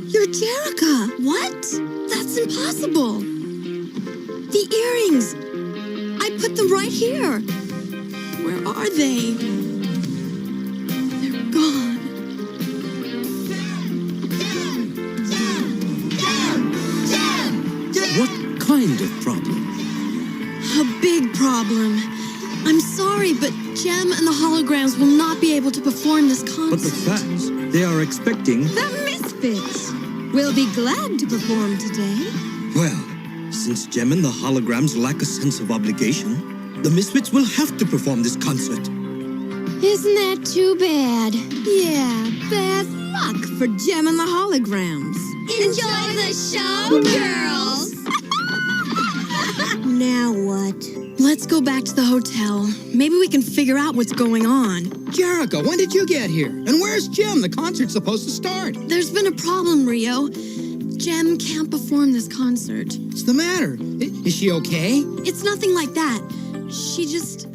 you're Jerica. What? That's impossible. The earrings. I put them right here. Where are they? They're gone. What kind of problem? A big problem. I'm sorry, but Jem and the holograms will not be able to perform this concert. But the fans, they are expecting... The Misfits will be glad to perform today. Well, since Jem and the holograms lack a sense of obligation, the Misfits will have to perform this concert. Isn't that too bad? Yeah, bad luck for Jem and the holograms. Enjoy the show, girls! Now what? Let's go back to the hotel. Maybe we can figure out what's going on. Jerica, when did you get here? And where's Jem? The concert's supposed to start. There's been a problem, Rio. Jem can't perform this concert. What's the matter? Is she okay? It's nothing like that. She just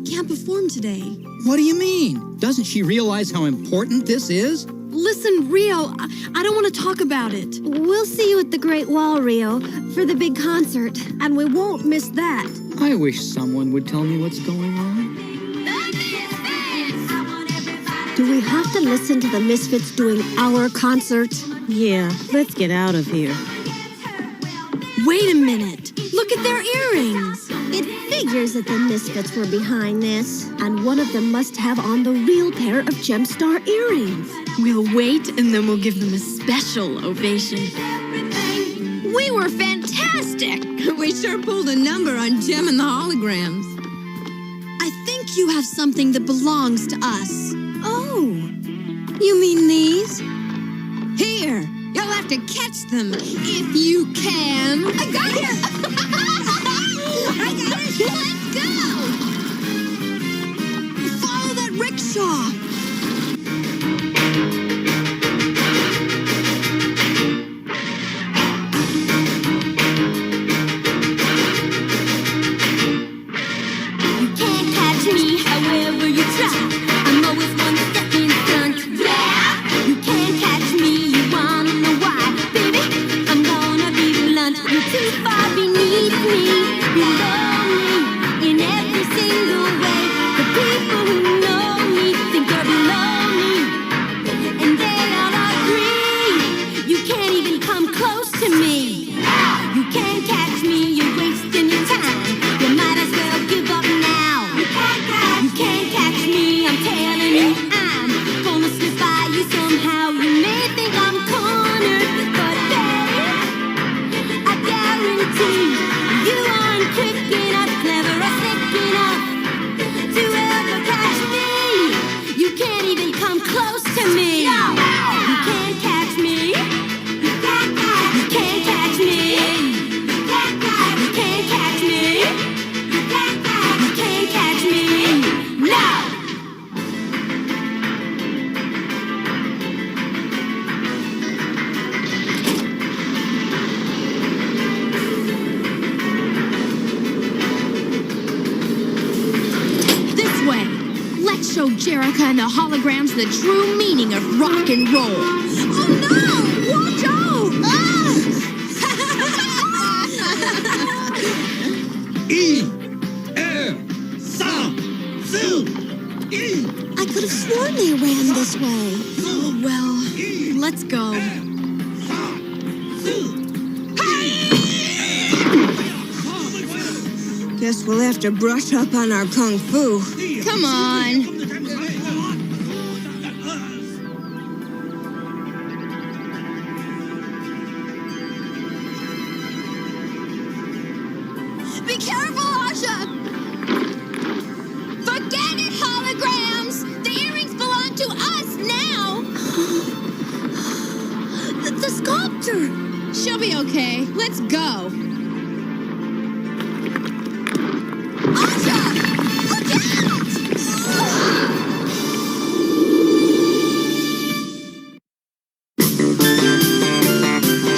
can't perform today. What do you mean? Doesn't she realize how important this is? Listen, Rio, I don't want to talk about it. We'll see you at the Great Wall, Rio, for the big concert, and we won't miss that. I wish someone would tell me what's going on. Do we have to listen to the Misfits doing our concert? Yeah, let's get out of here. Wait a minute. Look at their earrings. It figures that the Misfits were behind this, and one of them must have on the real pair of Gemstar earrings. We'll wait, and then we'll give them a special ovation. We were fantastic. We sure pulled a number on Jem and the holograms. I think you have something that belongs to us. Oh, you mean these? Here, you'll have to catch them if you can. I got it! I got it! Let's go! Follow that rickshaw! You can't catch me however you try. I'm always one step in front. Yeah! You can't catch me, you wanna know why? Baby, I'm gonna be blunt. You're too far beneath me, below me, in every single way. The people who know me think you're below me, and they all agree. You can't even come close to me. You can't catch me, you're wasting your time. You might as well give up now. You can't catch me, I'm telling you. I'm gonna slip by you somehow. You may think I'm cornered, but baby, I guarantee you aren't quick enough, clever or slick enough to ever catch me. You can't even come close to me. You can't catch me. You can't catch me. You can't catch me. You can't catch me. No! This way. Let's show Jerica and the holograms the true meaning of rock and roll. Oh no! Watch out! I could have sworn they ran this way. Oh, well, let's go. Guess we'll have to brush up on our kung fu. Come on. Be careful, Asha! Forget it, holograms! The earrings belong to us now! The sculptor! She'll be okay. Let's go. Asha! Look out!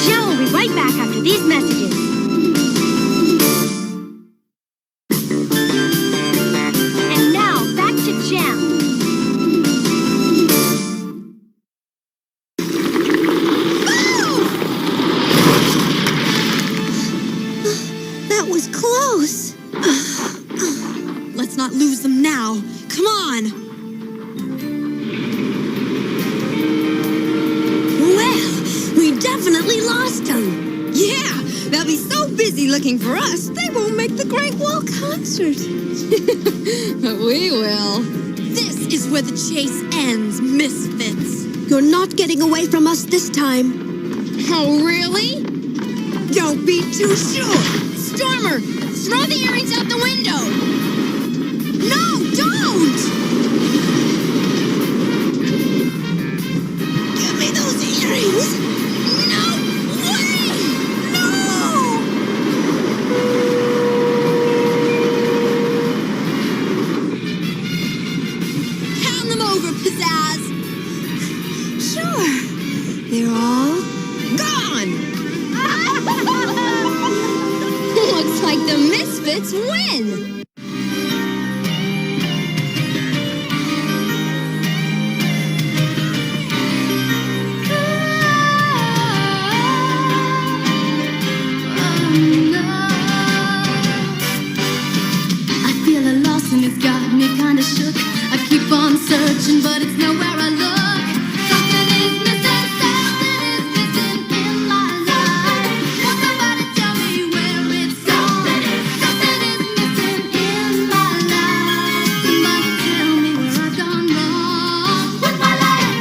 Joe will be right back after these messages. And now, back to Jem. That was close. Let's not lose them now. Come on. Well, we definitely lost them. Yeah, they'll be so busy looking for us, they won't make the Great Wall concert. But we will. This is where the chase ends, Misfits. You're not getting away from us this time. Oh, really? Don't be too sure. Stormer, throw the earrings out the window. No, don't! Give me those earrings. No way! No! Hand them over, Pizzazz. Sure. They're all Gone! Misfits win! I feel a loss and it's got me kinda shook. I keep on searching, but it's nowhere I look. Something is missing, in my life. Won't somebody tell me where it's gone? Something is missing in my life. Somebody tell me where I've gone wrong with my life.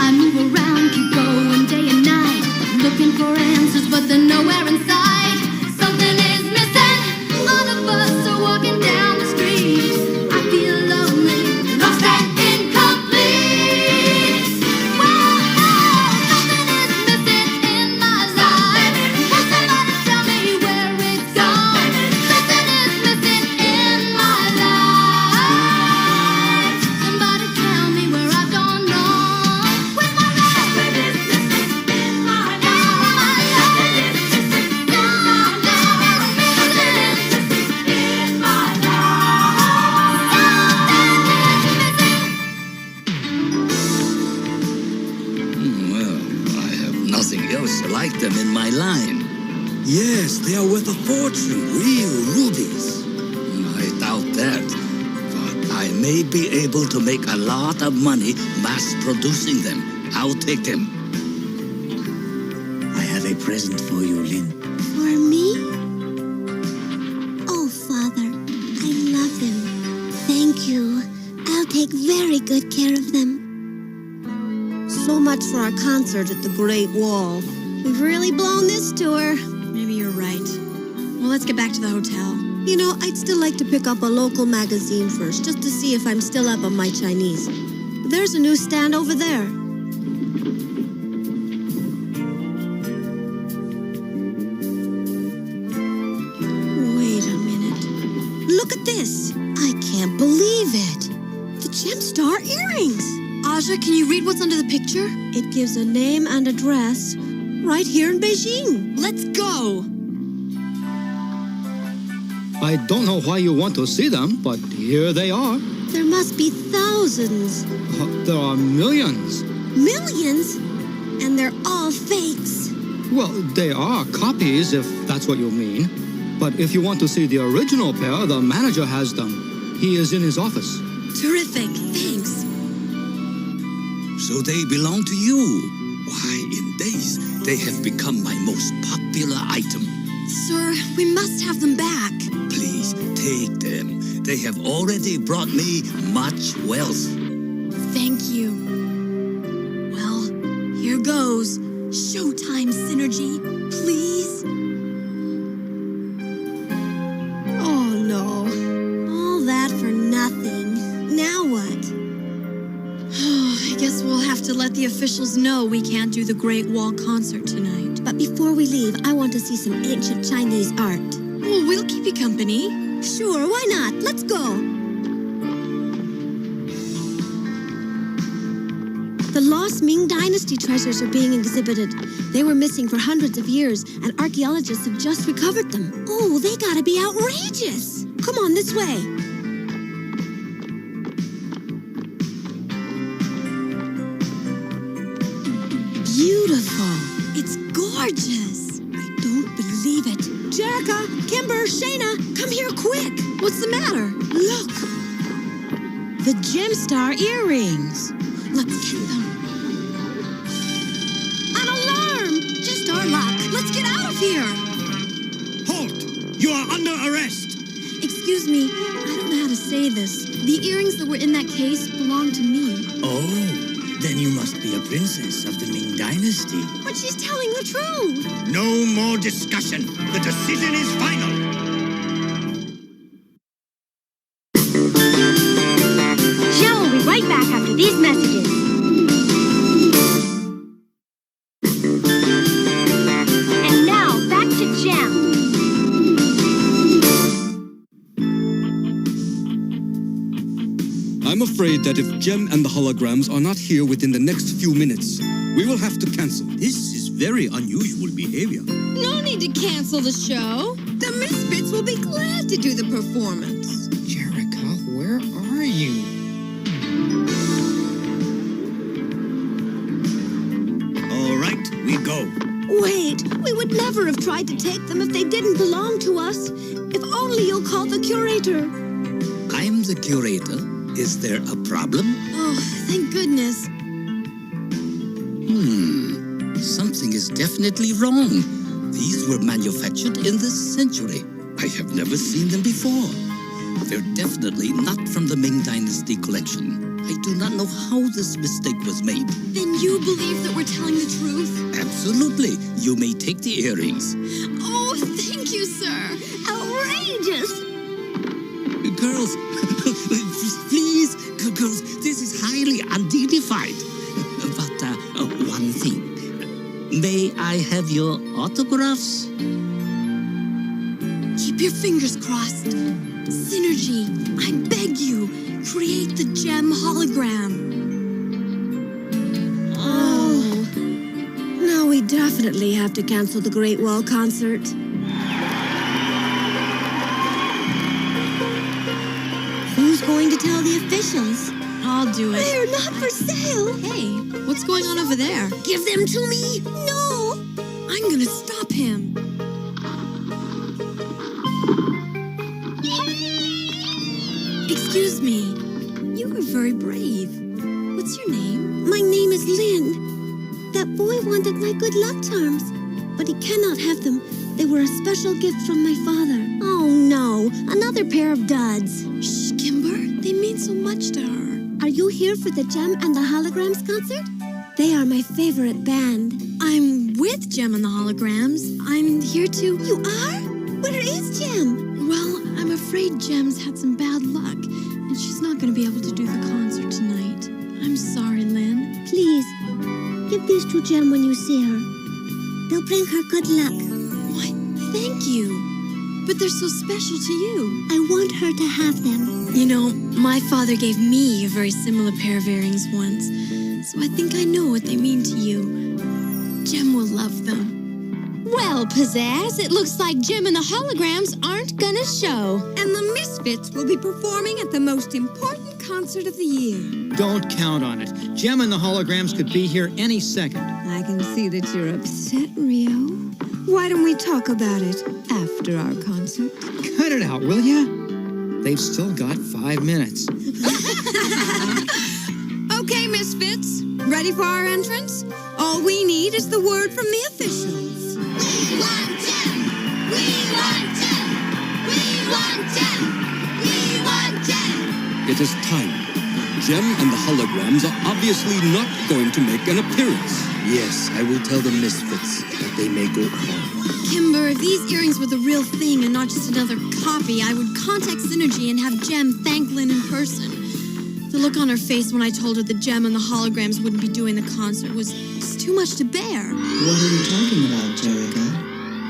I move around, keep going day and night, looking for answers, but they're nowhere in sight. Something is missing. All of us are walking down the street. I feel lonely, lost and incomplete. Whoa, something is missing in my life. Will somebody tell me where it's gone? Something is missing in my life. Somebody tell me where I've gone wrong with my life. Something is missing in my Well, I have nothing else like them in my line. Yes, they are worth a fortune. Real rubies. I doubt that. But I may be able to make a lot of money mass producing them. I'll take them. I have a present for you, Lin. For me? Oh, Father, I love them. Thank you. I'll take very good care of them. So much for our concert at the Great Wall. We've really blown this tour. Maybe you're right. Well, let's get back to the hotel. You know, I'd still like to pick up a local magazine first, just to see if I'm still up on my Chinese. There's a newsstand over there. Wait a minute. Look at this. I can't believe it. The Gemstar earrings. Aja, can you read what's under the picture? It gives a name and address right here in Beijing. Let's go. I don't know why you want to see them, but here they are. There must be thousands. There are millions. Millions? And they're all fakes. Well, they are copies, if that's what you mean. But if you want to see the original pair, the manager has them. He is in his office. Terrific. Thanks. So they belong to you. Why, in days, they have become my most popular item. Sir, we must have them back. Please, take them. They have already brought me much wealth. Thank you. Well, here goes. Showtime synergy, please. Oh, no. All that for nothing. Now what? I guess we'll have to let the officials know we can't do the Great Wall concert tonight. But before we leave, I want to see some ancient Chinese art. Well, we'll keep you company. Sure, why not? Let's go. The lost Ming Dynasty treasures are being exhibited. They were missing for hundreds of years, and archaeologists have just recovered them. Oh, they gotta be outrageous. Come on, this way. Beautiful. It's gorgeous. I don't believe it. Jerica, Kimber, Shayna, come here quick. What's the matter? Look. The Gemstar earrings. Let's get them. An alarm! Just our luck. Let's get out of here. Halt! You are under arrest! Excuse me, I don't know how to say this. The earrings that were in that case belong to me. Oh, then you must be a princess of the Ming Dynasty. But she's telling the truth. No more discussion. The decision is final. Joe will be right back after these messages. And now, back to Gem. I'm afraid that if Gem and the holograms are not here within the next few minutes, we will have to cancel. This is very unusual behavior. No need to cancel the show. The Misfits will be glad to do the performance. Jerica, where are you? All right, we go. Wait, we would never have tried to take them if they didn't belong to us. If only you'll call the curator. I'm the curator. Is there a problem? Oh, thank goodness. Something is definitely wrong. These were manufactured in this century. I have never seen them before. They're definitely not from the Ming Dynasty collection. I do not know how this mistake was made. Then you believe that we're telling the truth? Absolutely. You may take the earrings. Oh, thank you, sir. Outrageous. Girls, please, girls, this is highly undignified. But one thing. May I have your autographs? Keep your fingers crossed. Synergy, I beg you, create the gem hologram. Oh. Now we definitely have to cancel the Great Wall concert. Who's going to tell the officials? I'll do it. They're not for sale. Hey, what's going on over there? Give them to me. No. I'm gonna stop him. Excuse me. You are very brave. What's your name? My name is Lynn. That boy wanted my good luck charms, but he cannot have them. They were a special gift from my father. Oh no, another pair of duds. Shh, Kimber. They mean so much to her. Are you here for the Gem and the Holograms concert? They are my favorite band. I'm with Gem and the Holograms. I'm here to... You are? Where is Gem? Well, I'm afraid Gem's had some bad luck, and she's not going to be able to do the concert tonight. I'm sorry, Lynn. Please, give these to Gem when you see her. They'll bring her good luck. Why, thank you. But they're so special to you. I want her to have them. You know, my father gave me a very similar pair of earrings once, so I think I know what they mean to you. Gem will love them. Well, Pizzazz, it looks like Gem and the Holograms aren't gonna show. And the Misfits will be performing at the most important concert of the year. Don't count on it. Gem and the Holograms could be here any second. I can see that you're upset, Rio. Why don't we talk about it after our concert? Cut it out, will ya? They've still got 5 minutes. Okay, Misfits. Ready for our entrance? All we need is the word from the officials. We want Gem! We want Gem! We want Gem! We want Gem! It is time. Gem and the Holograms are obviously not going to make an appearance. Yes, I will tell the Misfits that they may go home. Kimber, if these earrings were the real thing and not just another copy, I would contact Synergy and have Gem thank Lynn in person. The look on her face when I told her that Gem and the Holograms wouldn't be doing the concert was just too much to bear. What are you talking about, Jerica?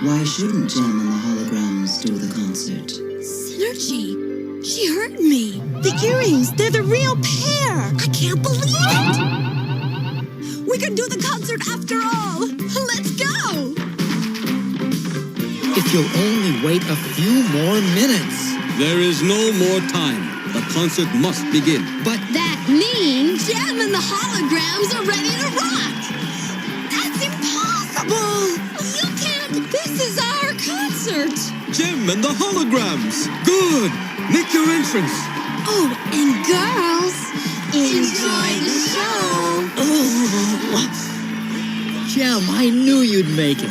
Why shouldn't Gem and the Holograms do the concert? Synergy! She hurt me! The earrings, they're the real pair! I can't believe it! We can do the concert after all! Let's go! If you'll only wait a few more minutes. There is no more time. The concert must begin. But that means Gem and the Holograms are ready to rock! That's impossible! You can't! This is our concert! Gem and the Holograms! Good! Make your entrance! Oh, and girls, enjoy the show! Oh, Gem, I knew you'd make it.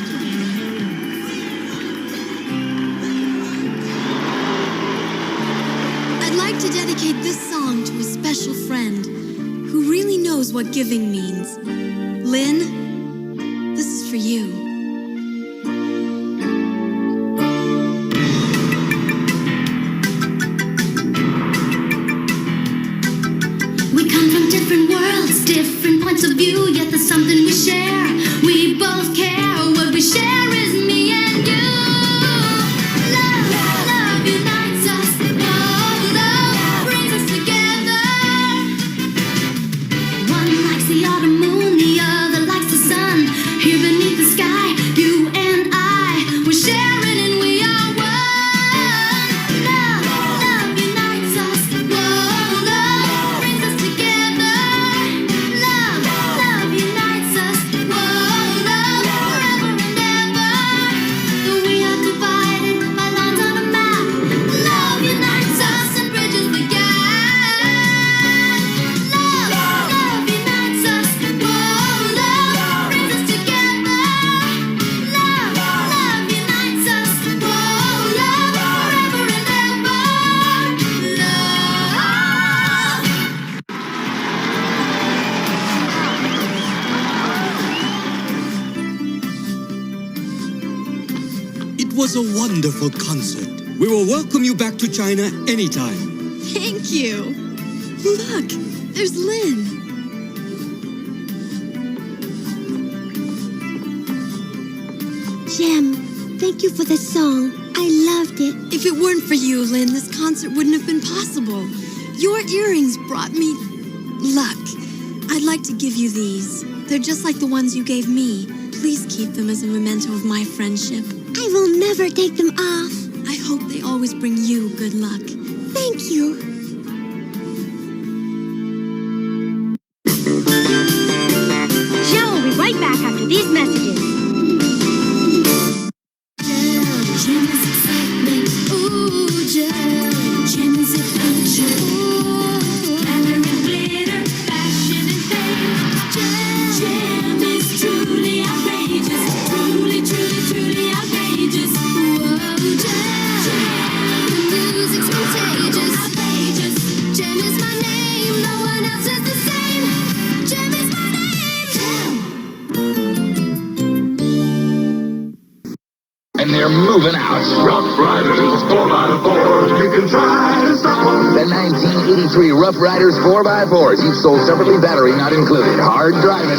I'd like to dedicate this song to a special friend who really knows what giving means. Lynn, this is for you. Different worlds, different points of view, yet there's something we share. We both care, what we share is me and you. Love, love unites us. Oh, love brings us together. One likes the autumn moon, the other likes the sun. Here beneath the sky, you and I, we're sharing and we are one. was a wonderful concert. We will welcome you back to China anytime. Thank you. Look, there's Lynn. Jem, thank you for the song. I loved it. If it weren't for you, Lynn, this concert wouldn't have been possible. Your earrings brought me luck. I'd like to give you these. They're just like the ones you gave me. Please keep them as a memento of my friendship. I will never take them off. I hope they always bring you good luck. Thank you. Jem will be right back after these messages. Jem is excitement. Ooh, Jem is adventure. Ooh, color and glitter, fashion and fame. Jem is truly outrageous. Truly, truly, truly outrageous. Whoa, Jem. The music's contagious. Outrageous. Jem is my name. No one else is the same. Jem is my name. Jem. And they're moving out. Rough Riders 4x4s. You can try to stop them. The 1983 Rough Riders 4x4s, each sold separately, battery not included. Hard driving.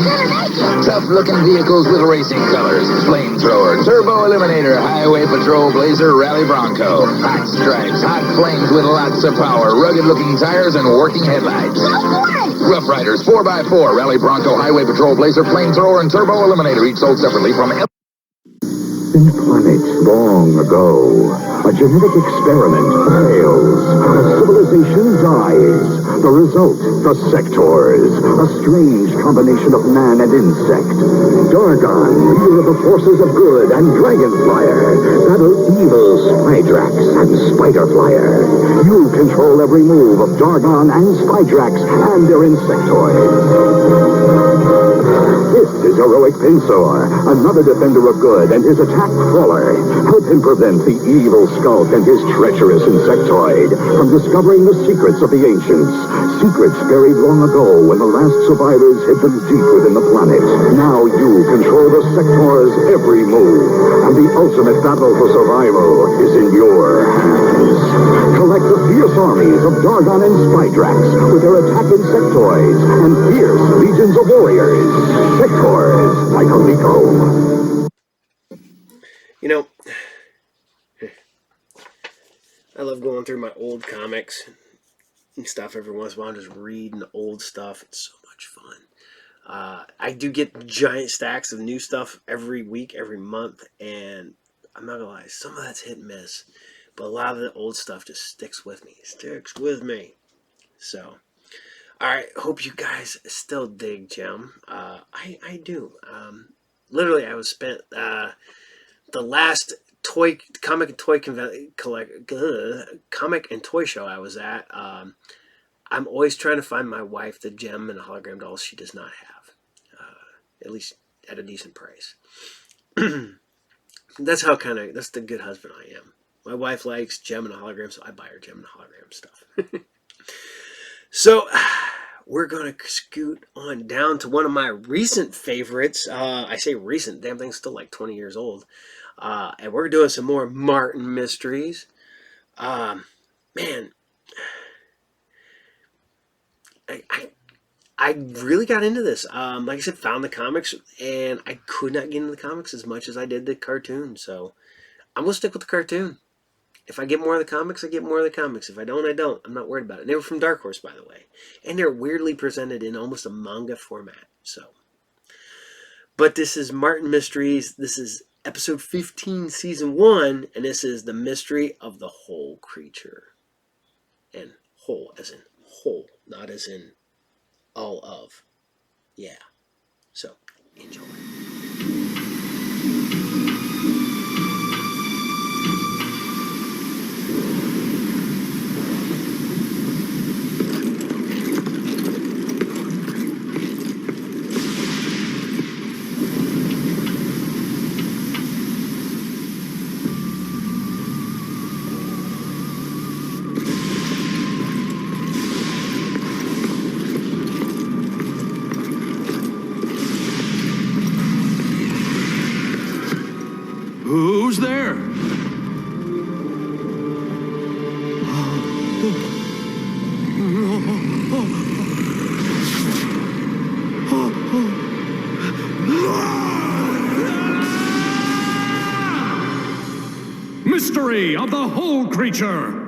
Tough-looking vehicles with racing colors. Flamethrower, Turbo Eliminator, Highway Patrol Blazer, Rally Bronco. Hot stripes, hot flames with lots of power. Rugged-looking tires and working headlights. Rough Riders 4x4, Rally Bronco, Highway Patrol Blazer, Flamethrower, and Turbo Eliminator, each sold separately from In planets long ago, a genetic experiment fails. A civilization dies. The result, the sectors. A strange combination of man and insect. Dargon, leader of the forces of good, and Dragonflyer, battle evil Spydrax and Spiderflyer. You control every move of Dargon and Spydrax and their insectoids. This is Heroic Pinsor, another defender of good, and his attack crawler. Help him prevent the evil Skulk and his treacherous insectoid from discovering the secrets of the ancients. Secrets buried long ago when the last survivors hid them deep within the planet. Now you control the sector's every move, and the ultimate battle for survival is in your hands. Collect the fierce armies of Dargon and Spydrax with their attack insectoids and fierce legions of warriors. Sectors by Coleco. You know, I love going through my old comics and stuff every once in a while, just reading old stuff. It's so much fun. I do get giant stacks of new stuff every week, every month, and I'm not gonna lie, some of that's hit and miss, but a lot of the old stuff just sticks with me. So, alright, hope you guys still dig Jem. I do. Literally, I was spent the last comic and toy show I was at. I'm always trying to find my wife the Jem and hologram dolls she does not have, at least at a decent price. That's the good husband I am. My wife likes Jem and hologram, so I buy her Jem and hologram stuff. So we're gonna scoot on down to one of my recent favorites. I say recent, damn thing's still like 20 years old. And we're doing some more Martin mysteries. Man, I really got into this. Like I said, found the comics, and I could not get into the comics as much as I did the cartoon. So I'm gonna stick with the cartoon. If I get more of the comics, I get more of the comics. If I don't, I don't. I'm not worried about it. And they were from Dark Horse, by the way. And they're weirdly presented in almost a manga format. But this is Martin Mysteries. This is episode 15, season 1. And this is the mystery of the whole creature. And whole as in whole, not as in all of. Yeah. So, enjoy. history of the whole creature.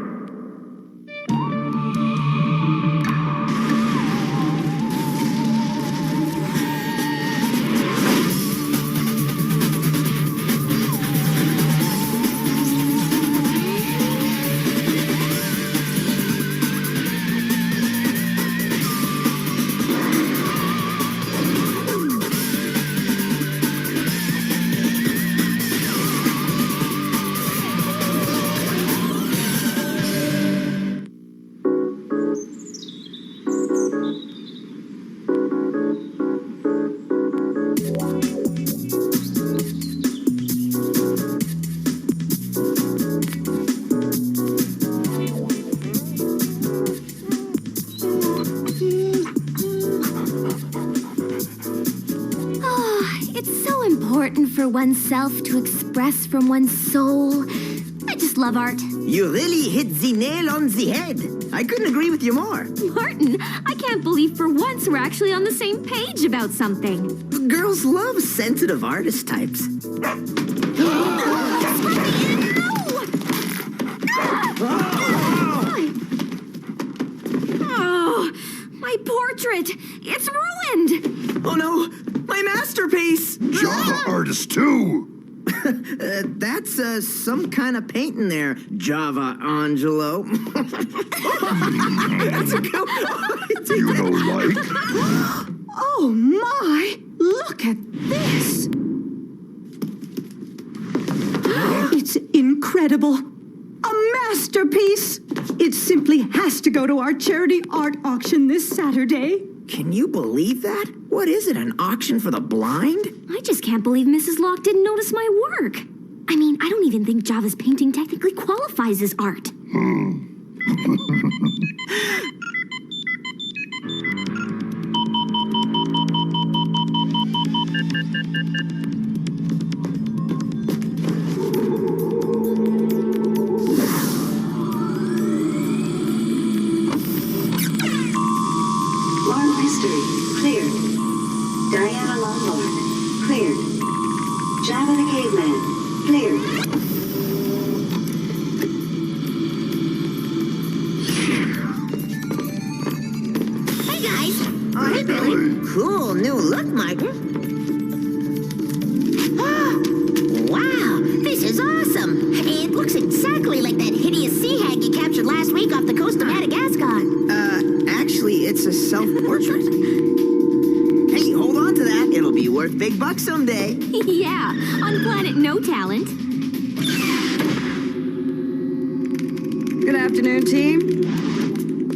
For oneself to express from one's soul. I just love art. You really hit the nail on the head. I couldn't agree with you more. Martin, I can't believe for once we're actually on the same page about something. Girls love sensitive artist types. Oh, my portrait! It's ruined! Oh no! My masterpiece! Java artist too! That's some kind of painting there, Java Angelo. That's a good one. You know, like? Oh my! Look at this! It's incredible! A masterpiece! It simply has to go to our charity art auction this Saturday. Can you believe that? What is it, an auction for the blind? I just can't believe Mrs. Locke didn't notice my work. I mean, I don't even think Java's painting technically qualifies as art. Cleared. Diana Lombard. Cleared. Java the Caveman. Cleared. Hey, guys. Oh, hey, Billy. Cool new look, Michael. Wow, this is awesome. It looks exactly like that hideous sea hag you captured last week off the coast of Madagascar. Actually, it's a self-portrait. Hey, hold on to that. It'll be worth big bucks someday. Yeah, on planet No Talent. Good afternoon, team.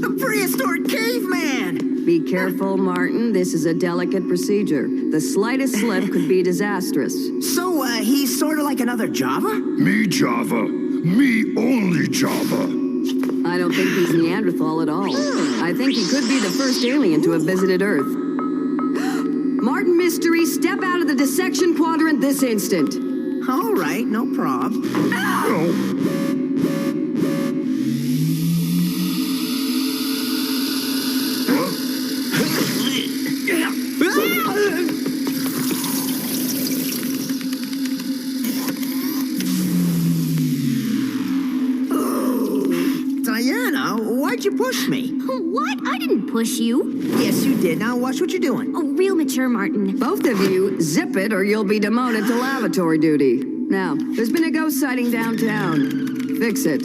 The prehistoric caveman! Be careful, Martin. This is a delicate procedure. The slightest slip could be disastrous. So, he's sort of like another Java? Me Java. Me only Java. I don't think he's Neanderthal at all. I think he could be the first alien to have visited Earth. Martin Mystery, step out of the dissection quadrant this instant. All right, no prob. Diana, why'd you push me? What? I didn't push you. Yes, you did. Now watch what you're doing. Oh, real mature, Martin. Both of you, zip it or you'll be demoted to lavatory duty. Now, there's been a ghost sighting downtown. Fix it.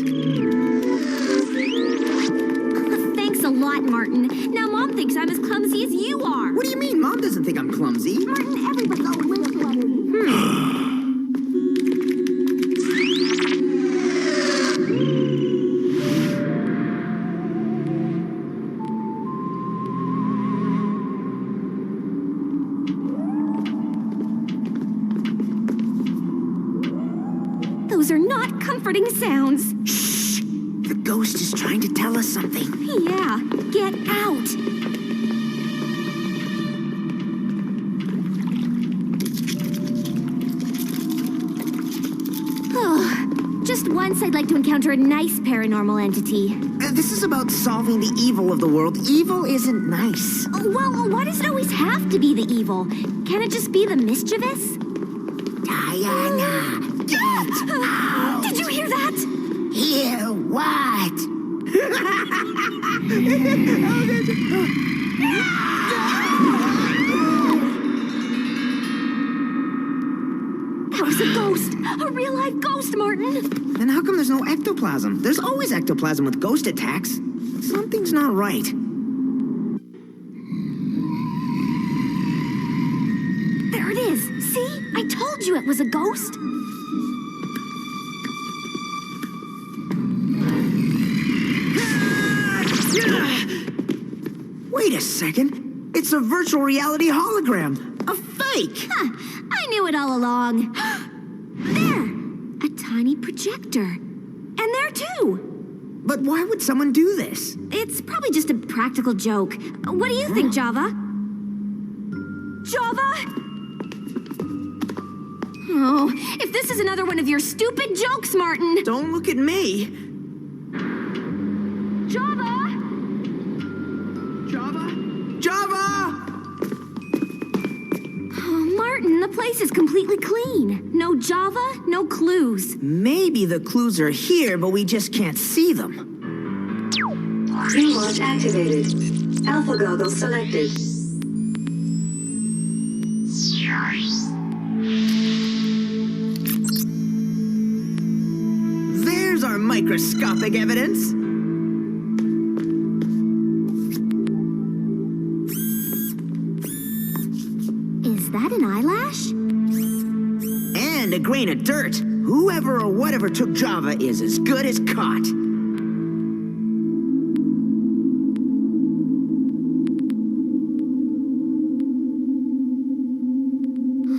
Thanks a lot, Martin. Now Mom thinks I'm as clumsy as you are. What do you mean? Mom doesn't think I'm clumsy. Martin, everybody's all wind fluttered. Those are not comforting sounds. Shh! The ghost is trying to tell us something. Yeah, get out. Oh, just once I'd like to encounter a nice paranormal entity. This is about solving the evil of the world. Evil isn't nice. Well, why does it always have to be the evil? Can it just be the mischievous? Diana, get out! Did you hear that? Here, what? That was a ghost! A real live ghost, Martin! Then how come there's no ectoplasm? There's always ectoplasm with ghost attacks. Something's not right. There it is! See? I told you it was a ghost! Wait a second. It's a virtual reality hologram. A fake! Huh, I knew it all along. There! A tiny projector. And there too! But why would someone do this? It's probably just a practical joke. What do you think, Java? Java? Oh, if this is another one of your stupid jokes, Martin! Don't look at me. Java? Java! Oh, Martin, the place is completely clean. No Java, no clues. Maybe the clues are here, but we just can't see them. Pre-launch activated. Alpha goggles selected. There's our microscopic evidence. Is that an eyelash? And a grain of dirt. Whoever or whatever took Java is as good as caught.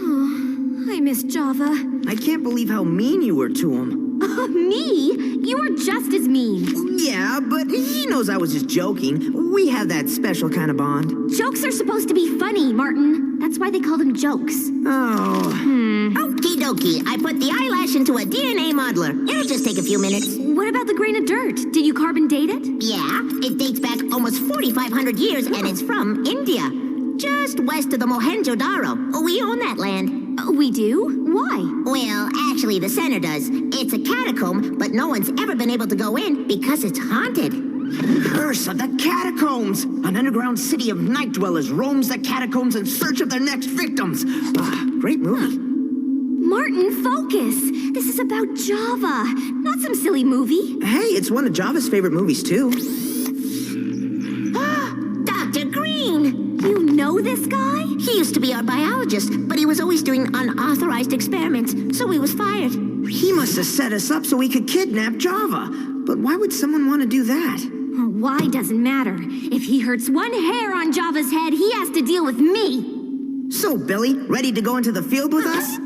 Oh, I miss Java. I can't believe how mean you were to him. Me? You were just as mean. Yeah, but he knows I was just joking. We have that special kind of bond. Jokes are supposed to be funny, Martin. That's why they call them jokes. Oh. Okie dokie. I put the eyelash into a DNA modeler. It'll just take a few minutes. What about the grain of dirt? Did you carbon date it? Yeah, it dates back almost 4,500 years, and it's from India. Just west of the Mohenjo-Daro. We own that land. We do? Why? Well, actually, the center does. It's a catacomb, but no one's ever been able to go in because it's haunted. Curse of the Catacombs! An underground city of night dwellers roams the catacombs in search of their next victims. Great movie. Martin, focus! This is about Java, not some silly movie. Hey, it's one of Java's favorite movies, too. Dr. Green! You know this guy? He used to be our biologist, but he was always doing unauthorized experiments, so he was fired. He must have set us up so we could kidnap Java. But why would someone want to do that? Why doesn't matter. If he hurts one hair on Java's head, he has to deal with me. So, Billy, ready to go into the field with us?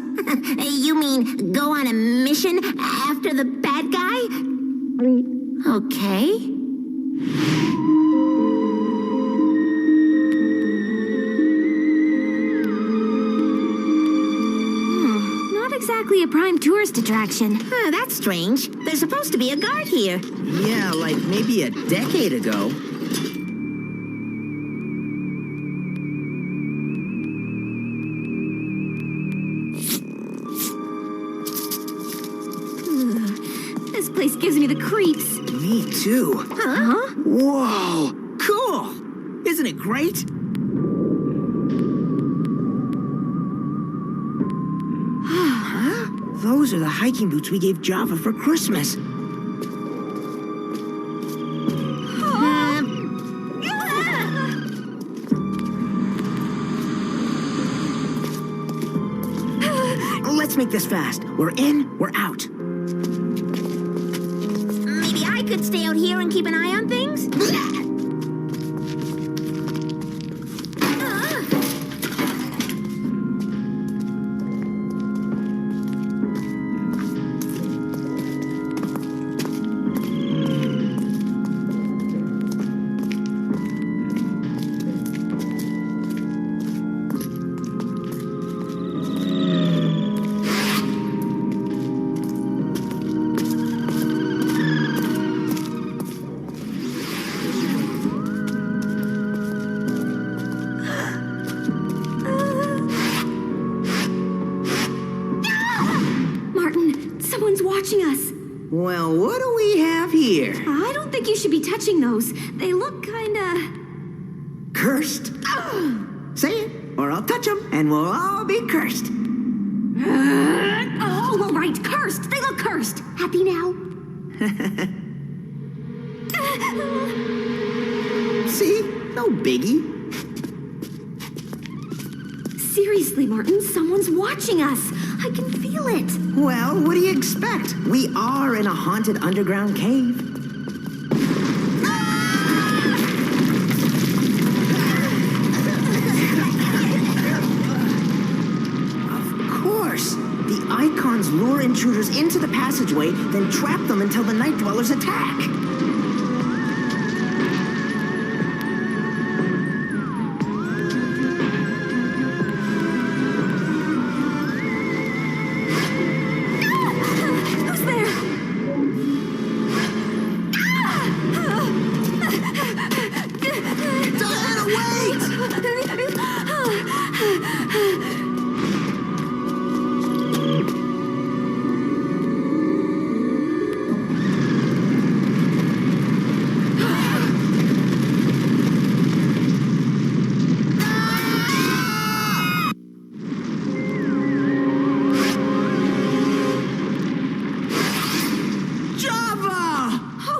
You mean go on a mission after the bad guy? Okay. Not exactly a prime tourist attraction. That's strange. There's supposed to be a guard here. Yeah, like maybe a decade ago. This place gives me the creeps. Me too. Huh? Whoa, cool. Isn't it great? Those are the hiking boots we gave Java for Christmas. Let's make this fast. We're in, we're out. Maybe I could stay out here and keep an eye on things? Well, what do we have here? I don't think you should be touching those. They look kinda... Cursed? Say it, or I'll touch them, and we'll all be cursed. Oh, all right, cursed. They look cursed. Happy now? See? No biggie. Seriously, Martin, someone's watching us. I can feel it. Well, what do you expect? We are in a haunted underground cave. Of course. The icons lure intruders into the passageway, then trap them until the Night Dwellers attack.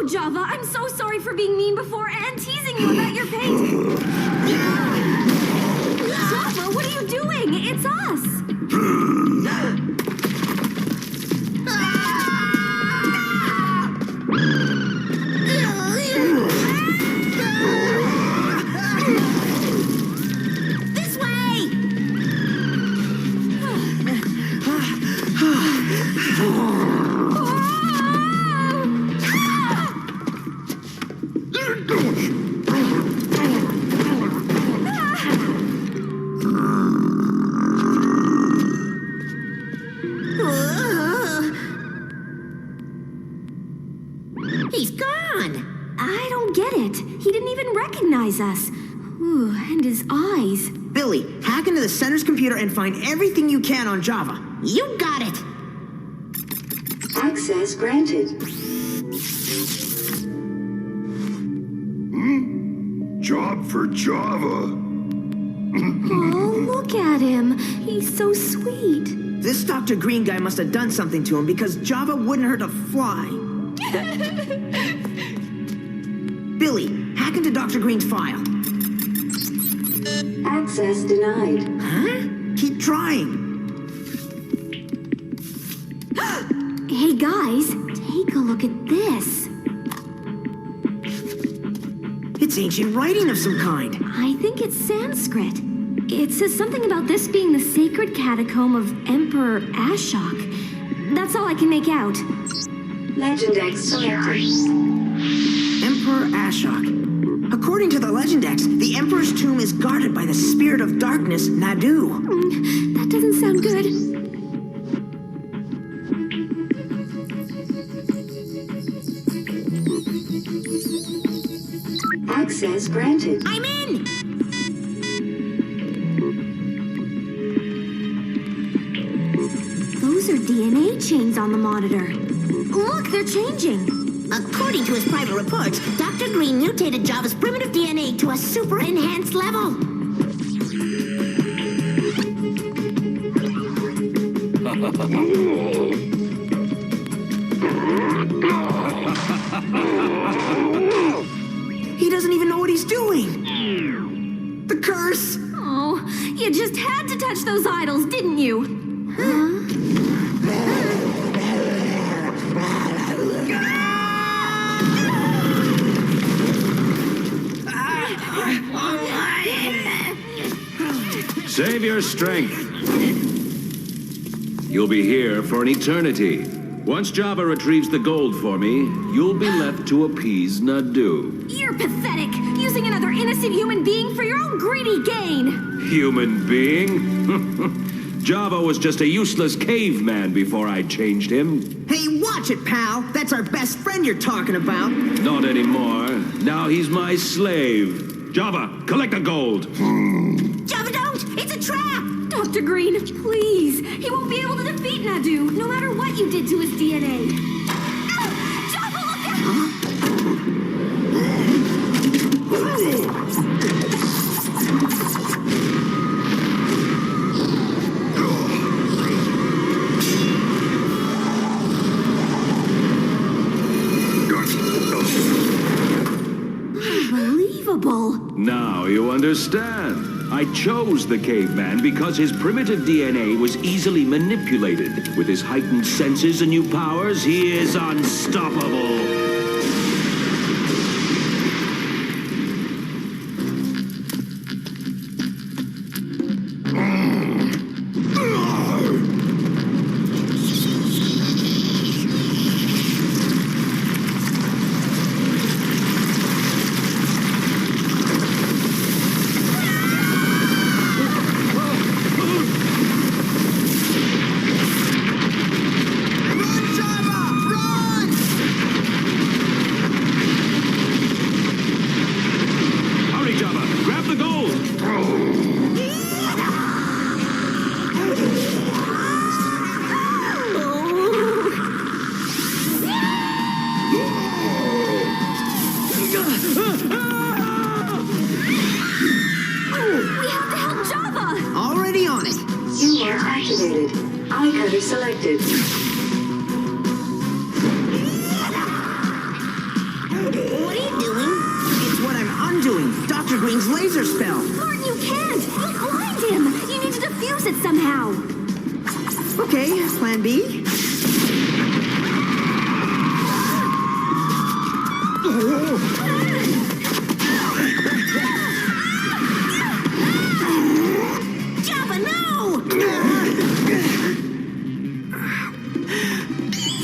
Java, I'm so sorry for being mean before and teasing you about your paint. Java, what are you doing? It's us. This way! He's gone. I don't get it. He didn't even recognize us. Ooh, and his eyes. Billy, hack into the center's computer and find everything you can on Java. You got it. Access granted. Job for Java. Oh, look at him. He's so sweet. This Dr. Green guy must have done something to him because Java wouldn't hurt a fly. Billy, hack into Dr. Green's file. Access denied. Huh? Keep trying. Hey guys, take a look at this. It's ancient writing of some kind. I think it's Sanskrit. It says something about this being the sacred catacomb of Emperor Ashok. That's all I can make out. Legendex selected. Emperor Ashok. According to the Legendex, the Emperor's tomb is guarded by the spirit of darkness, Nadu. That doesn't sound good. Access granted. I'm in! Those are DNA chains on the monitor. Look, they're changing. According to his private reports, Dr. Green mutated Java's primitive DNA to a super enhanced level. He doesn't even know what he's doing. The curse. Oh, you just had to touch those idols, didn't you? Save your strength. You'll be here for an eternity. Once Java retrieves the gold for me, you'll be left to appease Nadu. You're pathetic, using another innocent human being for your own greedy gain. Human being? Java was just a useless caveman before I changed him. Hey, watch it, pal. That's our best friend you're talking about. Not anymore. Now he's my slave. Java, collect the gold. Java, don't! It's a trap! Dr. Green, please. He won't be able to defeat Nadu, no matter what you did to his DNA. Unbelievable. Now you understand. I chose the caveman because his primitive DNA was easily manipulated. With his heightened senses and new powers, he is unstoppable. Selected. What are you doing? It's what I'm undoing. Dr. Green's laser spell. Martin, you can't! You'll blind him! You need to defuse it somehow! Okay, plan B. Java, no!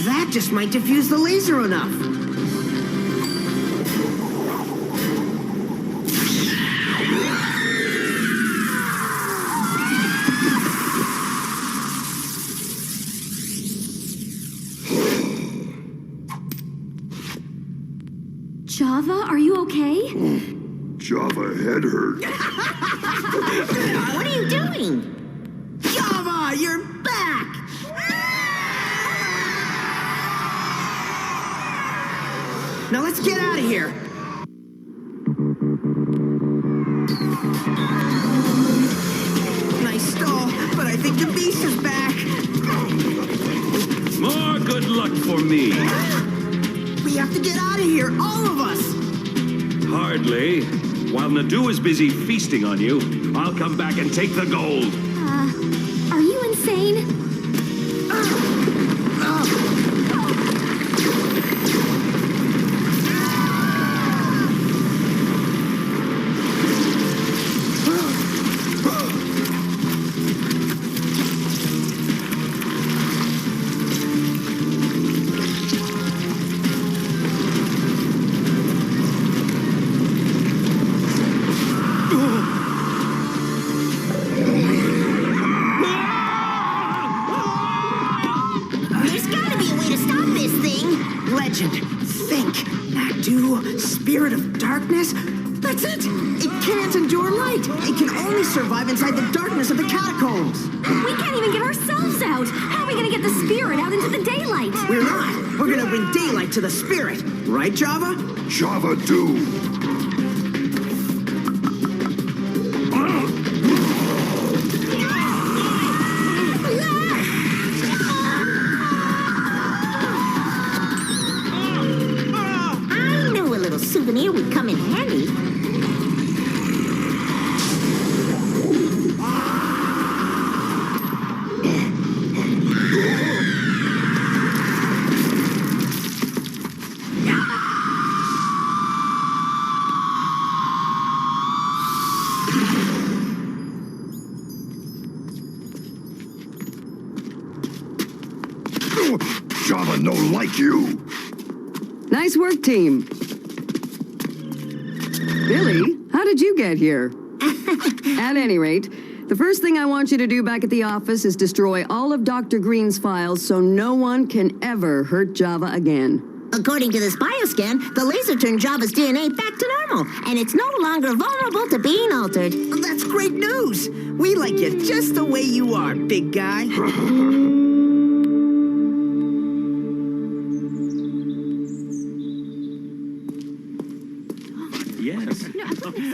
That just might diffuse the laser enough. Java, are you okay? Java head hurt. What are you doing? Java, you're back! Now let's get out of here. Nice stall, but I think the beast is back. More good luck for me. We have to get out of here, all of us. Hardly. While Nadu is busy feasting on you, I'll come back and take the gold. Are you insane? Spirit of darkness? That's it! It can't endure light! It can only survive inside the darkness of the catacombs! We can't even get ourselves out! How are we gonna get the spirit out into the daylight? We're not! We're gonna bring daylight to the spirit! Right, Java? Java do! Souvenir would come in handy. Java no like you. Nice work, team. Billy, how did you get here? At any rate, the first thing I want you to do back at the office is destroy all of Dr. Green's files so no one can ever hurt Java again. According to this bioscan, the laser turned Java's DNA back to normal, and it's no longer vulnerable to being altered. That's great news! We like you just the way you are, big guy.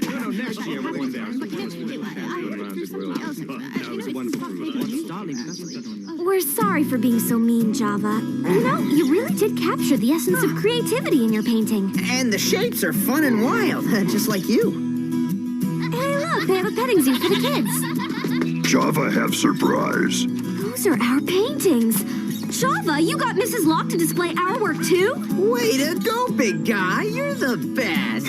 Next year we're going down. We're sorry for being so mean, Java. You know, you really did capture the essence of creativity in your painting. And the shapes are fun and wild, just like you. Hey, look, they have a petting zoo for the kids. Java have surprise. Those are our paintings. Java, you got Mrs. Locke to display our work too? Way to go, big guy. You're the best.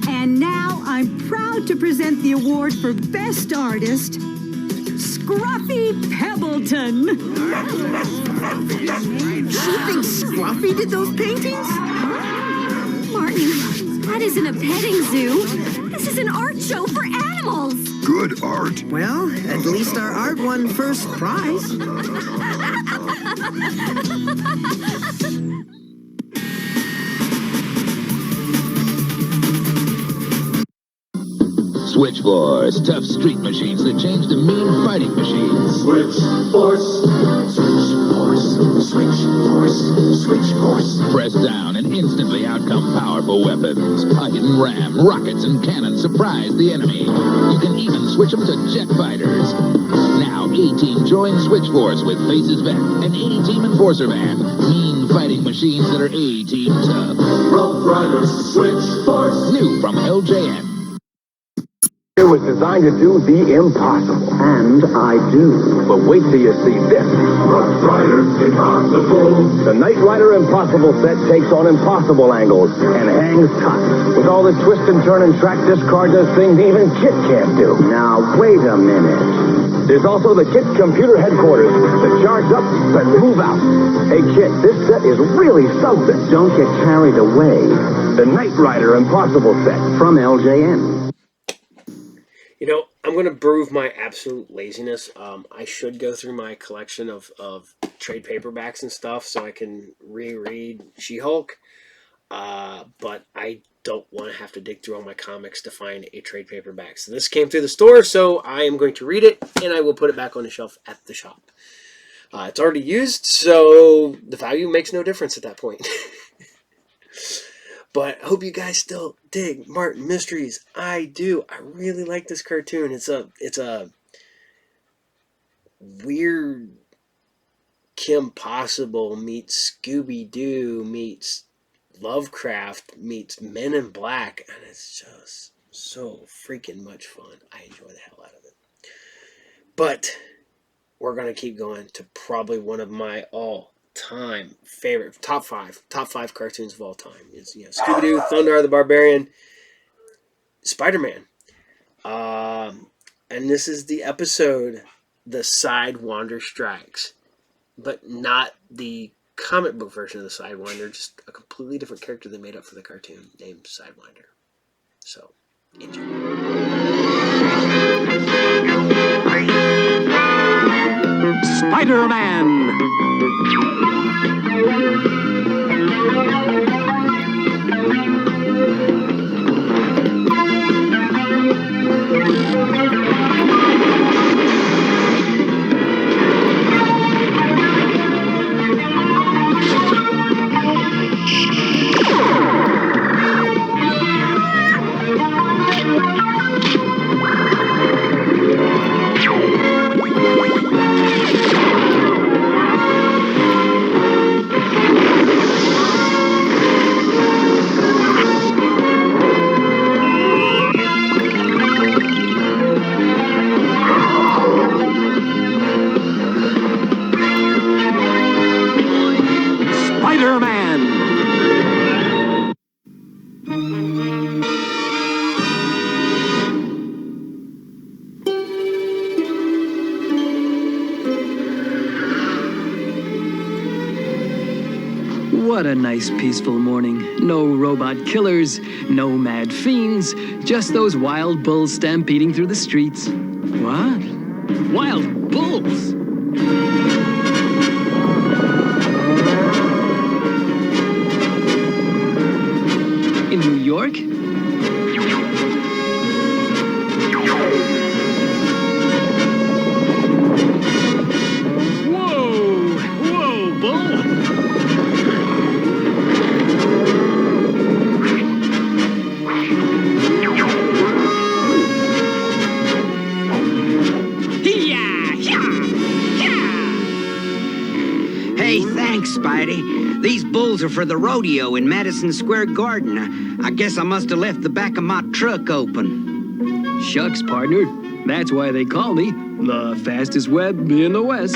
And now I'm proud to present the award for Best Artist, Scruffy Pebbleton. She thinks Scruffy did those paintings? Martin, that isn't a petting zoo. This is an art show for animals. Good art. Well, at least our art won first prize. Switch Force, tough street machines that change to mean fighting machines. Switch Force. Switch Force. Switch Force. Switch Force. Press down and instantly out come powerful weapons. A hidden ram, rockets, and cannons surprise the enemy. You can even switch them to jet fighters. Now, A-Team joins Switch Force with Faces Vet and A-Team Enforcer Van. Mean fighting machines that are A-Team tough. Rough Riders. Switch Force. New from LJN. It was designed to do the impossible. And I do. But wait till you see this. Rough Rider Impossible. The Knight Rider Impossible set takes on impossible angles and hangs tough. With all the twist and turn and track this car does things even Kit can't do. Now, wait a minute. There's also the Kit computer headquarters that charge up but move out. Hey, Kit, this set is really something. Don't get carried away. The Knight Rider Impossible set from LJN. You know, I'm going to prove my absolute laziness. I should go through my collection of trade paperbacks and stuff so I can reread She-Hulk. But I don't want to have to dig through all my comics to find a trade paperback. So this came through the store, so I am going to read it, and I will put it back on the shelf at the shop. It's already used, so the value makes no difference at that point. But I hope you guys still dig Martin Mysteries. I do. I really like this cartoon. It's a weird Kim Possible meets Scooby-Doo meets Lovecraft meets Men in Black, and it's just so freaking much fun. I enjoy the hell out of it. But we're gonna keep going to probably one of my all-time favorite top five cartoons of all time. It's Scooby-Doo, Thundar the Barbarian, SpiderMan, and this is the episode The Sidewinder Strikes, but not the comic book version of the Sidewinder, just a completely different character they made up for the cartoon named Sidewinder. So enjoy. SpiderMan. What a nice, peaceful morning. No robot killers, no mad fiends, just those wild bulls stampeding through the streets. What? Wild bulls? In New York? Whoa, bull! These bulls are for the rodeo in Madison Square Garden. I guess I must have left the back of my truck open. Shucks, partner. That's why they call me the fastest web in the West.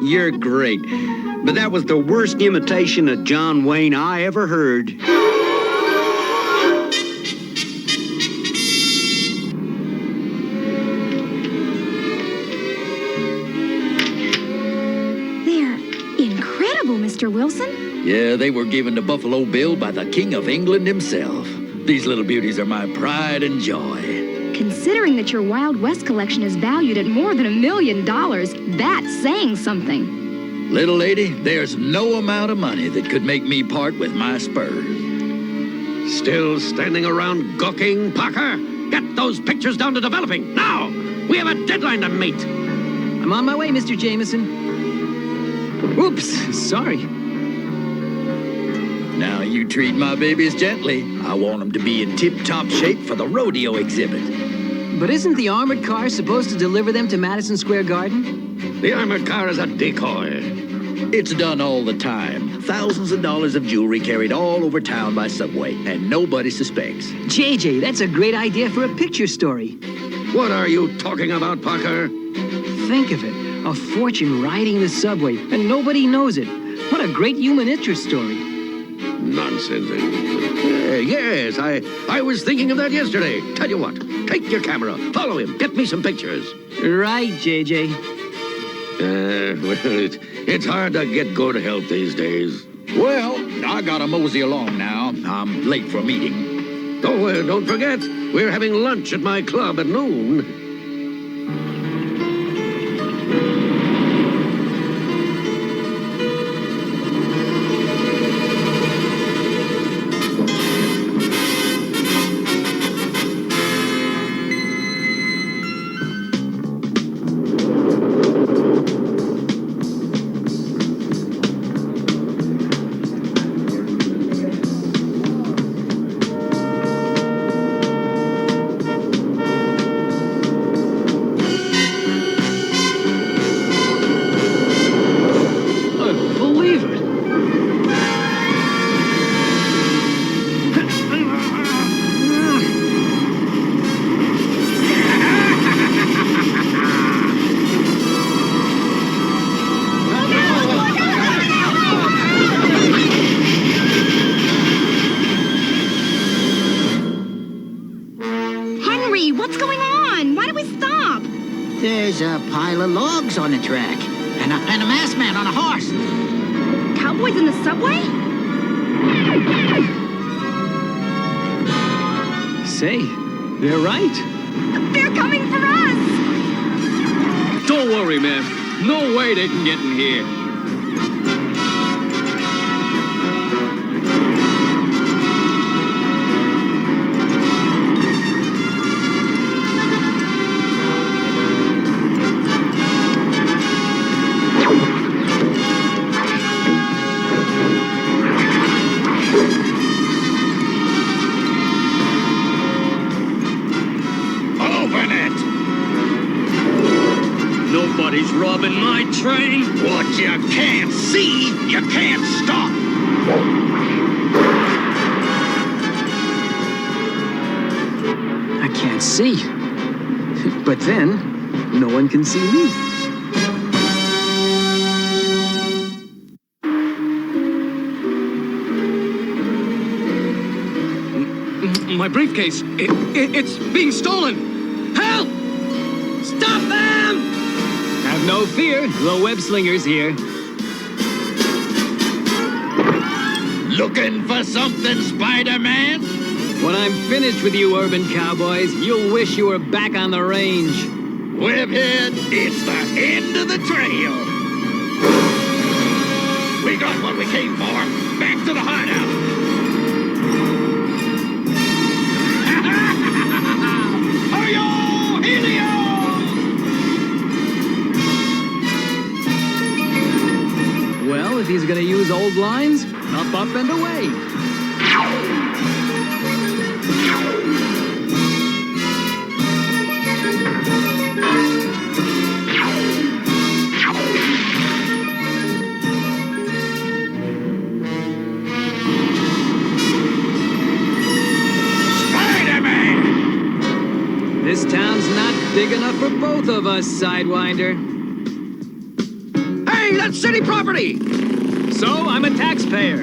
You're great. But that was the worst imitation of John Wayne I ever heard. They're incredible, Mr. Wilson. Yeah, they were given to Buffalo Bill by the King of England himself. These little beauties are my pride and joy. Considering that your Wild West collection is valued at more than $1 million, that's saying something. Little lady, there's no amount of money that could make me part with my spurs. Still standing around gawking, Parker? Get those pictures down to developing, now! We have a deadline to meet! I'm on my way, Mr. Jameson. Oops, sorry. Now you treat my babies gently. I want them to be in tip-top shape for the rodeo exhibit. But isn't the armored car supposed to deliver them to Madison Square Garden? The armored car is a decoy. It's done all the time. Thousands of dollars of jewelry carried all over town by subway, and nobody suspects. JJ, that's a great idea for a picture story. What are you talking about, Parker? Think of it. A fortune riding the subway, and nobody knows it. What a great human interest story. Nonsense. Yes, I was thinking of that yesterday. Tell you what, take your camera, follow him, get me some pictures. Right, JJ. Well, it's hard to get good help these days. Well, I gotta mosey along now. I'm late for a meeting. Oh, don't forget, we're having lunch at my club at noon. There's a pile of logs on the track. And a masked man on a horse. Cowboys in the subway? Say, they're right. They're coming for us! Don't worry, man. No way they can get in here. Nobody's robbing my train. What you can't see, you can't stop. I can't see. But then, no one can see me. My briefcase, it's being stolen. Help! Stop them! Have no fear, the web slinger's here. Looking for something, Spider-Man? When I'm finished with you urban cowboys, you'll wish you were back on the range. Webhead, it's the end of the trail. We got what we came for. Back to the hideout. Well, if he's gonna use old lines, up, up, and away. Big enough for both of us, Sidewinder. Hey, that's city property! So, I'm a taxpayer.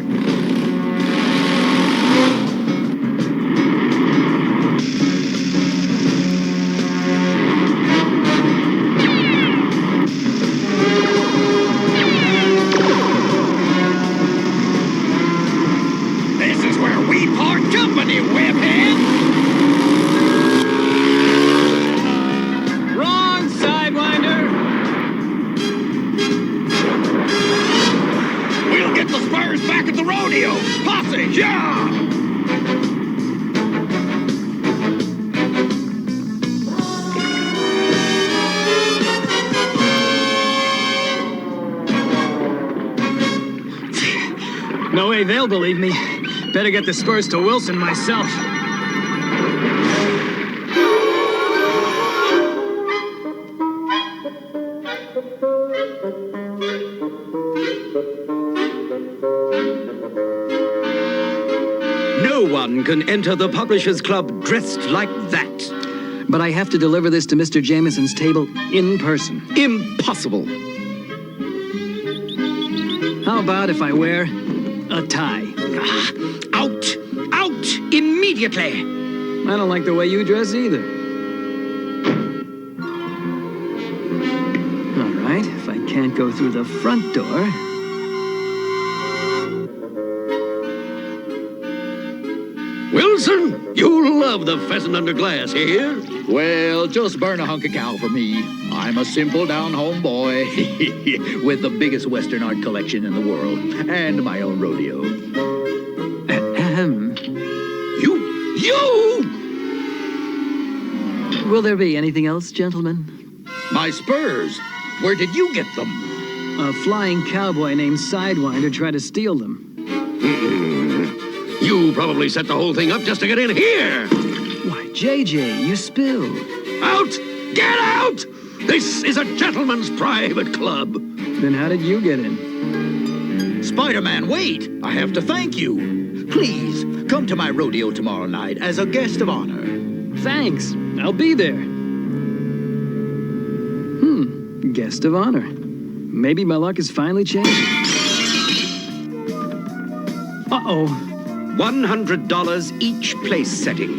This is where we part company, webhead! Wrong, Sidewinder! We'll get the Spurs back at the rodeo! Posse, yeah! No way they'll believe me. Better get the Spurs to Wilson myself. No one can enter the Publishers Club dressed like that. But I have to deliver this to Mr. Jameson's table in person. Impossible. How about if I wear a tie? Out! Out! Immediately! I don't like the way you dress either. All right, if I can't go through the front door... Wilson, you'll love the pheasant under glass here. Well, just burn a hunk of cow for me. I'm a simple down-home boy with the biggest Western art collection in the world and my own rodeo. You! Will there be anything else, gentlemen? My spurs. Where did you get them? A flying cowboy named Sidewinder tried to steal them. You probably set the whole thing up just to get in here. Why, JJ, you spilled. Out! Get out! This is a gentleman's private club. Then how did you get in? SpiderMan, wait! I have to thank you. Please, come to my rodeo tomorrow night as a guest of honor. Thanks. I'll be there. Guest of honor. Maybe my luck is finally changing. Uh-oh. $100 each place setting.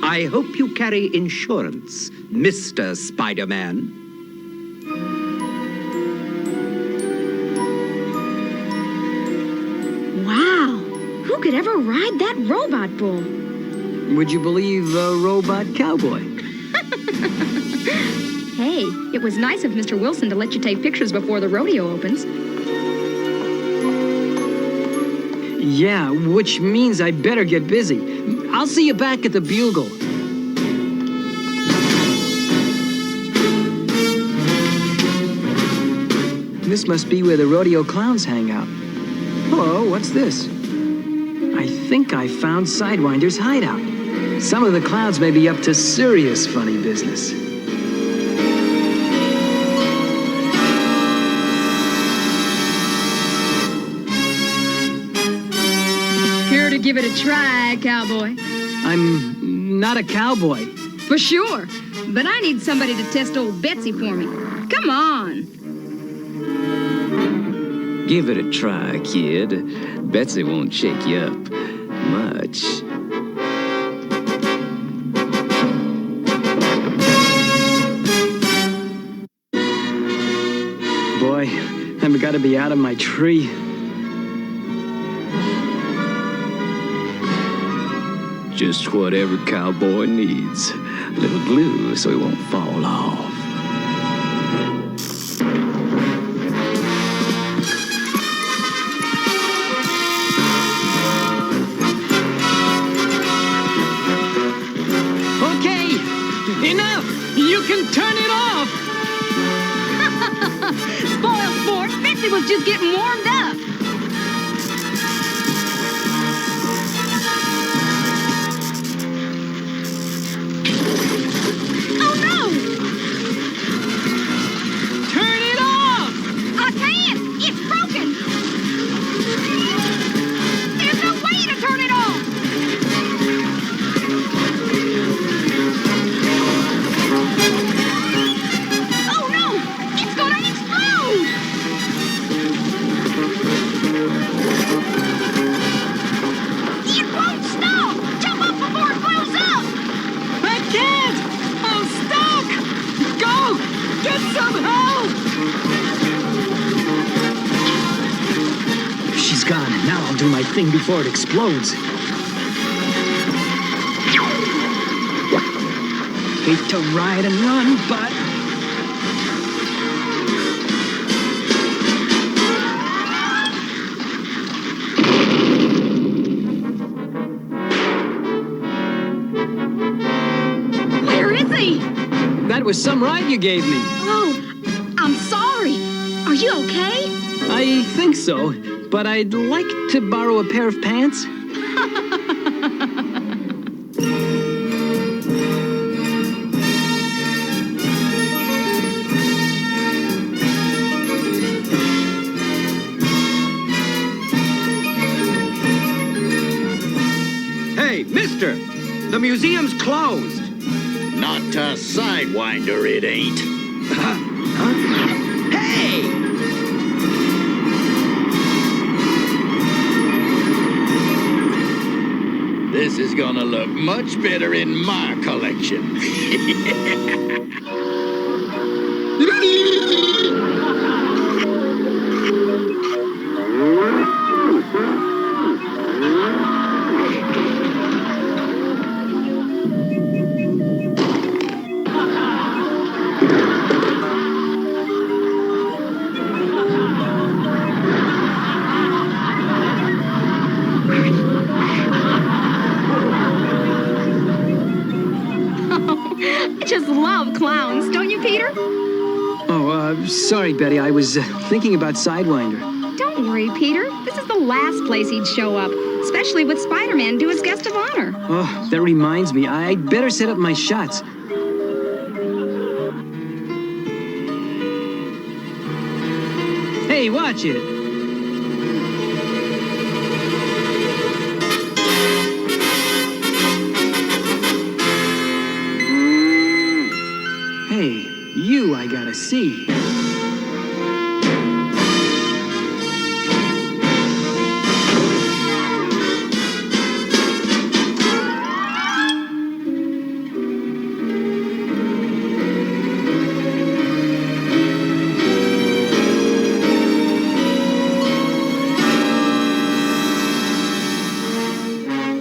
I hope you carry insurance, Mr. Spider-Man. Wow! Who could ever ride that robot bull? Would you believe a robot cowboy? Hey, it was nice of Mr. Wilson to let you take pictures before the rodeo opens. Yeah, which means I better get busy. I'll see you back at the Bugle. This must be where the rodeo clowns hang out. Hello, what's this? I think I found Sidewinder's hideout. Some of the clowns may be up to serious funny business. Here to give it a try, cowboy. I'm not a cowboy. For sure. But I need somebody to test old Betsy for me. Come on. Give it a try, kid. Betsy won't shake you up much. Boy, I've got to be out of my tree. Just what every cowboy needs. A little glue so he won't fall off. Okay, enough! You can turn it off! Spoiled sport, Betsy was just getting warmed up. Oh no! Turn it off! I can't! It's broken! There's no way to turn it off! thing before it explodes. Hate to ride and run, but... Where is he? That was some ride you gave me. Oh, I'm sorry. Are you okay? I think so, but I'd like to borrow a pair of pants. Hey, mister! The museum's closed! Not to Sidewinder, it ain't. Hey! This is gonna look much better in my collection. I just love clowns, don't you, Peter? Oh, sorry, Betty. I was thinking about Sidewinder. Don't worry, Peter. This is the last place he'd show up, especially with Spider-Man due as guest of honor. Oh, that reminds me. I'd better set up my shots. Hey, watch it. Hey, you I gotta see.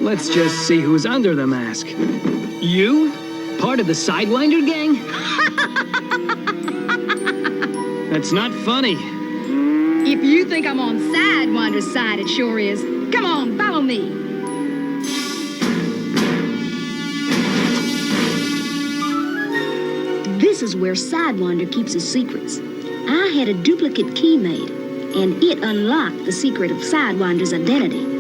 Let's just see who's under the mask. You? Part of the Sidewinder gang? That's not funny. If you think I'm on Sidewinder's side, it sure is. Come on, follow me. This is where Sidewinder keeps his secrets. I had a duplicate key made, and it unlocked the secret of Sidewinder's identity.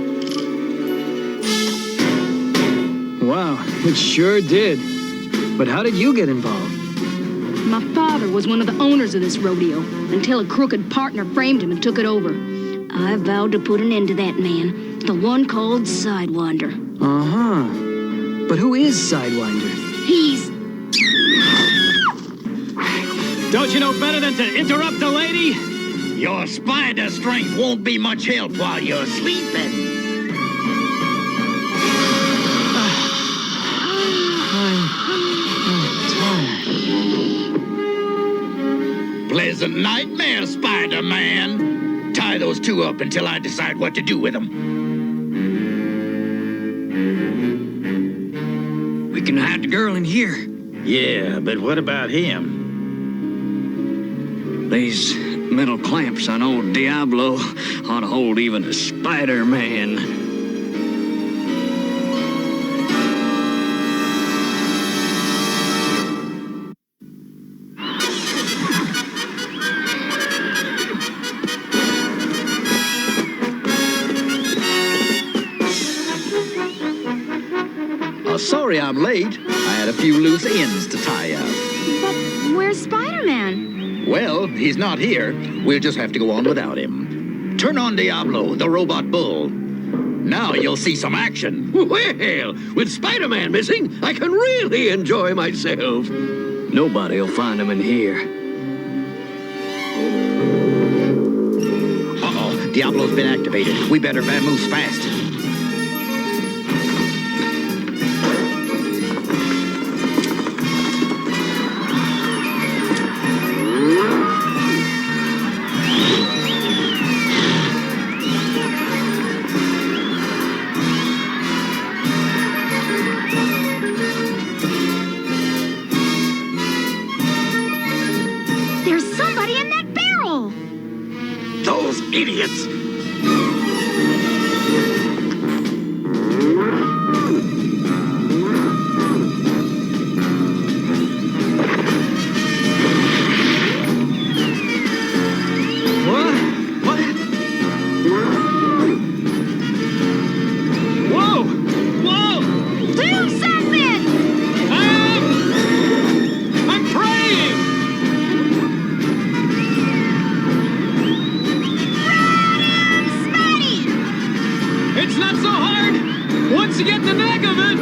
Wow, it sure did. But how did you get involved? My father was one of the owners of this rodeo until a crooked partner framed him and took it over. I vowed to put an end to that man, the one called Sidewinder. Uh-huh. But who is Sidewinder? He's... Don't you know better than to interrupt the lady? Your spider strength won't be much help while you're sleeping. Pleasant nightmare, Spider-Man. Tie those two up until I decide what to do with them. We can hide the girl in here. Yeah, but what about him? These metal clamps on old Diablo ought to hold even a Spider-Man. Sorry I'm late. I had a few loose ends to tie up. But where's Spider-Man? Well, he's not here. We'll just have to go on without him. Turn on Diablo, the robot bull. Now you'll see some action. Well, with Spider-Man missing, I can really enjoy myself. Nobody'll find him in here. Uh-oh, Diablo's been activated. We better vamoose fast. idiots! Once you get the knack of it.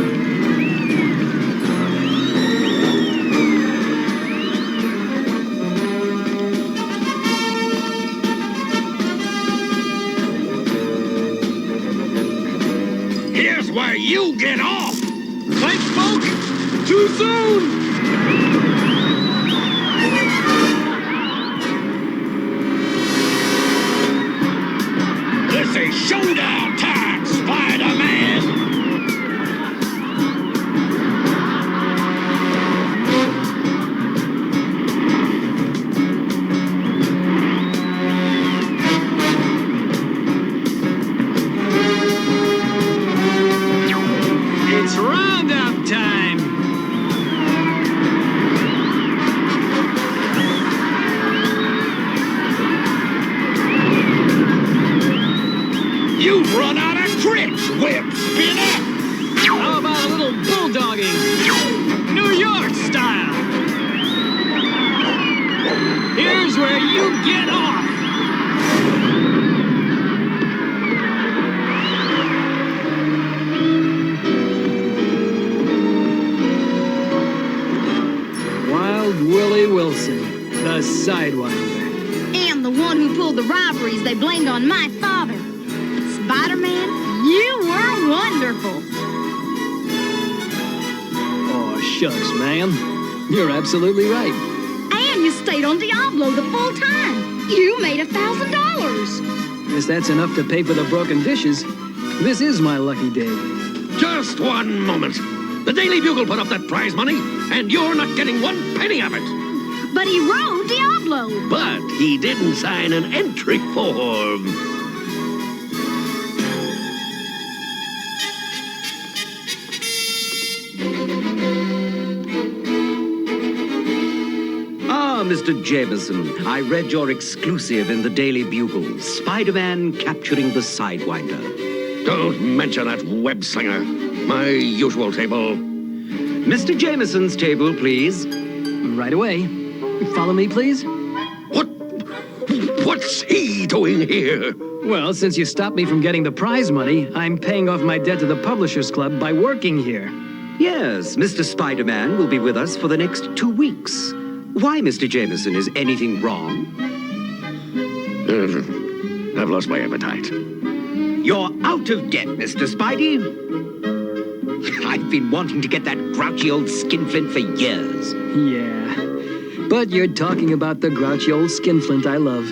Here's where you get off! Thanks, folks! Too soon! This is showdown time, Spider-Man! It's roundup time! You've run out of tricks, Web Spinner! How about a little bulldogging? New York style! Here's where you get off! Wild Willie Wilson, the Sidewinder. And the one who pulled the robberies they blamed on my father. Spider-Man, you were wonderful. Oh, shucks, ma'am. You're absolutely right. And you stayed on Diablo the full time. You made $1,000. Guess that's enough to pay for the broken dishes. This is my lucky day. Just one moment. The Daily Bugle put up that prize money, and you're not getting one penny of it. But he wrote Diablo. But he didn't sign an entry form. Mr. Jameson, I read your exclusive in the Daily Bugle, Spider-Man capturing the Sidewinder. Don't mention that web slinger. My usual table. Mr. Jameson's table, please. Right away. Follow me, please. What's he doing here? Well, since you stopped me from getting the prize money, I'm paying off my debt to the Publishers Club by working here. Yes, Mr. Spider-Man will be with us for the next 2 weeks. Why, Mr. Jameson, is anything wrong? I've lost my appetite. You're out of debt, Mr. Spidey. I've been wanting to get that grouchy old skinflint for years. Yeah, but you're talking about the grouchy old skinflint I love.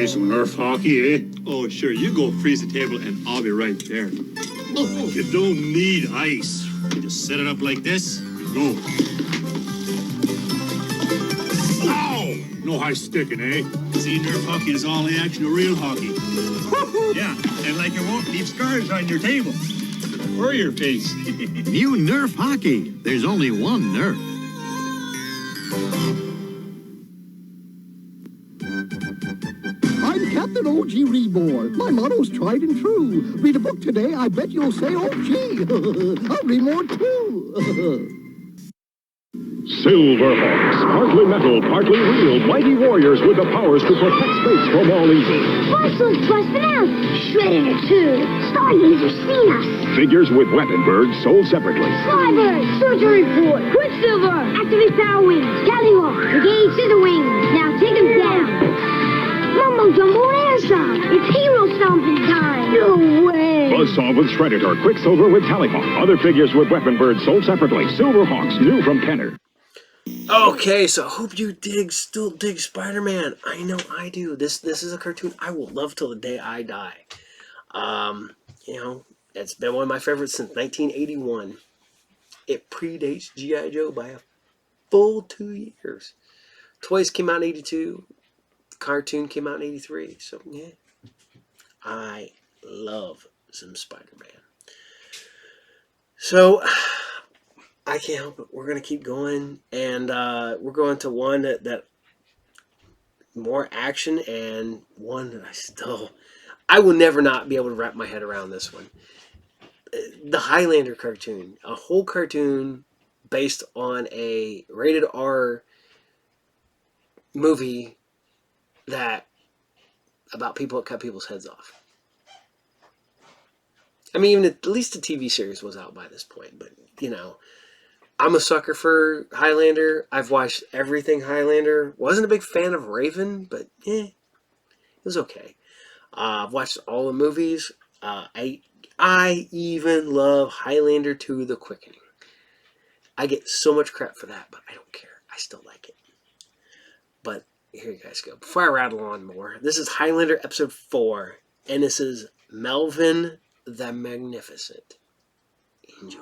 Some Nerf hockey, eh? Oh, sure. You go freeze the table and I'll be right there. Oh, you don't need ice. You just set it up like this and go. Ow! No high sticking, eh? See, Nerf hockey is all the action of real hockey. Yeah, and like it won't leave scars on your table. Or your face. New Nerf hockey. There's only one Nerf. Captain O.G. Readmore. My motto's tried and true. Read a book today, I bet you'll say O.G. I'll read more too. Silverhawks, partly metal, partly real, mighty warriors with the powers to protect space from all evil. Muscles busting out. Shredder too. Stargazer seen us. Figures with weapon birds sold separately. Skybird, surgery report. Quicksilver, activate power wings. Scallywog, engage scissor wings. Now take them down. Mumbo Jumbo and Airshot. It's hero stomping time. No way. Buzzsaw with Shredder, Quicksilver with Tallywhawk. Other figures with weapon birds sold separately. Silverhawks, new from Kenner. Okay, so I hope you still dig Spider-Man. I know I do. This is a cartoon I will love till the day I die. You know, it's been one of my favorites since 1981. It predates G.I. Joe by a full 2 years. Toys came out in 82. The cartoon came out in 83. So, yeah. I love some Spider-Man. So, I can't help it. We're going to keep going. And we're going to one that more action and one that I will never not be able to wrap my head around this one. The Highlander cartoon. A whole cartoon based on a rated R movie about people that cut people's heads off. I mean, even at least the TV series was out by this point. But, you know, I'm a sucker for Highlander. I've watched everything Highlander. Wasn't a big fan of Raven, but it was okay. I've watched all the movies. I even love Highlander 2: The Quickening. I get so much crap for that, but I don't care. I still like it. But here you guys go. Before I rattle on more, this is Highlander episode 4, and this is Melvin the Magnificent. Enjoy.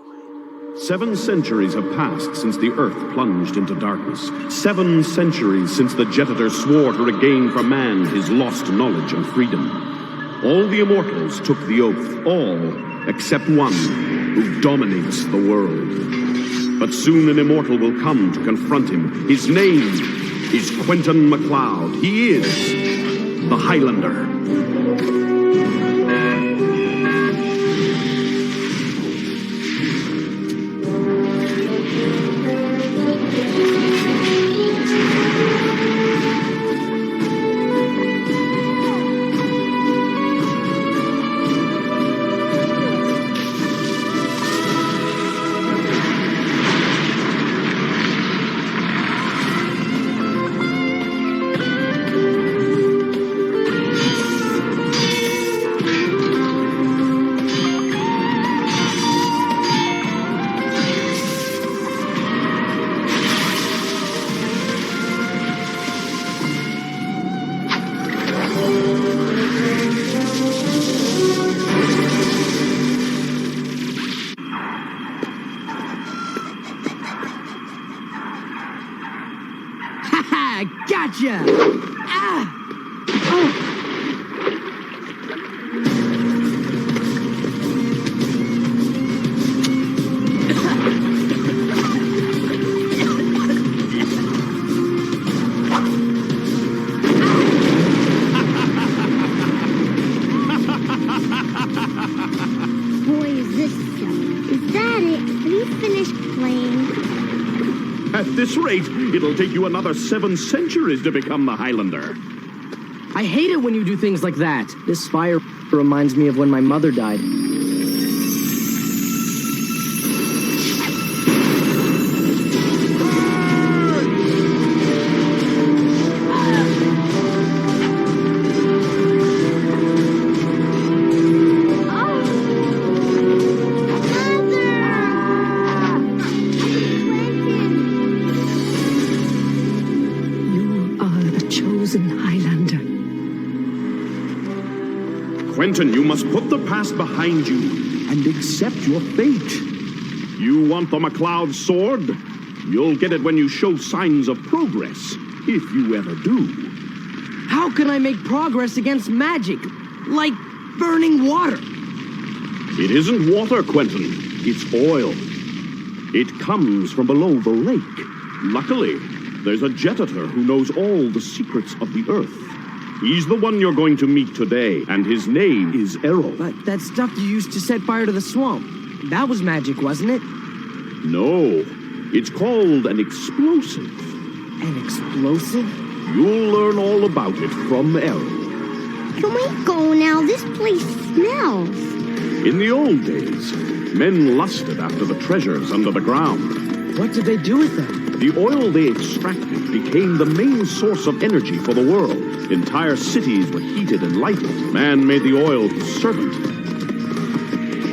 7 centuries have passed since the Earth plunged into darkness. 7 centuries since the Jetitor swore to regain for man his lost knowledge and freedom. All the immortals took the oath, all except one who dominates the world. But soon an immortal will come to confront him. His name is Quentin MacLeod. He is the Highlander. Gotcha! Ah! Oh! Boy, is this stuff. Is that it? Have you finished playing? At this rate, it'll take you another 7 centuries to become the Highlander. I hate it when you do things like that. This fire reminds me of when my mother died. Quentin, you must put the past behind you and accept your fate. You want the MacLeod sword? You'll get it when you show signs of progress, if you ever do. How can I make progress against magic? Like burning water? It isn't water, Quentin. It's oil. It comes from below the lake. Luckily, there's a Jetitor who knows all the secrets of the Earth. He's the one you're going to meet today, and his name is Arrow. But that stuff you used to set fire to the swamp, that was magic, wasn't it? No. It's called an explosive. An explosive? You'll learn all about it from Errol. Can we go now? This place smells. In the old days, men lusted after the treasures under the ground. What did they do with them? The oil they extracted became the main source of energy for the world. Entire cities were heated and lighted. Man made the oil his servant.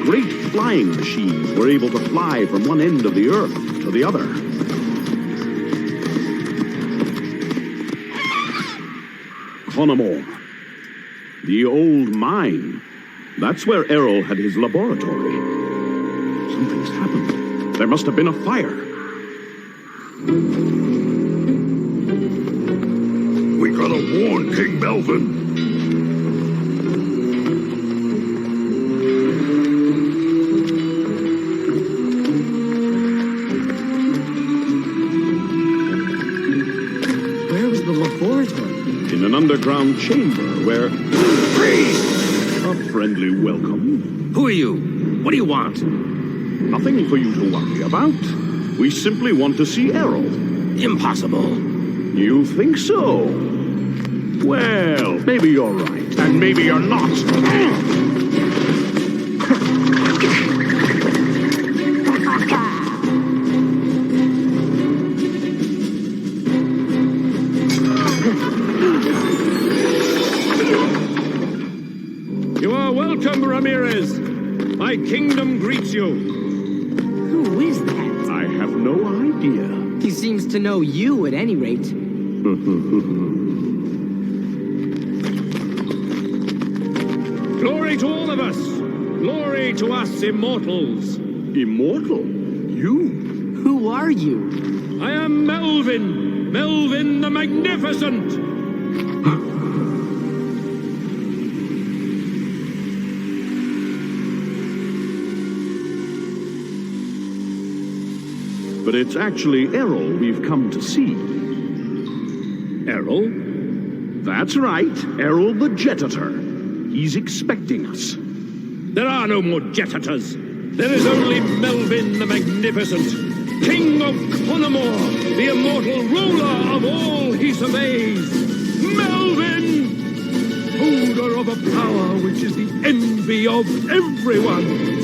Great flying machines were able to fly from one end of the earth to the other. Connemore. The old mine. That's where Errol had his laboratory. Something's happened. There must have been a fire. We gotta warn King Melvin. Where was the laboratory? In an underground chamber where... Freeze! A friendly welcome. Who are you? What do you want? Nothing for you to worry about. We simply want to see Errol. Impossible. You think so? Well, maybe you're right, and maybe you're not. You are welcome, Ramirez. My kingdom greets you. Who is that? I have no idea. He seems to know you at any rate. Glory to all of us. Glory to us immortals. Immortal? You? Who are you? I am Melvin. Melvin the Magnificent. But it's actually Errol we've come to see. Errol? That's right, Errol the Jetator. He's expecting us. There are no more Jetators. There is only Melvin the Magnificent, King of Connemore, the immortal ruler of all he surveys. Melvin! Holder of a power which is the envy of everyone.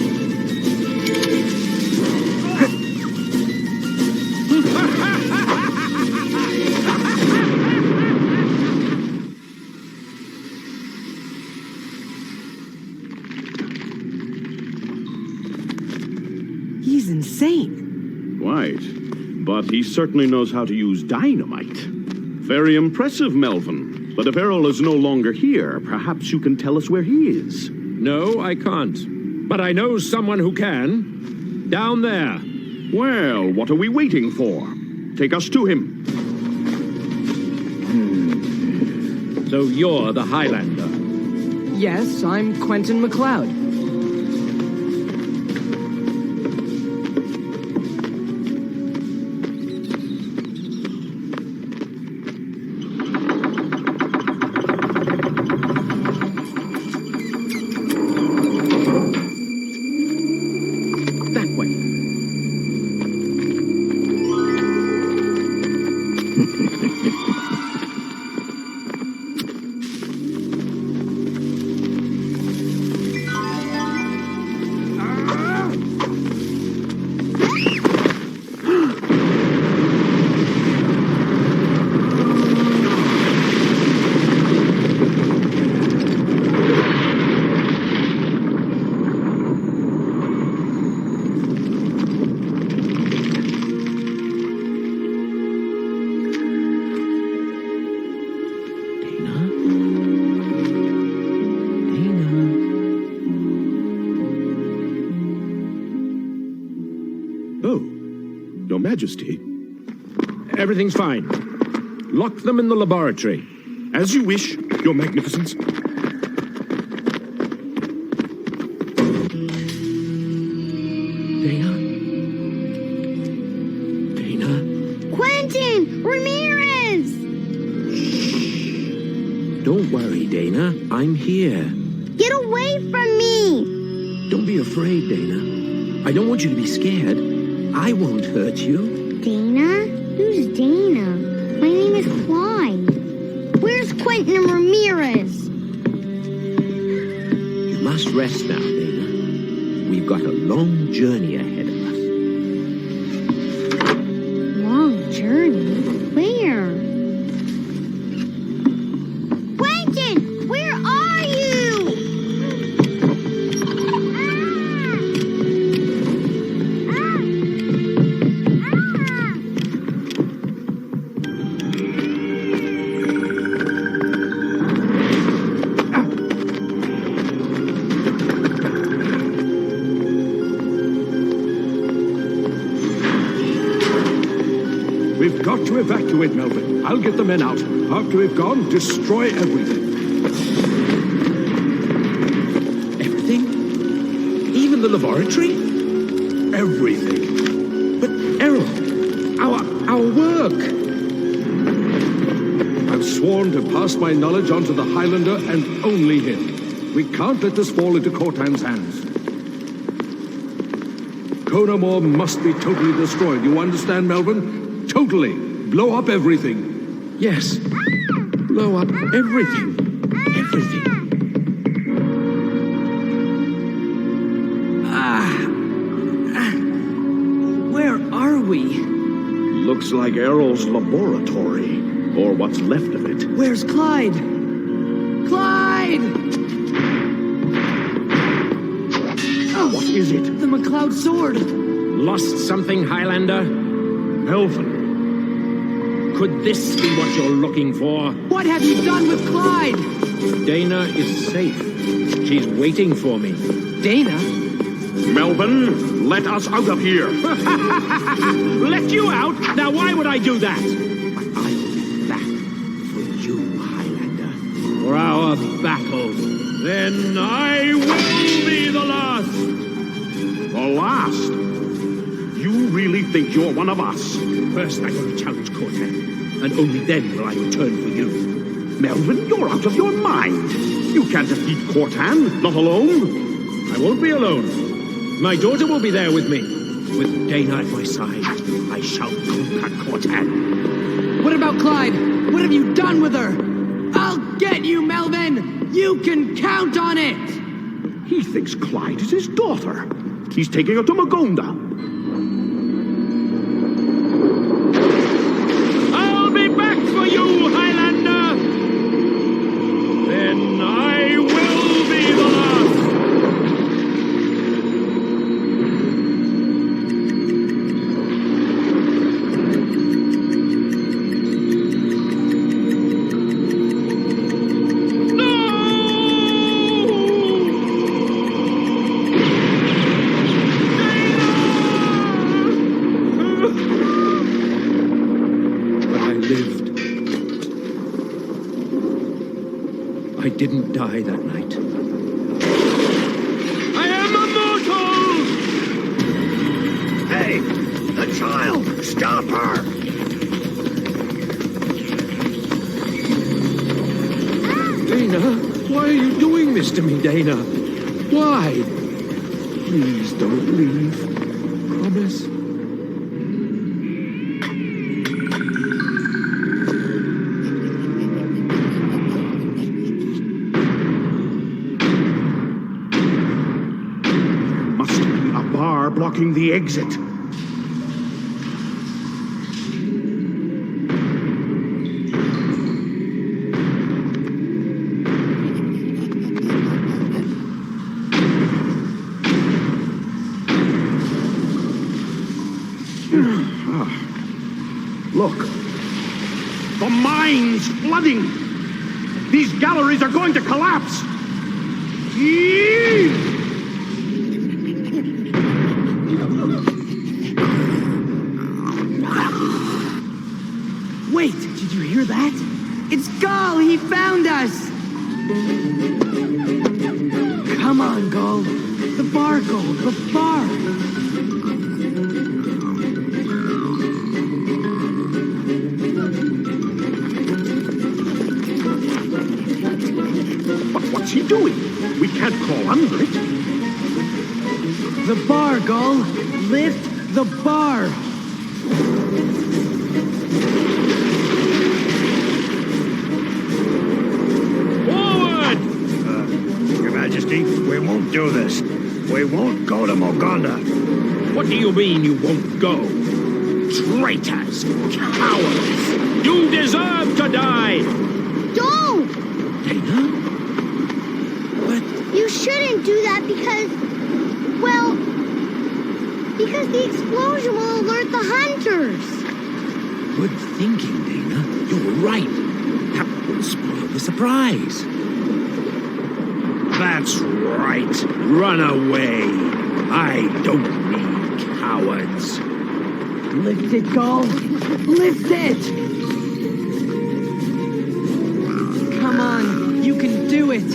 He's insane. Quite. But he certainly knows how to use dynamite. Very impressive, Melvin. But if Errol is no longer here, perhaps you can tell us where he is. No, I can't. But I know someone who can. Down there. Well, what are we waiting for? Take us to him. So you're the Highlander. Yes, I'm Quentin MacLeod. Your Majesty. Everything's fine. Lock them in the laboratory. As you wish, Your Magnificence. Quentin! Ramirez! Don't worry, Dana. I'm here. Get away from me! Don't be afraid, Dana. I don't want you to be scared. I won't hurt you. Dana? Who's Dana? My name is Clyde. Where's Quentin Ramirez? You must rest now, Dana. We've got a long journey ahead of us. Long journey? Where? Quentin! Where are you? We've got to evacuate Melbourne. I'll get the men out. After we've gone, destroy everything. Everything? Even the laboratory? Everything. But, Errol, our work. I've sworn to pass my knowledge on to the Highlander and only him. We can't let this fall into Cortan's hands. Conamore must be totally destroyed. You understand, Melbourne? Totally. Blow up everything. Yes. Blow up everything. Everything. Where are we? Looks like Errol's laboratory, or what's left of it. Where's Clyde? Clyde! Oh, what is it? The McLeod sword. Lost something, Highlander? Melvin. Could this be what you're looking for? What have you done with Clyde? Dana is safe. She's waiting for me. Dana? Melvin, let us out of here. Let you out? Now why would I do that? I'll be back for you, Highlander. For our battle. Then I will be the last. The last? You really think you're one of us? First, I'm going to challenge Cortan, and only then will I return for you. Melvin, you're out of your mind. You can't defeat Cortan, not alone. I won't be alone. My daughter will be there with me. With Dana at my side, I shall conquer Cortan. What about Clyde? What have you done with her? I'll get you, Melvin! You can count on it! He thinks Clyde is his daughter. He's taking her to Magonda. I'll be back for you, Highlander! Then I will be the last! I didn't die that night. I am immortal! Hey, the child! Stop her! Dana, why are you doing this to me, Dana? Why? Please don't leave. Promise. Blocking the exit. Look. The mine's flooding. These galleries are going to collapse. Wait, did you hear that? It's Gull! He found us! Come on, Gull. The bar, Gull. The bar. But what's he doing? We can't crawl under it. The bar, Gull. Lift the bar. Forward! Your Majesty, we won't do this. We won't go to Moganda. What do you mean you won't go? Traitors! Cowards! You deserve to die! Don't! Dana? You shouldn't do that because, well, because the explosion will alert the hunters. Good thinking, Dana. You're right. That will spoil the surprise. That's right. Run away. I don't need cowards. Lift it, Gull. Lift it! Come on, you can do it.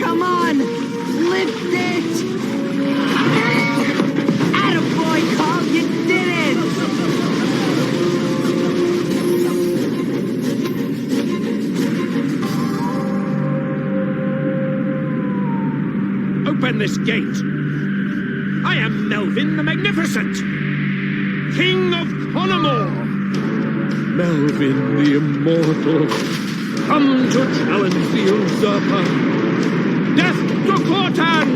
Come on, lift it! Attaboy, Gull, you did it! Open this gate. I am Melvin the Magnificent, King of Connemore. Melvin the Immortal, come to challenge the usurper. Death to Cortan!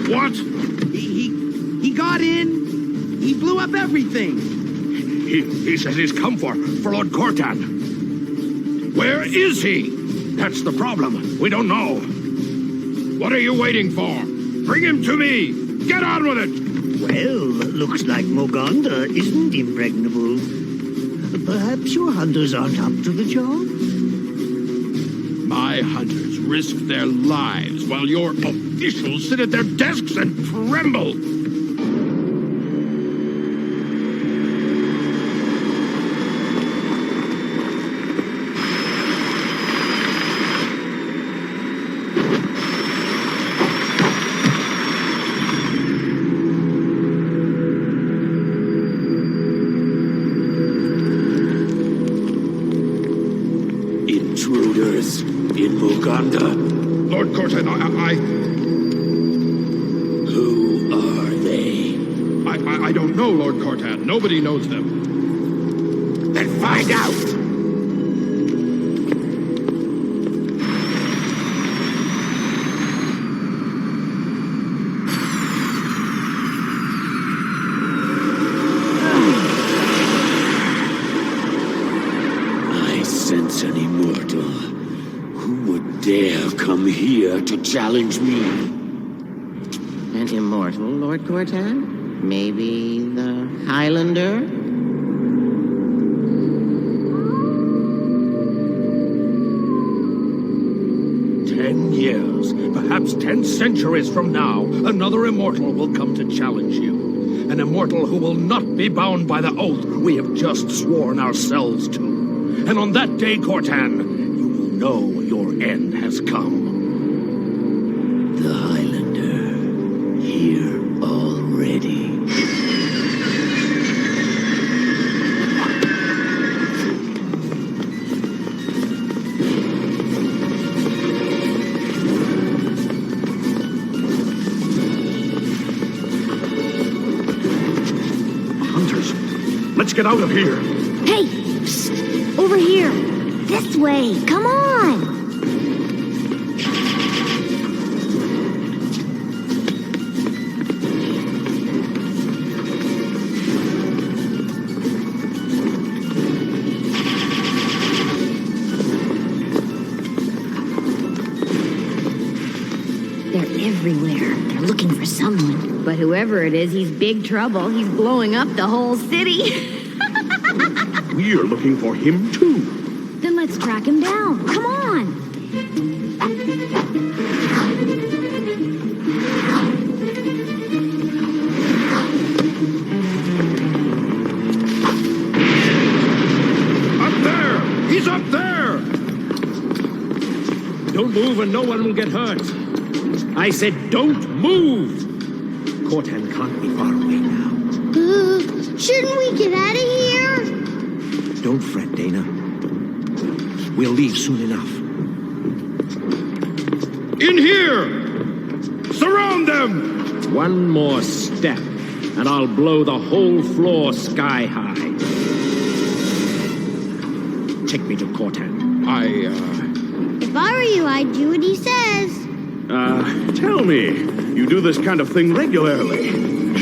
What? He got in. He blew up everything. He says he's come for Lord Cortan. Where is he? That's the problem. We don't know. What are you waiting for? Bring him to me. Get on with it. Well, looks like Moganda isn't impregnable. Perhaps your hunters aren't up to the job? My hunters risk their lives while your officials sit at their desks and tremble. Intruders in Moganda. Lord Cortan, Who are they? I don't know, Lord Cortan. Nobody knows them. Then find out! I sense an immortal. Who would dare come here to challenge me? An immortal, Lord Cortan? Maybe the Highlander? Years, perhaps 10 centuries from now, another immortal will come to challenge you. An immortal who will not be bound by the oath we have just sworn ourselves to. And on that day, Cortan, you will know your end has come. The Highlander, here already. Hunters, let's get out of here. Hey, psst, over here. This way. Come on. They're everywhere. They're looking for someone. But whoever it is, he's big trouble. He's blowing up the whole city. We're looking for him too. Then let's track him down. Come on. Up there! He's up there! Don't move and no one will get hurt. I said don't move! Cortan can't be far away now. Shouldn't we get out of here? Don't fret, Dana. We'll leave soon enough. In here! Surround them! One more step, and I'll blow the whole floor sky high. Take me to Cortan. If I were you, I'd do what he says. Tell me, you do this kind of thing regularly?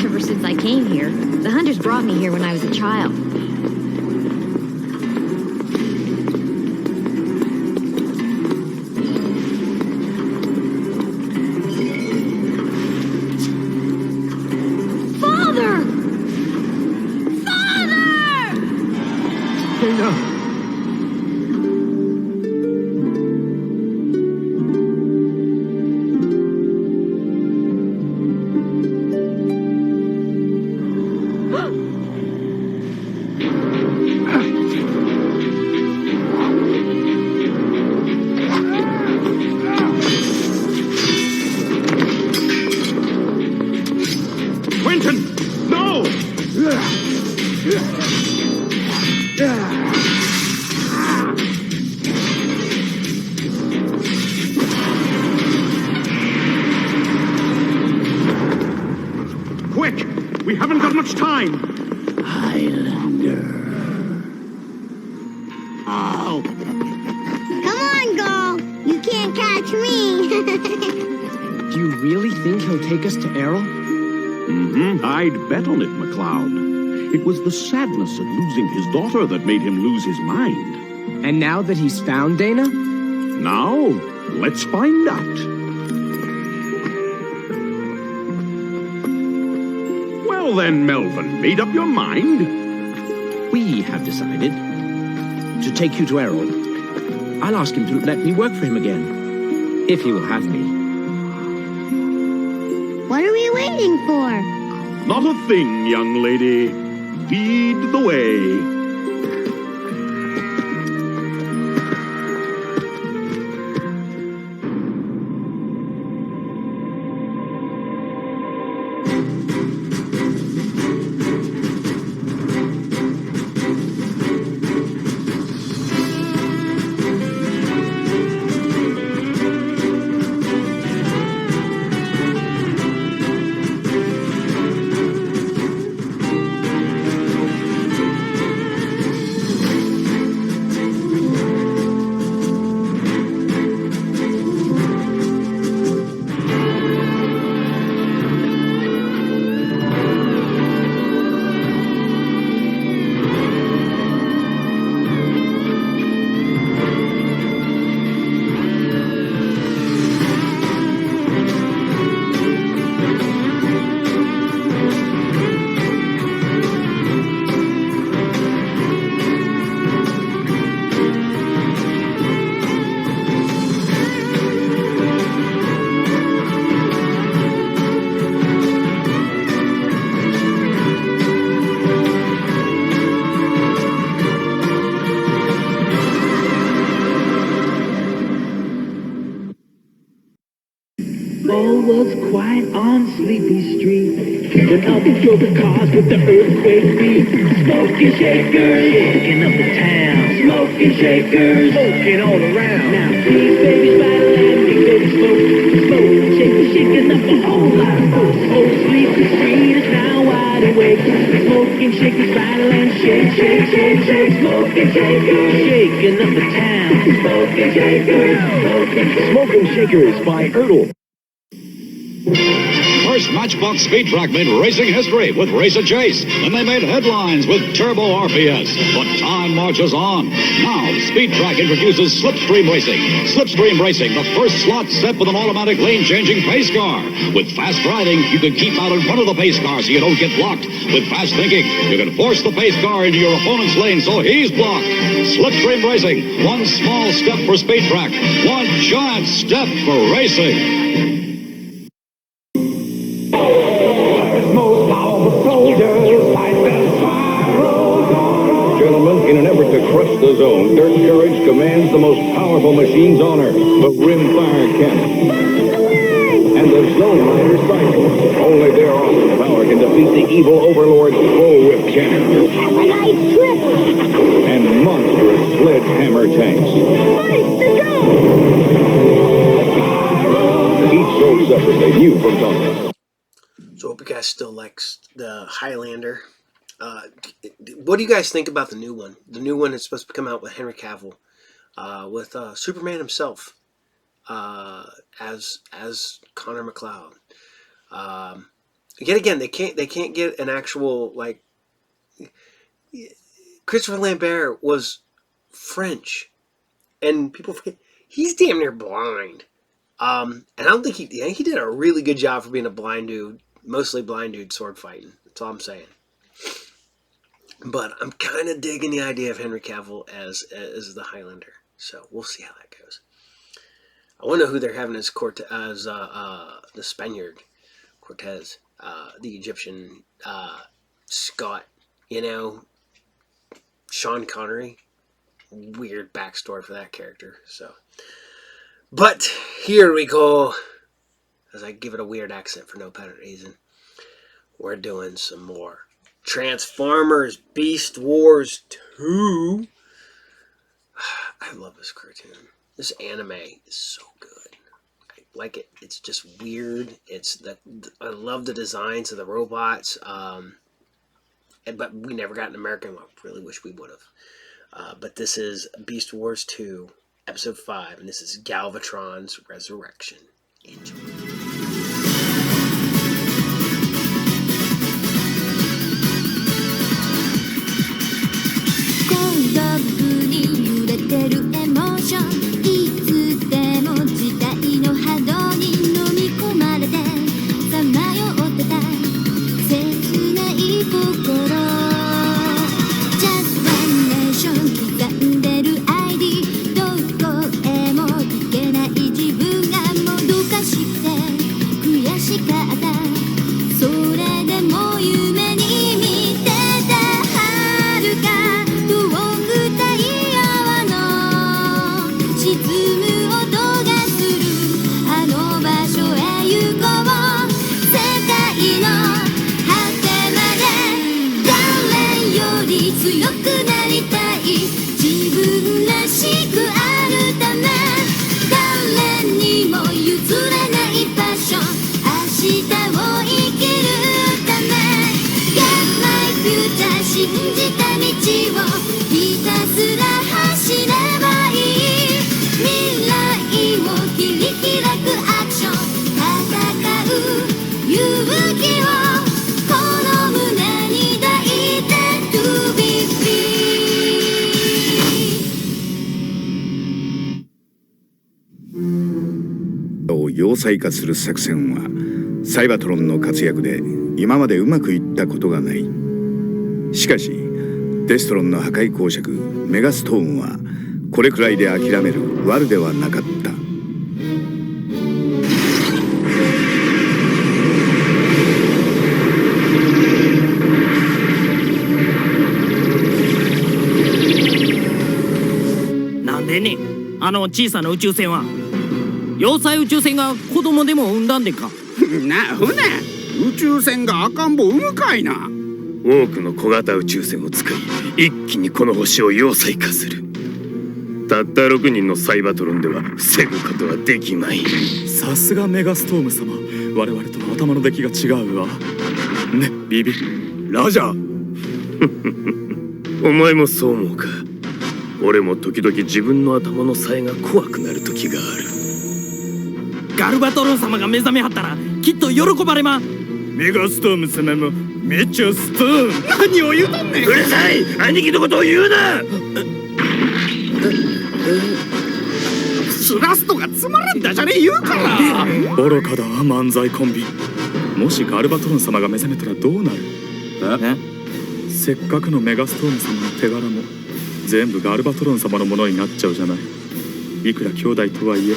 Ever since I came here. The hunters brought me here when I was a child. Father! Father! Dana! Quick! We haven't got much time! Highlander. Oh! Come on, Gull! You can't catch me! Do you really think he'll take us to Errol? Mm-hmm. I'd bet on it, MacLeod. It was the sadness at losing his daughter that made him lose his mind. And now that he's found Dana? Now, let's find out. Well then, Melvin, made up your mind? We have decided to take you to Errol. I'll ask him to let me work for him again, if he will have me. What are we waiting for? Not a thing, young lady. Lead the way. All was quiet on Sleepy Street. Then all the drove cars with the earthquake beat. Smoking shakers, shaking up the town. Smoking shakers, smoking all around. Now please, baby, battle and big baby smoke. Smoke, shaking up the whole lot of folks. Old Sleepy Street is now wide awake. Smoking shakers, battle and shake, shake, shake, shake. Smoking shakers, shaking up the town. Smoking shakers, Smoking Shakers by Ertl. First Matchbox Speed Track made racing history with Race a Chase. Then they made headlines with Turbo RPS. But time marches on. Now, Speed Track introduces Slipstream Racing. Slipstream Racing, the first slot set with an automatic lane-changing pace car. With fast driving, you can keep out in front of the pace car so you don't get blocked. With fast thinking, you can force the pace car into your opponent's lane so he's blocked. Slipstream Racing, one small step for Speed Track, one giant step for racing. Gentlemen, in an effort to crush Across the zone, Dirt Courage commands the most powerful machines on Earth, the Rimfire Cannon. And the Zone Rider Cycles. Only their awesome power can defeat the evil Overlord's Bullwhip Cannon. Have a nice trip! And monstrous sledgehammer tanks. Each sold separately, new from Thomas. So I hope you guys still like the Highlander. What do you guys think about the new one? The new one is supposed to come out with Henry Cavill, with Superman himself as Connor McLeod. Yet again, they can't get an actual, like, Christopher Lambert was French, and people forget he's damn near blind. And I don't think he did a really good job for being a blind dude, mostly blind dude sword fighting. That's all I'm saying. But I'm kind of digging the idea of Henry Cavill as the Highlander. So we'll see how that goes. I want to know who they're having as the Spaniard, Cortez, the Egyptian, Scott, Sean Connery. Weird backstory for that character. So, but here we go. As I give it a weird accent for no apparent reason, we're doing some more Transformers Beast Wars 2. I love this cartoon. This anime is so good. I like it. It's just weird. I love the designs of the robots. But we never got an American one. Really wish we would have. But this is Beast Wars 2, Episode 5, and this is Galvatron's Resurrection. Enjoy.要塞化する作戦はサイバトロンの活躍で今までうまくいったことがない。しかしデストロンの破壊公爵メガストーンはこれくらいで諦める悪ではなかった。なんでね、あの小さな宇宙船は。要塞宇宙船が子供でも産んだんでか。なほな、宇宙船が赤ん坊産むかいな。多くの小型宇宙船を使い一気にこの星を要塞化する。たった6人のサイバトロンでは防ぐことはできまい。さすがメガストーム様、我々とは頭の出来が違うわね。ビビラジャーお前もそう思うか。俺も時々自分の頭のさえが怖くなる時がある。ガルバトロン様が目覚めはったらきっと喜ばれま。メガストーム様もめっちゃストーン。何を言うとんねん。うるさい、兄貴のことを言うな。スラストがつまらんダジャレ言うから。愚かだ漫才コンビ。もしガルバトロン様が目覚めたらどうなる？せっかくのメガストーム様の手柄も全部ガルバトロン様のものになっちゃうじゃない。いくら兄弟とはいえ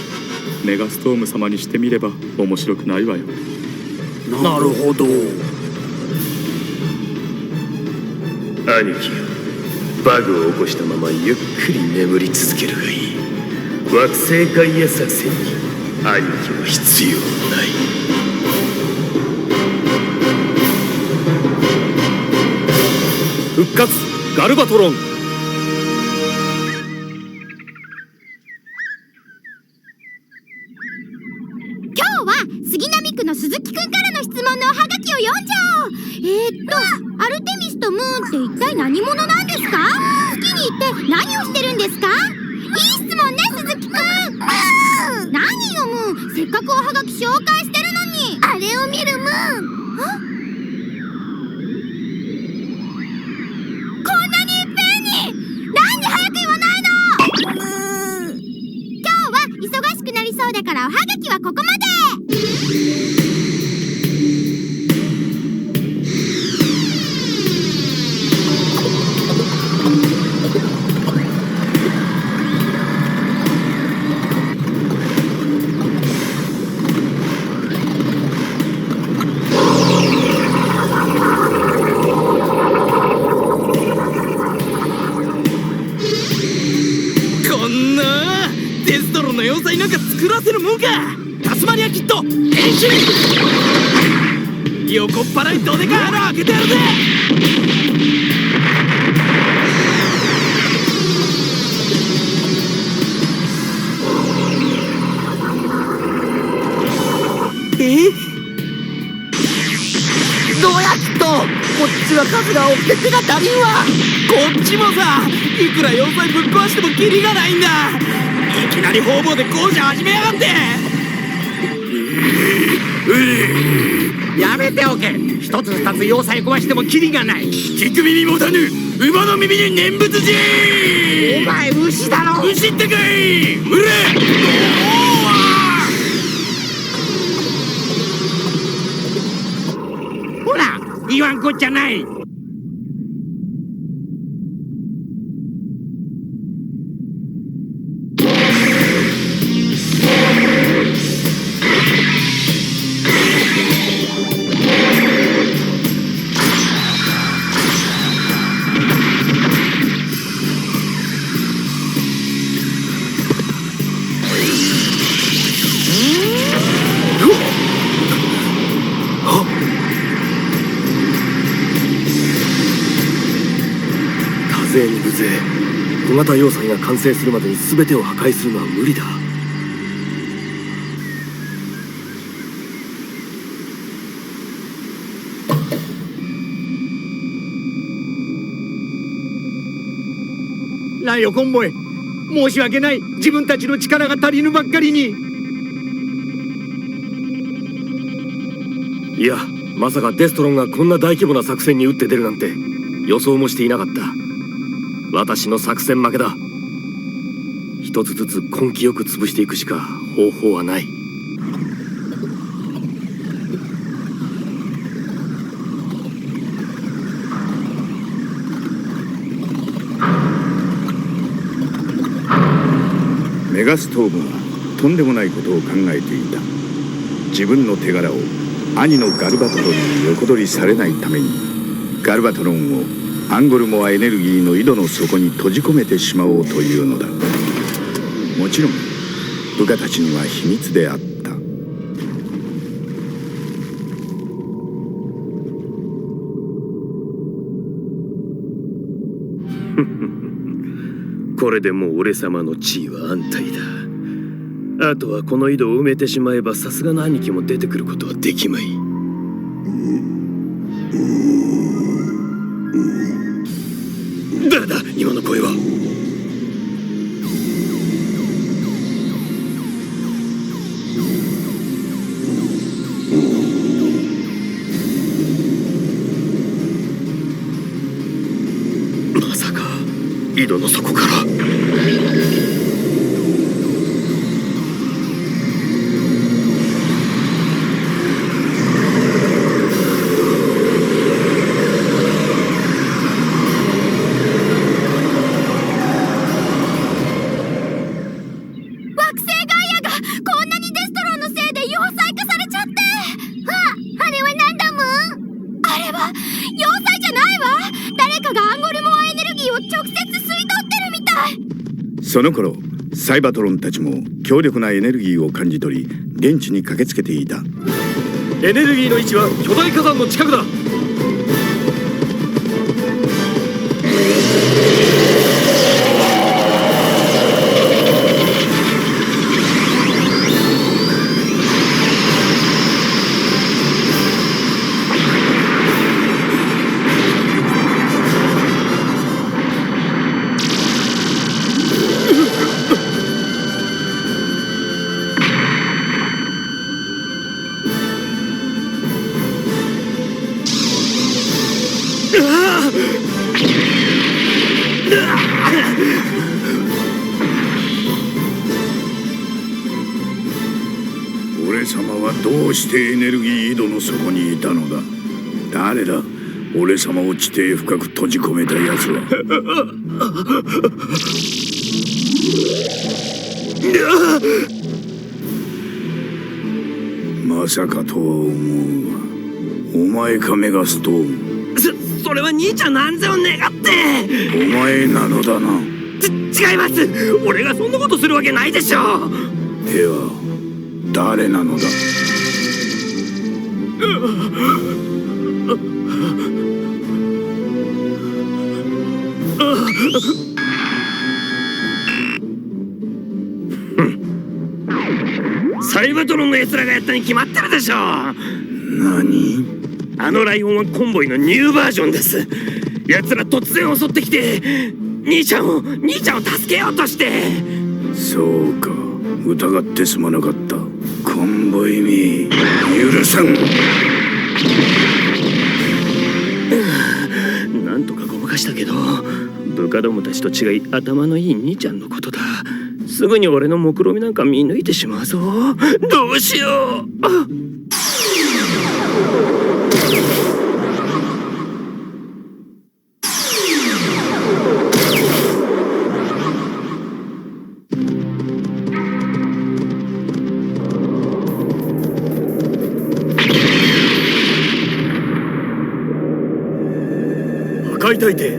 メガストーム様にしてみれば面白くないわよ。なるほど。兄貴、バグを起こしたままゆっくり眠り続けるがいい。惑星外野作戦に兄貴は必要ない。復活ガルバトロン。今日は杉並区の鈴木くんからの質問のおはがきを読んじゃおう。アルテミスとムーンって一体何者なんですか？月に行って何をしてるんですか？いい質問ね、鈴木くん。何よムーン、せっかくおはがき紹介してるのに。あれを見るムーン。こんなにいっぺんになんで早く言わないの？今日は忙しくなりそうだからおはがきはここまで。こんなデストロンの要塞なんか作らせるもんか。タスマニアキッド変身。横っ腹にどでかい穴開けてやるぜ。どうやキッド、こっちは数が多くて手が足りんわ。こっちもさ、いくら要塞ぶっ壊してもキリがないんだ。いきなり方々で工事始めやがって。やめておけ。一つ二つ要塞壊してもキリがない。聞く耳持たぬ馬の耳に念仏じー。お前牛だろ。牛ってかい。うれほら言わんこっちゃない。勢に無勢。小型要塞が完成するまでに全てを破壊するのは無理だ。ライオコンボイ、申し訳ない。自分たちの力が足りぬばっかりに。いや、まさかデストロンがこんな大規模な作戦に打って出るなんて予想もしていなかった。私の作戦負けだ。一つずつ根気よく潰していくしか方法はない。メガストームはとんでもないことを考えていた。自分の手柄を兄のガルバトロンに横取りされないために、ガルバトロンをアンゴルモアエネルギーの井戸の底に閉じ込めてしまおうというのだ。もちろん部下たちには秘密であった。これでもう俺様の地位は安泰だ。あとはこの井戸を埋めてしまえばさすがの兄貴も出てくることはできまい。誰だ今の声は。まさか井戸の底から。要塞じゃないわ。誰かがアンゴルモアエネルギーを直接その頃サイバトロンたちも強力なエネルギーを感じ取り現地に駆けつけていた。エネルギーの位置は巨大火山の近くだ。俺様はどうしてエネルギー井戸の底にいたのだ。誰だ俺様を地底深く閉じ込めた奴は。まさかとは思うが、お前かメガストーン。それは兄ちゃんの安全を願って。お前なのだな。違います。俺がそんなことするわけないでしょ。では誰なのだ。サイバトロンの奴らがやったに決まってるでしょ。何？あのライオンはコンボイのニューバージョンです。奴ら突然襲ってきて兄ちゃんを助けようとして。そうか、疑ってすまなかった。コンボイめ許さん。なんとかごまかしたけど、部下どもたちと違い頭のいい兄ちゃんのことだ。すぐに俺の目論見なんか見抜いてしまうぞ。どうしよう。破壊大帝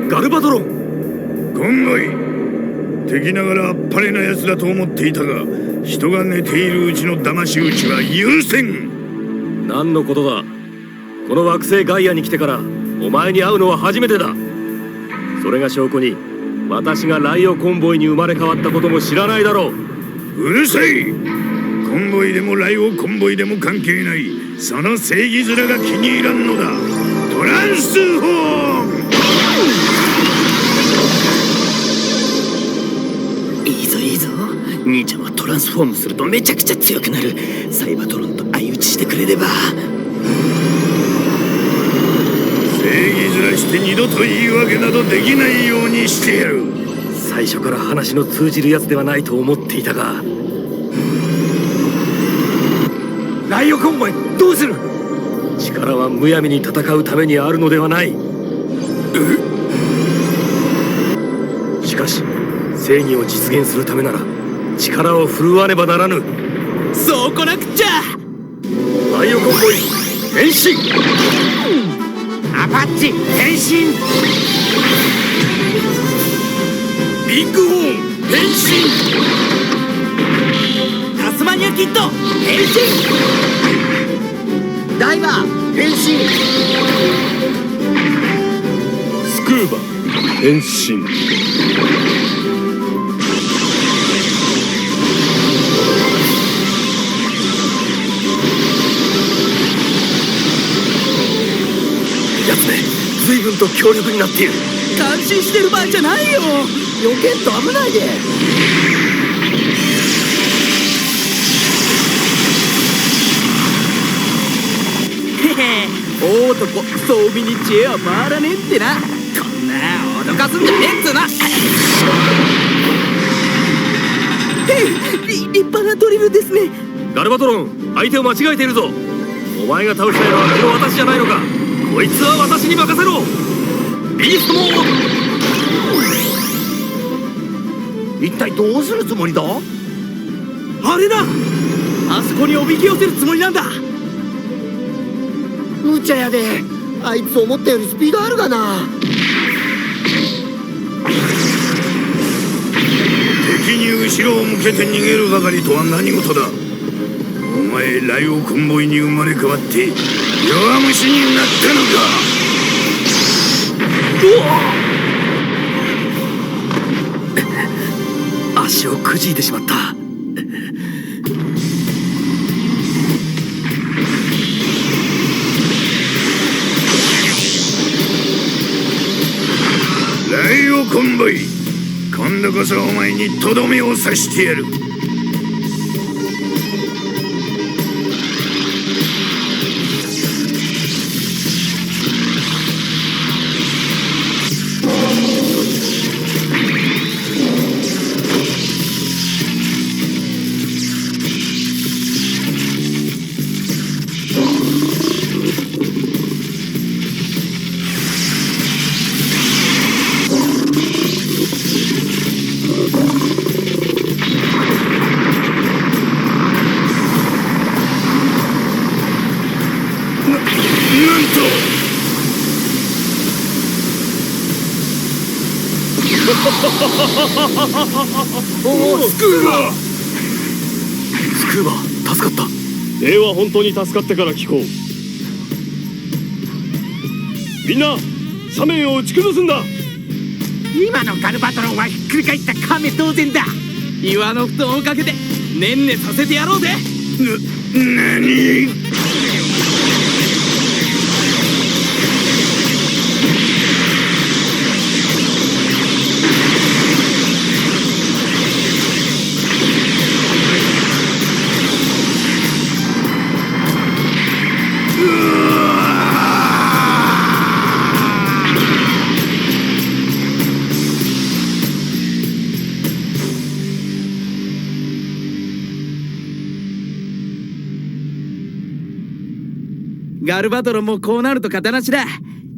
ガルバドロン。コンボイ、敵ながらあっぱれな奴だと思っていたが、人が寝ているうちの騙し討ちは許せん。何のことだ。この惑星ガイアに来てからお前に会うのは初めてだ。それが証拠に私がライオコンボイに生まれ変わったことも知らないだろう。うるさい。コンボイでもライオコンボイでも関係ない。その正義面が気に入らんのだ。トランスフォーム。いいぞいいぞ。兄ちゃんはトランスフォームするとめちゃくちゃ強くなる。サイバトロンと相打ちしてくれれば。正義面して二度と言い訳などできないようにしてやる。最初から話の通じるやつではないと思っていたが。ライオコンボイどうする。力はむやみに戦うためにあるのではない。しかし正義を実現するためなら力を振るわねばならぬ。そうこなくっちゃ。ライオコンボイ変身。アパッチ変身。ビッグホーン変身。タスマニアキッド変身。ダイバー変身。スクーバ変身。やつめ随分と強力になっている。感心してる場合じゃないよ。避けんと危ないで。大男装備に知恵は回らねえってな。こんな脅かすんじゃねえっつうな。立派なドリルですね。ガルバトロン相手を間違えているぞ。お前が倒したいのはこの私じゃないのか。こいつは私に任せろ。ビーストモード。一体どうするつもりだ。あれだ。あそこにおびき寄せるつもりなんだ。無茶やで。あいつ思ったよりスピードあるがな。に後ろを向けて逃げるばかりとは何事だ。お前ライオコンボイに生まれ変わって弱虫になったのか。足をくじいてしまった。ライオコンボイ、今度こそお前にとどめを刺してやる。おお、スクーバー助かった。では本当に助かってから聞こう。みんな斜面を打ち崩すんだ。今のガルバトロンはひっくり返った亀当然だ。岩の布団をかけてねんねさせてやろうぜ。何？ガルバトロンもこうなると形なしだ。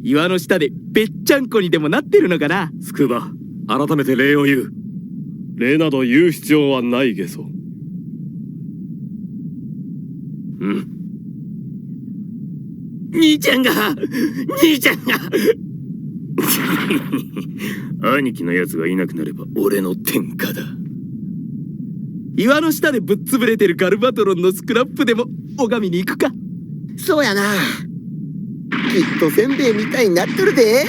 岩の下でぺっちゃんこにでもなってるのかな。スクーバー、改めて礼を言う。礼など言う必要はないゲソ。兄ちゃんが兄貴のやつがいなくなれば俺の天下だ。岩の下でぶっ潰れてるガルバトロンのスクラップでも拝みに行くか。そうやな。きっとせんべいみたいになっとるで。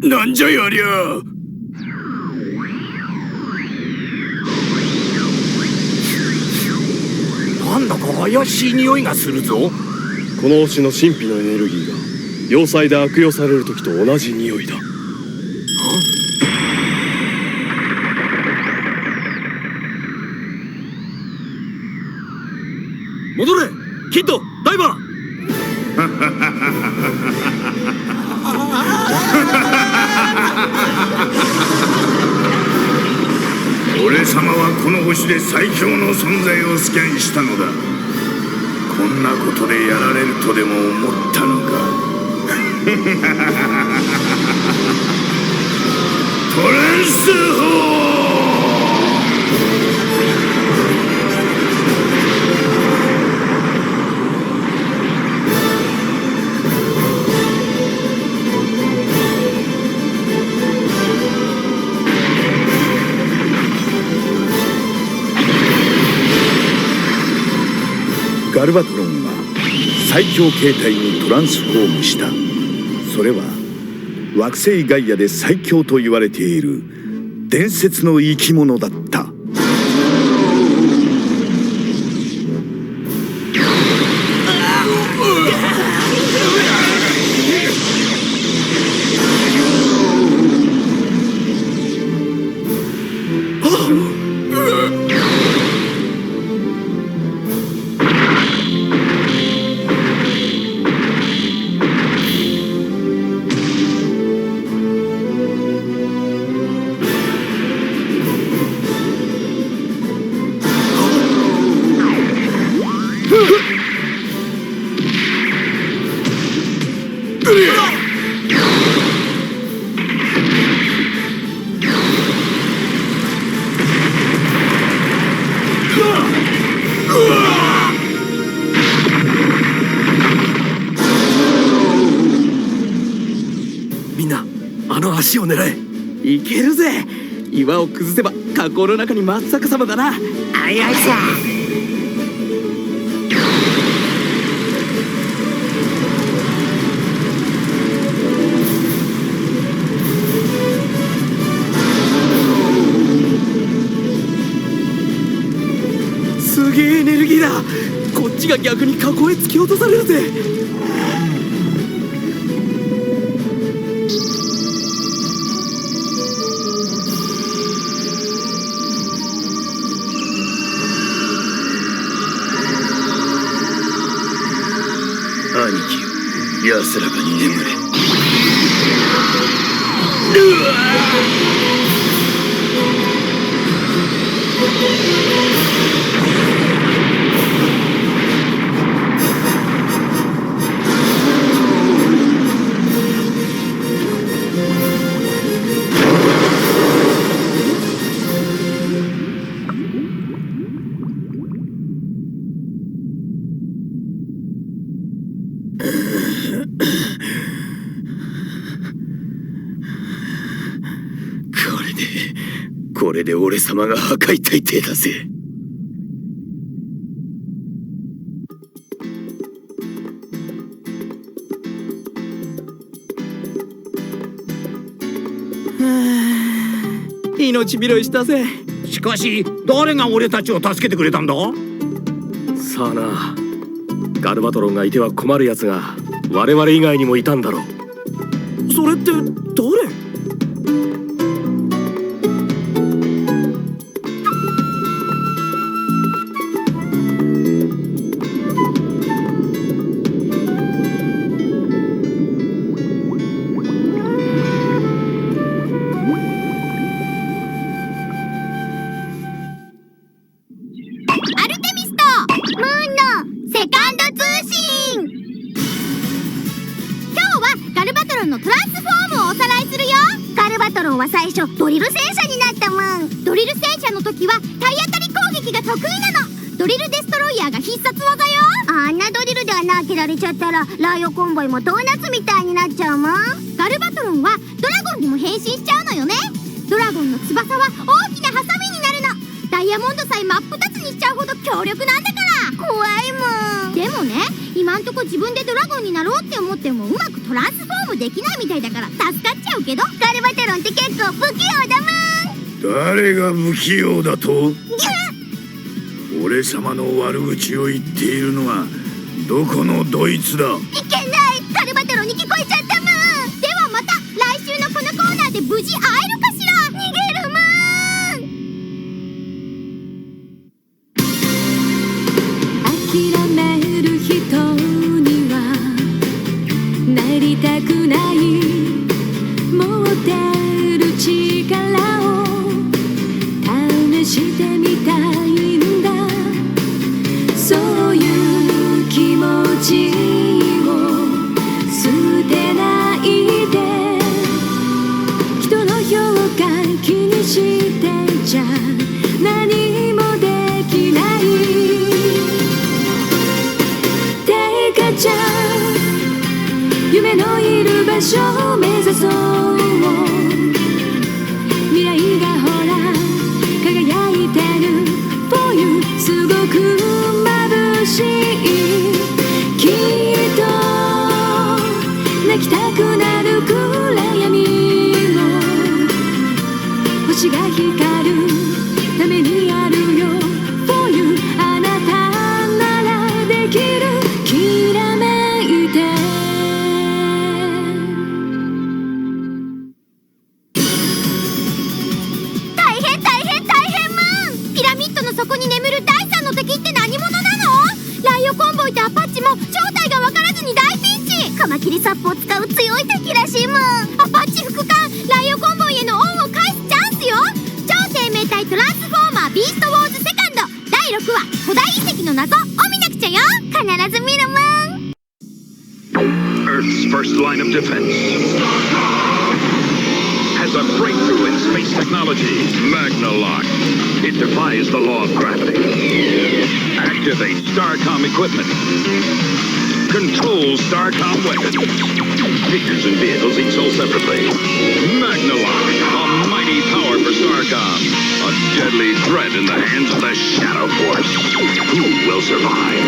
なんじゃやりゃ。なんだか怪しい匂いがするぞ。この星の神秘のエネルギーが要塞で悪用される時と同じ匂いだ。戻れキッド、ダイバー。俺様はこの星で最強の存在をスキャンしたのだ。こんなことでやられるとでも思ったのか。トランスフォガルバトロンは最強形態にトランスフォームした。それは惑星ガイアで最強と言われている伝説の生き物だった。橋を狙え。いけるぜ。岩を崩せば火口の中に真っ逆さまだな。あいあいさ。すげえエネルギーだ。こっちが逆に火口へ突き落とされるぜ。兄貴よ、安らかに眠れ。これで俺様が破壊大帝だぜ。命拾いしたぜ。しかし誰が俺たちを助けてくれたんだ？さあな、ガルバトロンがいては困る奴が我々以外にもいたんだろう。それって誰？ドリル戦車になったもん。ドリル戦車の時は体当たり攻撃が得意なの。ドリルデストロイヤーが必殺技よ。あんなドリルで穴開けられちゃったらライオコンボイもドーナツみたいになっちゃうもん。ガルバトロンはドラゴンにも変身しちゃうのよね。ドラゴンの翼は大きなハサミになるの。ダイヤモンドさえ真っ二つにしちゃうほど強力なんだから。怖いもん。でもね、今んとこ自分でドラゴンになろうって思ってもうまくトランスフォームできないみたいだから助かっちゃうけど、ガルバトロンって結構不器用だもん。誰が不器用だと？俺様の悪口を言っているのはどこのどいつだ？いけない、ガルバトロンに聞こえちゃったもん。ではまた来週のこのコーナーで無事会えるかしら。逃げるもん。諦める人にはなりたくない。持ってる力を試してみたいんだ。そういう気持ちを捨てないで。人の評価気にしてちゃ何もできない。てかちゃん、夢のいる場所を目指そう。未来がほら輝いてる For you すごく眩しい。きっと泣きたくなる暗闇も星が光るためにあるよ For you あなたならできる。きらめいてそこに眠る第三の敵って何者なの？ライオコンボイとアパッチも正体が分からずに大ピンチ。カマキリサップを使う強い敵らしいもん。アパッチ副官、ライオコンボイへの恩を返すチャンスよ。超生命体トランスフォーマービーストウォーズセカンド第6話古代遺跡の謎を見なくちゃよ。必ず見るもん。 Earth's first line of defense has a breakthrough in space technology. Magnalock. It defies the law of gravity. Activate StarCom equipment. Control Starcom weapons. Figures and vehicles each sold separately. Magnalock, a mighty power for Starcom. A deadly threat in the hands of the Shadow Force. Who will survive?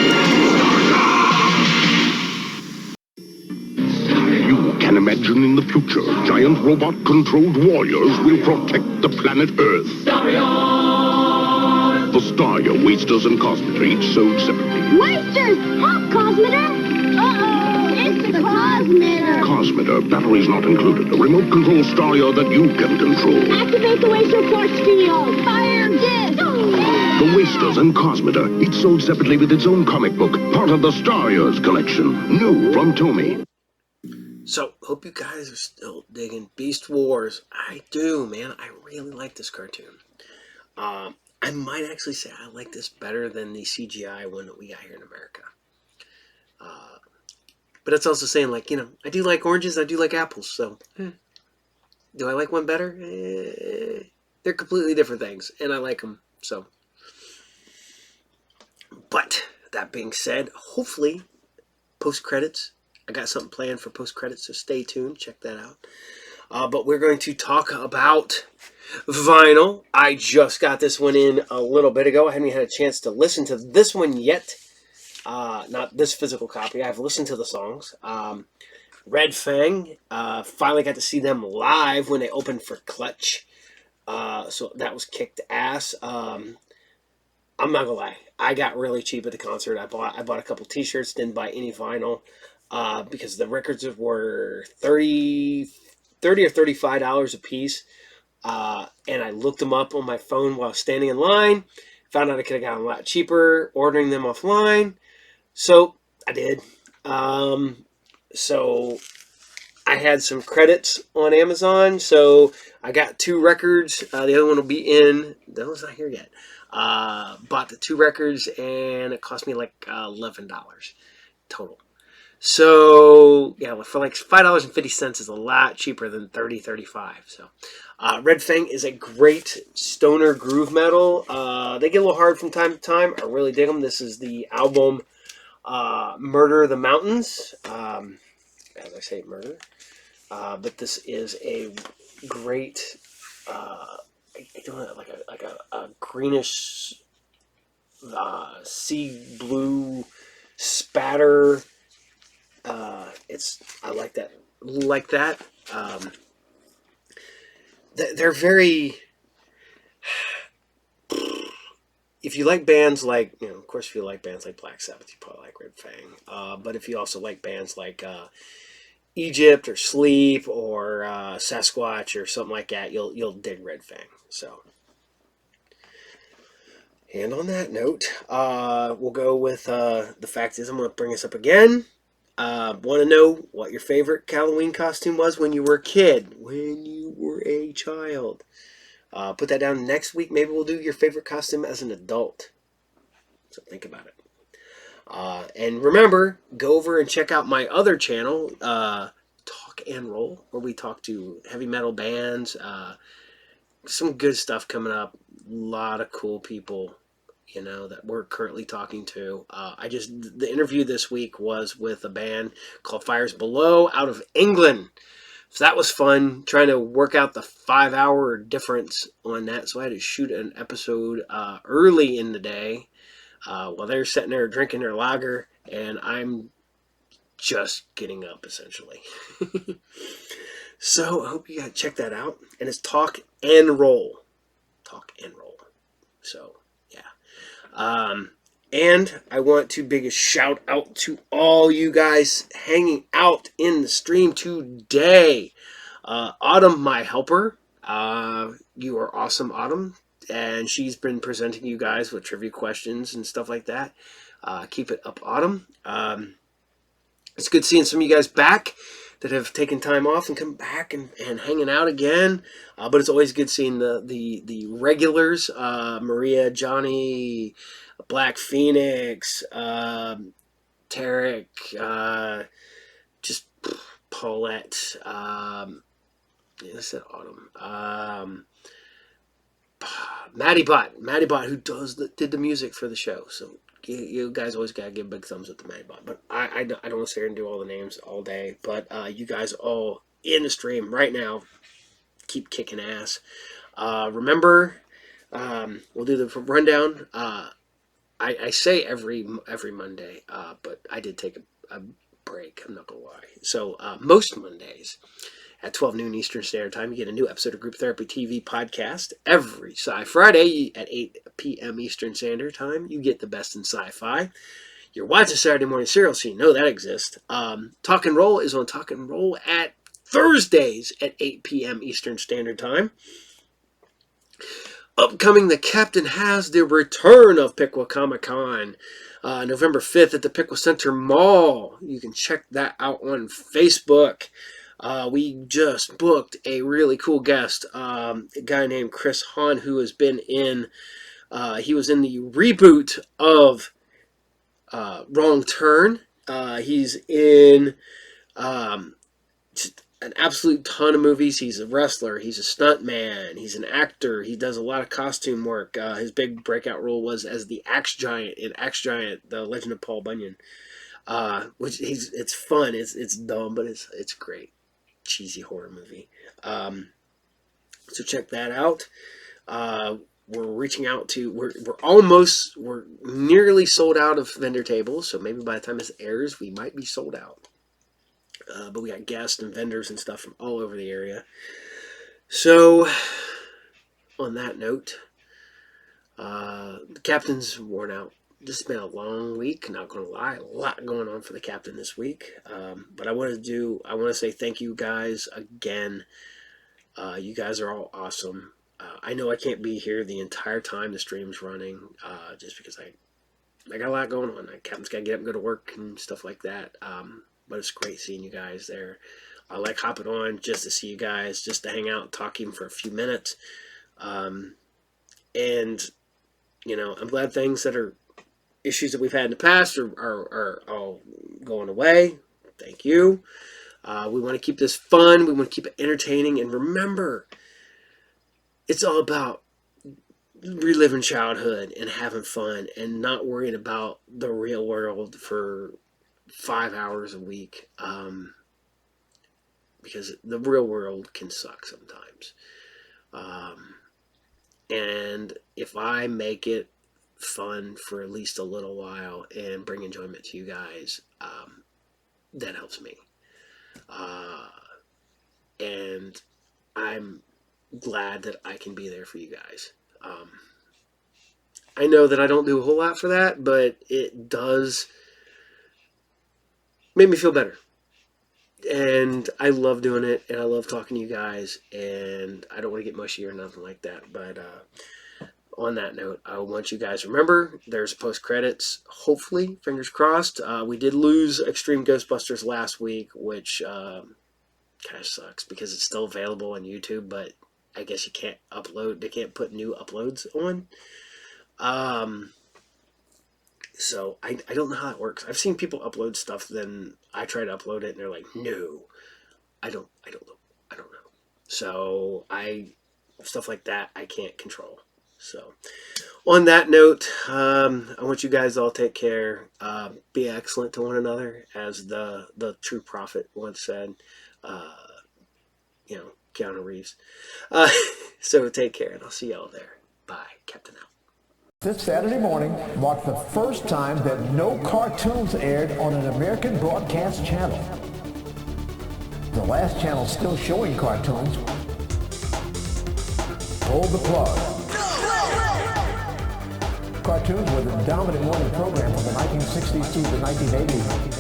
You can imagine in the future, giant robot-controlled warriors will protect the planet Earth. The Starrior, Wasters, and Cosmeter each sold separately. Wasters! Help, Cosmeter! Uh-oh! It's the Cosmeter! Cosmeter, batteries not included. A remote control Starrior that you can control. Activate the Waster Force field! Fire disc! The Wasters and Cosmeter, each sold separately with its own comic book, part of the Starriors collection. New from Tomy. So, hope you guys are still digging Beast Wars. I do, man. I really like this cartoon. I might actually say I like this better than the CGI one that we got here in America. But it's also saying, like, you know, I do like oranges, I do like apples, so do I like one better? They're completely different things, and I like them, so. But, that being said, hopefully, post-credits, I got something planned for post-credits, so stay tuned, check that out. But we're going to talk about vinyl. I just got this one in a little bit ago. I haven't had a chance to listen to this one yet. Not this physical copy. I've listened to the songs. Red Fang. Finally got to see them live when they opened for Clutch. So that was kicked ass. I'm not gonna lie. I got really cheap at the concert. I bought a couple T-shirts. Didn't buy any vinyl because the records were $30 or $35 a piece. And I looked them up on my phone while standing in line. Found out I could have gotten a lot cheaper ordering them offline. So I did. So I had some credits on Amazon. So I got 2 records. The other one will be in. That one's not here yet. Bought the 2 records and it cost me like $11 total. So, yeah, for like $5.50 is a lot cheaper than $35. So, Red Fang is a great stoner groove metal. They get a little hard from time to time. I really dig them. This is the album Murder the Mountains. As I say, murder. But this is a great, like a greenish sea blue spatter. I like that. They're very. If you like bands like, you know, of course, if you like bands like Black Sabbath, you probably like Red Fang. But if you also like bands like Egypt or Sleep or Sasquatch or something like that, you'll dig Red Fang. So. And on that note, we'll go with the fact is I'm going to bring this up again. Want to know what your favorite Halloween costume was when you were a kid, when you were a child? Put that down next week. Maybe we'll do your favorite costume as an adult. So think about it. And remember, go over and check out my other channel, Talk and Roll, where we talk to heavy metal bands. Some good stuff coming up. A lot of cool people, you know, that we're currently talking to. The interview this week was with a band called Fires Below out of England. So that was fun, trying to work out the 5-hour difference on that. So I had to shoot an episode early in the day while they're sitting there drinking their lager, and I'm just getting up, essentially. So I hope you guys check that out. And it's Talk and Roll. Talk and Roll. So, yeah. And I want to big a shout out to all you guys hanging out in the stream today. Autumn, my helper. You are awesome, Autumn. And she's been presenting you guys with trivia questions and stuff like that. Keep it up, Autumn. It's good seeing some of you guys back that have taken time off and come back and hanging out again. But it's always good seeing the regulars. Maria, Johnny, Black Phoenix, Tarek, just Paulette. I said Autumn. Maddie Bot, who did the music for the show. So you guys always gotta give big thumbs up to Maddie Bot. But I don't want to sit here and do all the names all day. But you guys all in the stream right now, keep kicking ass. Remember, we'll do the rundown. I say every Monday, but I did take a break. I'm not gonna lie. So most Mondays at 12 noon Eastern Standard Time, you get a new episode of Group Therapy TV podcast. Every Friday at 8 p.m. Eastern Standard Time, you get the best in sci-fi. You're watching Saturday Morning Serial, so you know that exists. Talk and Roll is on Talk and Roll at Thursdays at 8 p.m. Eastern Standard Time. Upcoming, the Captain has the return of Piqua Comic Con, November 5th at the Piqua Center Mall. You can check that out on Facebook. We just booked a really cool guest, a guy named Chris Hahn, who has been in, he was in the reboot of Wrong Turn. He's in an absolute ton of movies. He's a wrestler, he's a stuntman, he's an actor, he does a lot of costume work. His big breakout role was as the Axe Giant in Axe Giant, The Legend of Paul Bunyan. Which it's fun, it's dumb, but it's great. Cheesy horror movie. So check that out. We're reaching out to, we're nearly sold out of vendor tables, so maybe by the time this airs, we might be sold out. But we got guests and vendors and stuff from all over the area. So, on that note, the captain's worn out. This has been a long week, not going to lie. A lot going on for the captain this week. But I want to say thank you guys again. You guys are all awesome. I know I can't be here the entire time the stream's running, just because I got a lot going on. The captain's got to get up and go to work and stuff like that. But it's great seeing you guys there. I like hopping on just to see you guys, just to hang out and talk even for a few minutes. And, I'm glad things that are issues that we've had in the past are all going away. Thank you. We want to keep this fun. We want to keep it entertaining. And remember, it's all about reliving childhood and having fun and not worrying about the real world for 5 hours a week. Because the real world can suck sometimes. And if I make it fun for at least a little while and bring enjoyment to you guys, that helps me. And I'm glad that I can be there for you guys. I know that I don't do a whole lot for that, but it does make me feel better. And I love doing it, and I love talking to you guys, and I don't want to get mushy or nothing like that, but on that note, I want you guys to remember, there's post-credits, hopefully, fingers crossed. We did lose Extreme Ghostbusters last week, which kind of sucks, because it's still available on YouTube, but I guess you can't upload, they can't put new uploads on. So I don't know how it works. I've seen people upload stuff, then I try to upload it, and they're like, no, I don't know. So stuff like that, I can't control. So on that note, I want you guys all to take care, be excellent to one another, as the true prophet once said, Keanu Reeves. So take care, and I'll see y'all there. Bye. Captain out. This Saturday morning marked the first time that no cartoons aired on an American broadcast channel. The last channel still showing cartoons pulled the plug. Cartoons were the dominant morning program from the 1960s through the 1980s.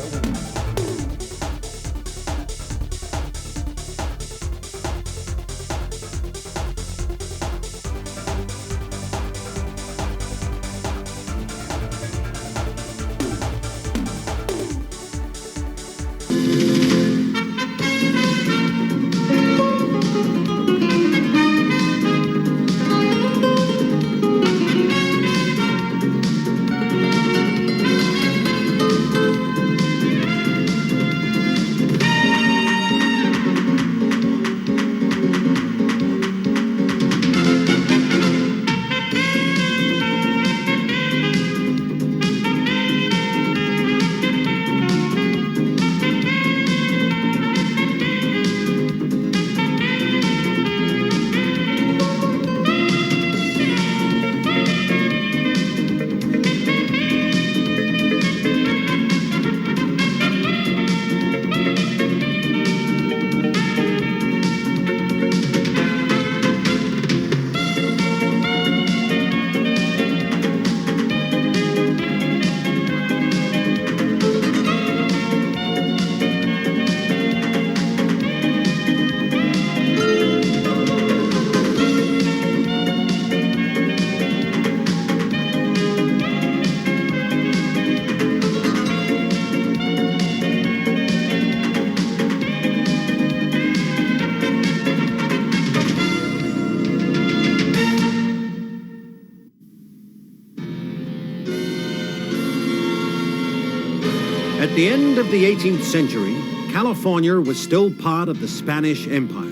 At the end of the 18th century, California was still part of the Spanish Empire.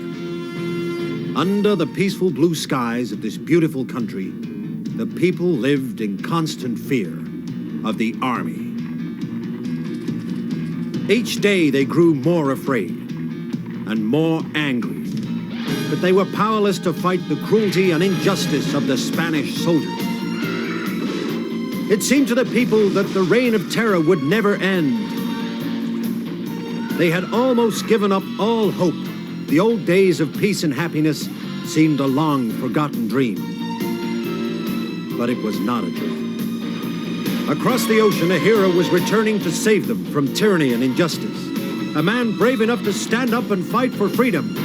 Under the peaceful blue skies of this beautiful country, the people lived in constant fear of the army. Each day they grew more afraid and more angry, but they were powerless to fight the cruelty and injustice of the Spanish soldiers. It seemed to the people that the reign of terror would never end. They had almost given up all hope. The old days of peace and happiness seemed a long-forgotten dream. But it was not a dream. Across the ocean, a hero was returning to save them from tyranny and injustice. A man brave enough to stand up and fight for freedom.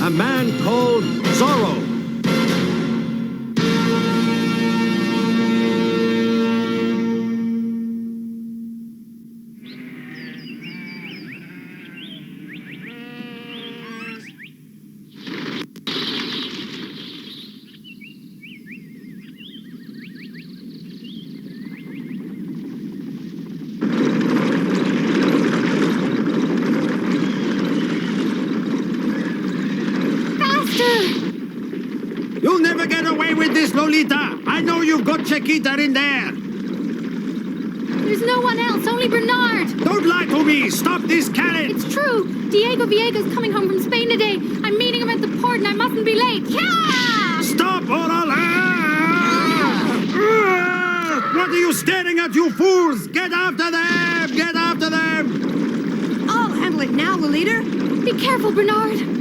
A man called Zorro. You'll never get away with this, Lolita! I know you've got Chiquita in there! There's no one else, only Bernard! Don't lie to me! Stop this cannon! It's true! Diego Villegas coming home from Spain today. I'm meeting him at the port and I mustn't be late. Yeah! Stop, or I'll... What are you staring at, you fools? Get after them! Get after them! I'll handle it now, Lolita. Be careful, Bernard.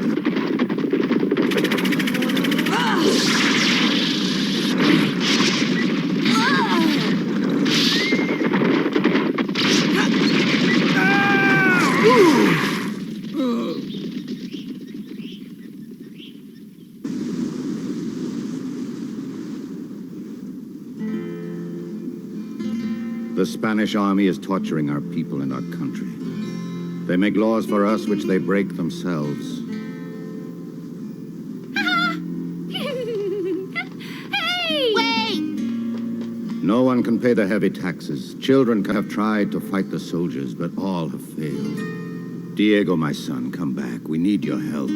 The Spanish army is torturing our people and our country. They make laws for us which they break themselves. Hey! Wait! No one can pay the heavy taxes. Children have tried to fight the soldiers, but all have failed. Diego, my son, come back. We need your help.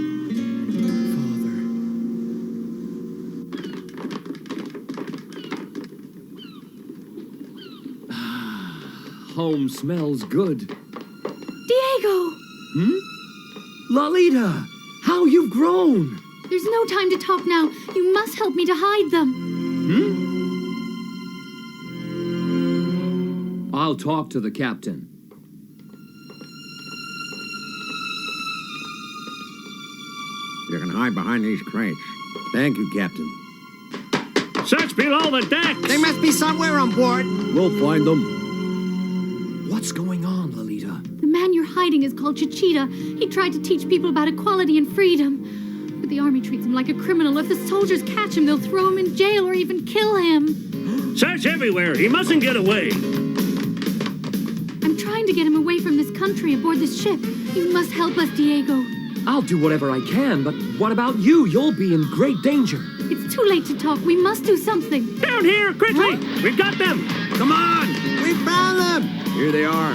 Home smells good. Diego! Lolita, how you've grown! There's no time to talk now. You must help me to hide them. I'll talk to the captain. You can hide behind these crates. Thank you, Captain. Search below the deck! They must be somewhere on board. We'll find them. What's going on, Lolita? The man you're hiding is called Chiquita. He tried to teach people about equality and freedom. But the army treats him like a criminal. If the soldiers catch him, they'll throw him in jail or even kill him. Search everywhere. He mustn't get away. I'm trying to get him away from this country aboard this ship. You must help us, Diego. I'll do whatever I can, but what about you? You'll be in great danger. It's too late to talk. We must do something. Down here, quickly! Huh? We've got them! Come on! We found them! Here they are.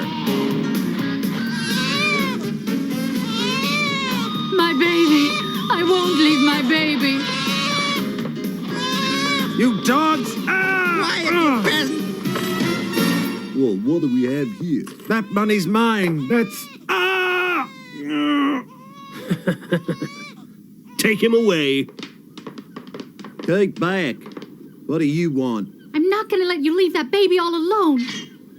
My baby. I won't leave my baby. You dogs! Well, what do we have here? That money's mine. That's... Take him away. Take back. What do you want? I'm not gonna let you leave that baby all alone.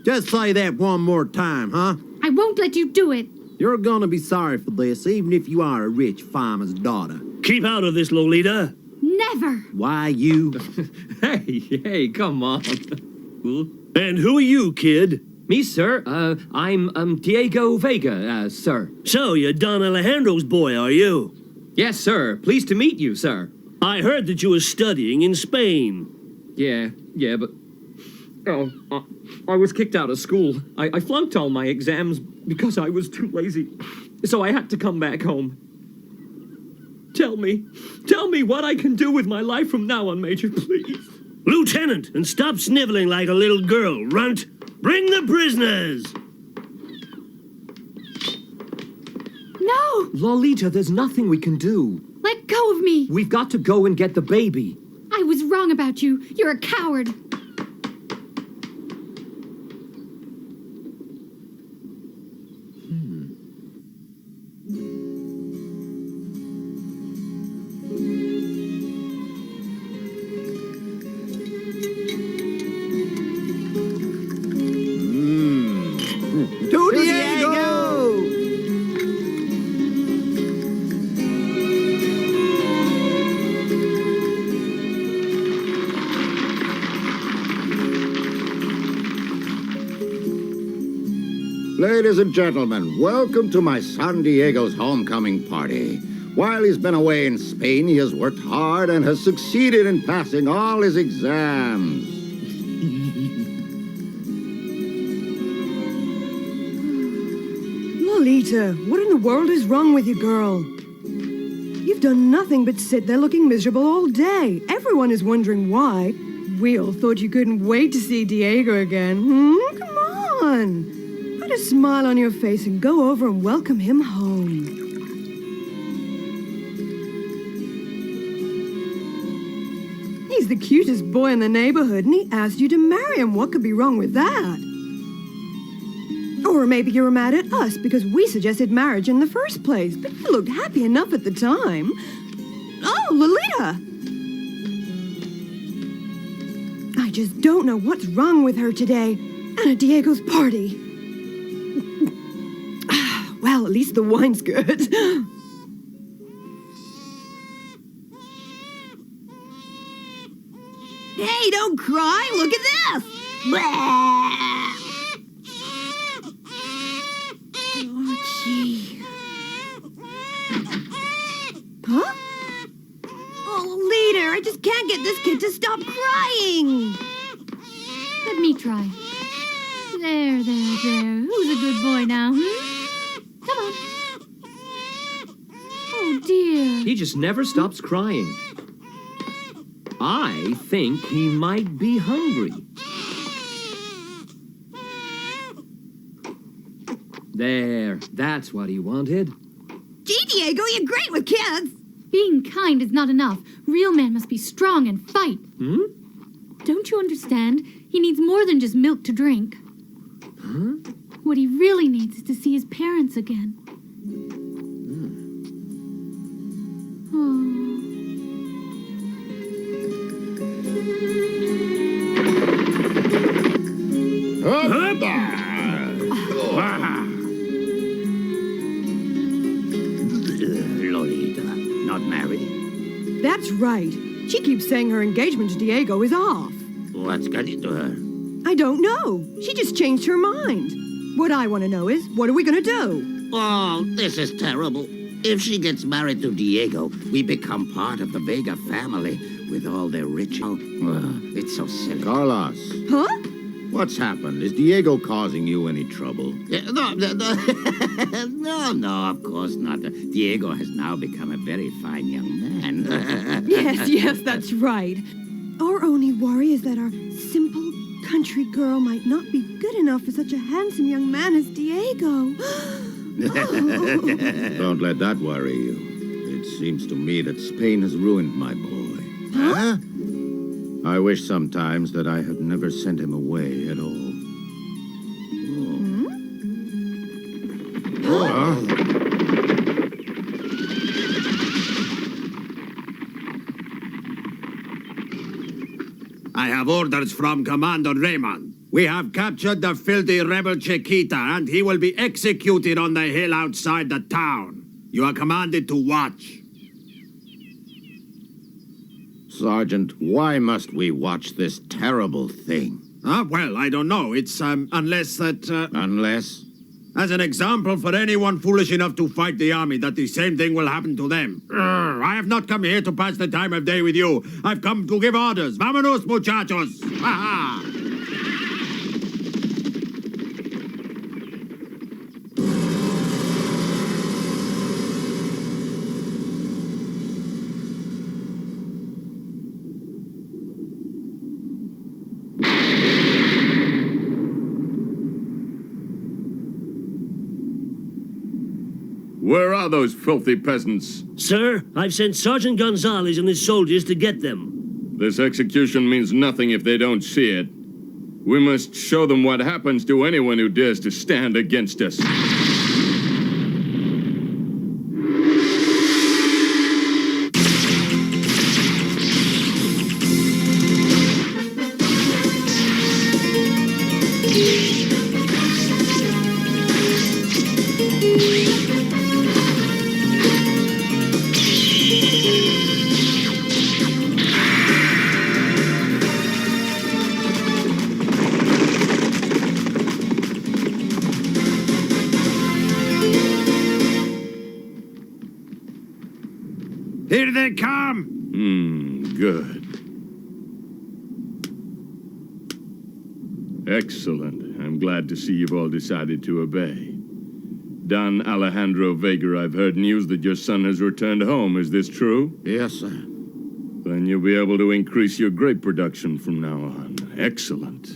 Just say that one more time, huh? I won't let you do it. You're gonna be sorry for this, even if you are a rich farmer's daughter. Keep out of this, Lolita. Never. Why you? Hey, come on. And who are you, kid? Me, sir. I'm Diego Vega, sir. So, you're Don Alejandro's boy, are you? Yes, sir. Pleased to meet you, sir. I heard that you were studying in Spain. Yeah, but... Oh, I was kicked out of school. I flunked all my exams because I was too lazy. So I had to come back home. Tell me what I can do with my life from now on, Major, please. Lieutenant, and stop sniveling like a little girl, runt. Bring the prisoners! No! Lolita, there's nothing we can do. Let go of me! We've got to go and get the baby. I was wrong about you. You're a coward. To Diego! Ladies and gentlemen, welcome to my son Diego's homecoming party. While he's been away in Spain, he has worked hard and has succeeded in passing all his exams. Lolita, what in the world is wrong with you, girl? You've done nothing but sit there looking miserable all day. Everyone is wondering why. We all thought you couldn't wait to see Diego again. Come on. Put a smile on your face and go over and welcome him home. He's the cutest boy in the neighborhood, and he asked you to marry him. What could be wrong with that? Or maybe you were mad at us because we suggested marriage in the first place, but you looked happy enough at the time. Oh, Lolita! I just don't know what's wrong with her today, and at Diego's party. Well, at least the wine's good. Hey, don't cry! Look at this! Oh, gee. Huh? Oh, Leader, I just can't get this kid to stop crying! Let me try. There. Who's a good boy now, Come on. Oh, dear. He just never stops crying. I think he might be hungry. There, that's what he wanted. Gee, Diego, you're great with kids. Being kind is not enough. Real men must be strong and fight. Don't you understand? He needs more than just milk to drink. Huh? What he really needs is to see his parents again. Lolita, not married? That's right. She keeps saying her engagement to Diego is off. What's got into her? I don't know. She just changed her mind. What I want to know is, what are we going to do? Oh, this is terrible. If she gets married to Diego, we become part of the Vega family with all their rich... it's so silly. Carlos. Huh? What's happened? Is Diego causing you any trouble? No, of course not. Diego has now become a very fine young man. Yes, that's right. Our only worry is that our simple country girl might not be good enough for such a handsome young man as Diego. Don't let that worry you. It seems to me that Spain has ruined my boy. Huh? I wish sometimes that I had never sent him away at all. I have orders from Commander HeMan. We have captured the filthy rebel Chiquita, and he will be executed on the hill outside the town. You are commanded to watch. Sergeant, why must we watch this terrible thing? Well, I don't know. It's, unless that... Unless? As an example for anyone foolish enough to fight the army, that the same thing will happen to them. I have not come here to pass the time of day with you. I've come to give orders. Vámonos, muchachos! Ha ha! Where are those filthy peasants? Sir, I've sent Sergeant Gonzalez and his soldiers to get them. This execution means nothing if they don't see it. We must show them what happens to anyone who dares to stand against us. Here they come! Good. Excellent. I'm glad to see you've all decided to obey. Don Alejandro Vega, I've heard news that your son has returned home. Is this true? Yes, sir. Then you'll be able to increase your grape production from now on. Excellent.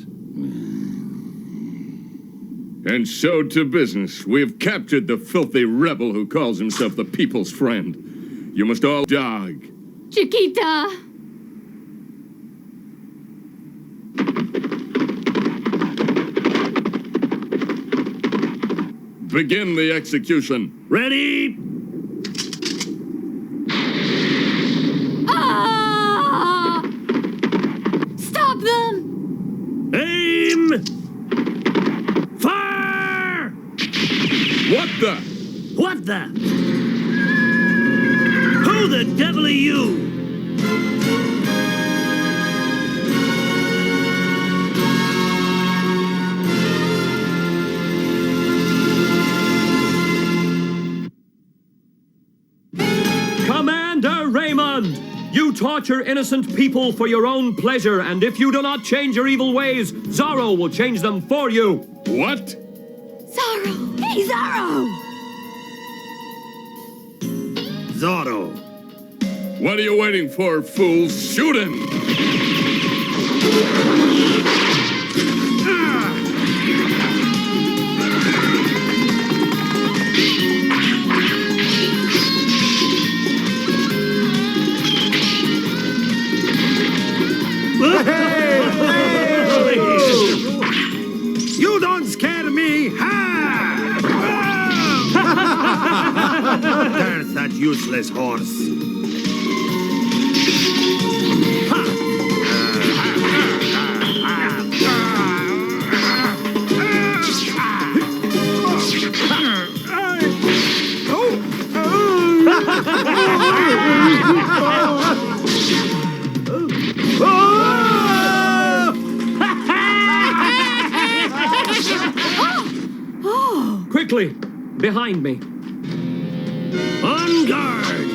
And so to business. We have captured the filthy rebel who calls himself the People's Friend. You must all dog. Chiquita! Begin the execution. Ready? Ah! Stop them! Aim! Fire! What the? What the? Who the devil are you? Commander Raymond! You torture innocent people for your own pleasure, and if you do not change your evil ways, Zorro will change them for you. What? Zorro! Hey, Zorro! Zorro. What are you waiting for, fools? Shoot him! You don't scare me! Ha! There's that useless horse. Quickly, behind me. On guard!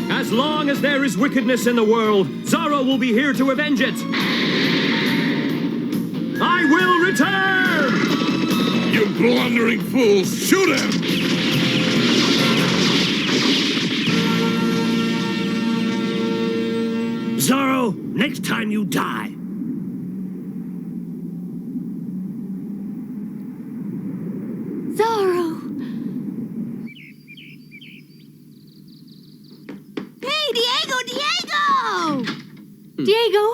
As long as there is wickedness in the world, Zorro will be here to avenge it. I will return! You blundering fools! Shoot him! Zorro, next time you die. Zorro! Hey, Diego! Diego!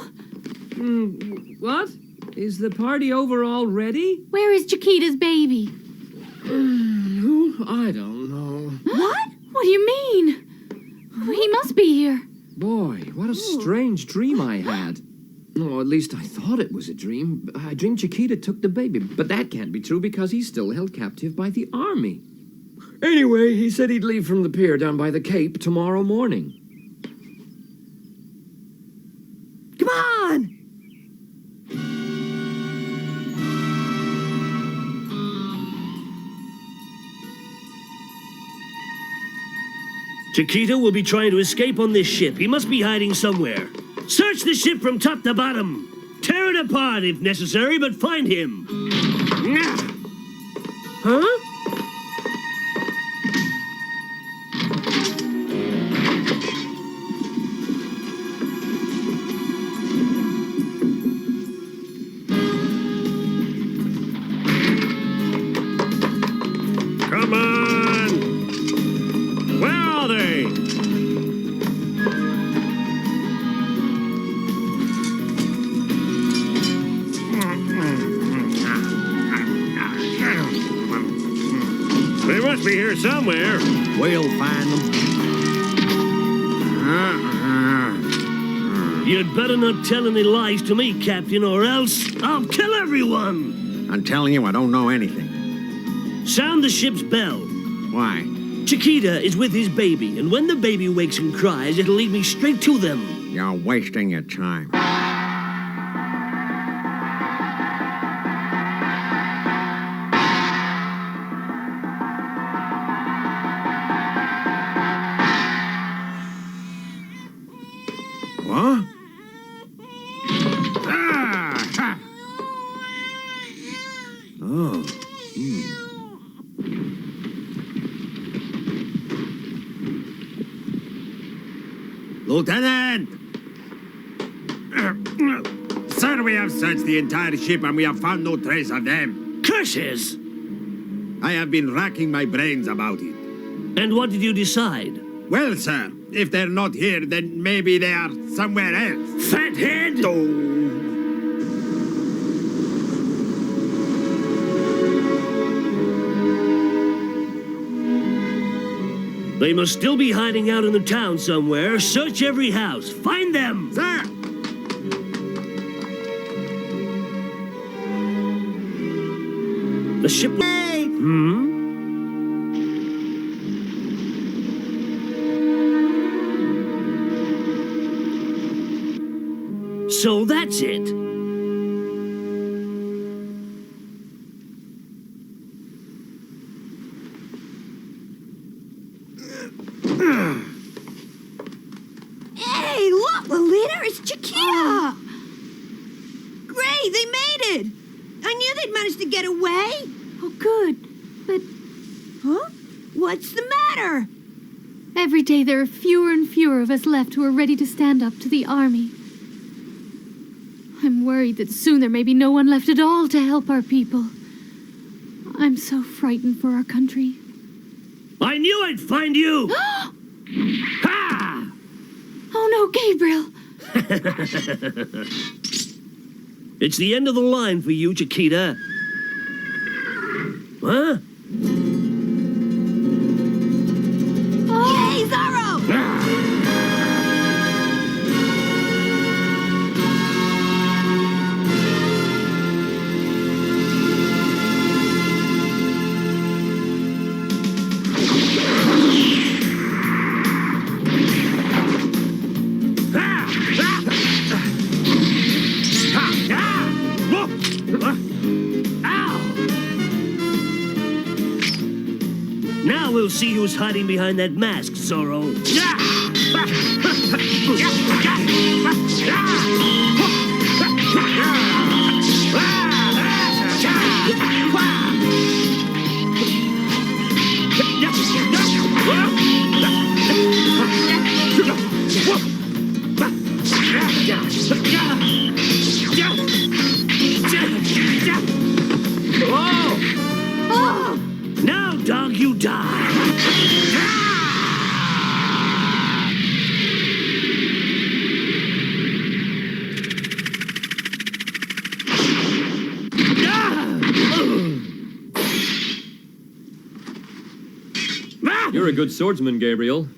What? Is the party over already? Where is Chiquita's baby? I don't know. What? What do you mean? He must be here. Boy, what a strange dream I had. Oh, at least I thought it was a dream. I dreamed Chiquita took the baby, but that can't be true because he's still held captive by the army. Anyway, he said he'd leave from the pier down by the Cape tomorrow morning. Come on! Chiquita will be trying to escape on this ship. He must be hiding somewhere. Search the ship from top to bottom. Tear it apart if necessary, but find him. Huh? Come on! Where are they? They must be here somewhere. We'll find them. You'd better not tell any lies to me, Captain, or else I'll kill everyone! I'm telling you, I don't know anything. Sound the ship's bell. Why? Chiquita is with his baby, and when the baby wakes and cries, it'll lead me straight to them. You're wasting your time. What? Oh. Lieutenant! Sir, we have searched the entire ship and we have found no trace of them. Curses! I have been racking my brains about it. And what did you decide? Well, sir, if they're not here, then maybe they are somewhere else. Fathead! They must still be hiding out in the town somewhere. Search every house. Find them! Sir! The ship... Hey! So that's it. Hey, look, Lolita, it's Chiquita! Gray, they made it! I knew they'd managed to get away! Oh, good. But... Huh? What's the matter? every day there are fewer and fewer of us left who are ready to stand up to the army. I'm worried that soon there may be no one left at all to help our people. I'm so frightened for our country. I knew I'd find you! Ha! Oh no, Gabriel! It's the end of the line for you, Chiquita. Huh? Yay, Zorro! Now we'll see who's hiding behind that mask, Zorro. Now, dog, you die! You're a good swordsman, Gabriel.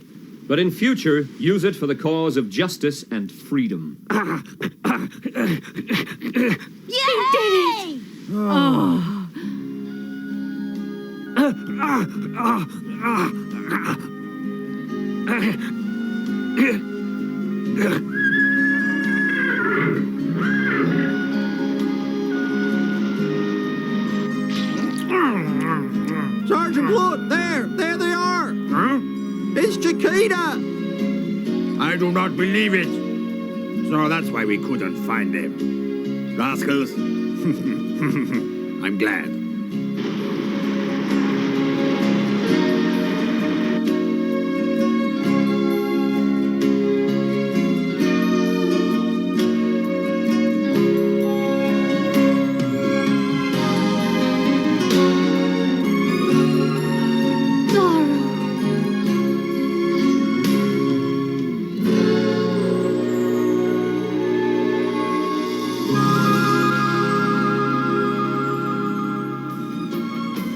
But in future, use it for the cause of justice and freedom. Yay! Did it! Oh. Sergeant, look! There they are! Huh? It's Chiquita! Peter! I do not believe it. So that's why we couldn't find them. Rascals. I'm glad.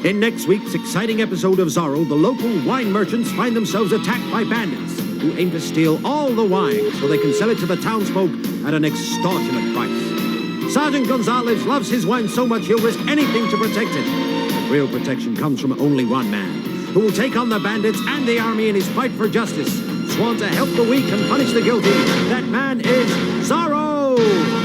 In next week's exciting episode of Zorro, the local wine merchants find themselves attacked by bandits who aim to steal all the wine so they can sell it to the townsfolk at an extortionate price. Sergeant Gonzalez loves his wine so much he'll risk anything to protect it. But real protection comes from only one man, who will take on the bandits and the army in his fight for justice. Sworn to help the weak and punish the guilty, that man is Zorro!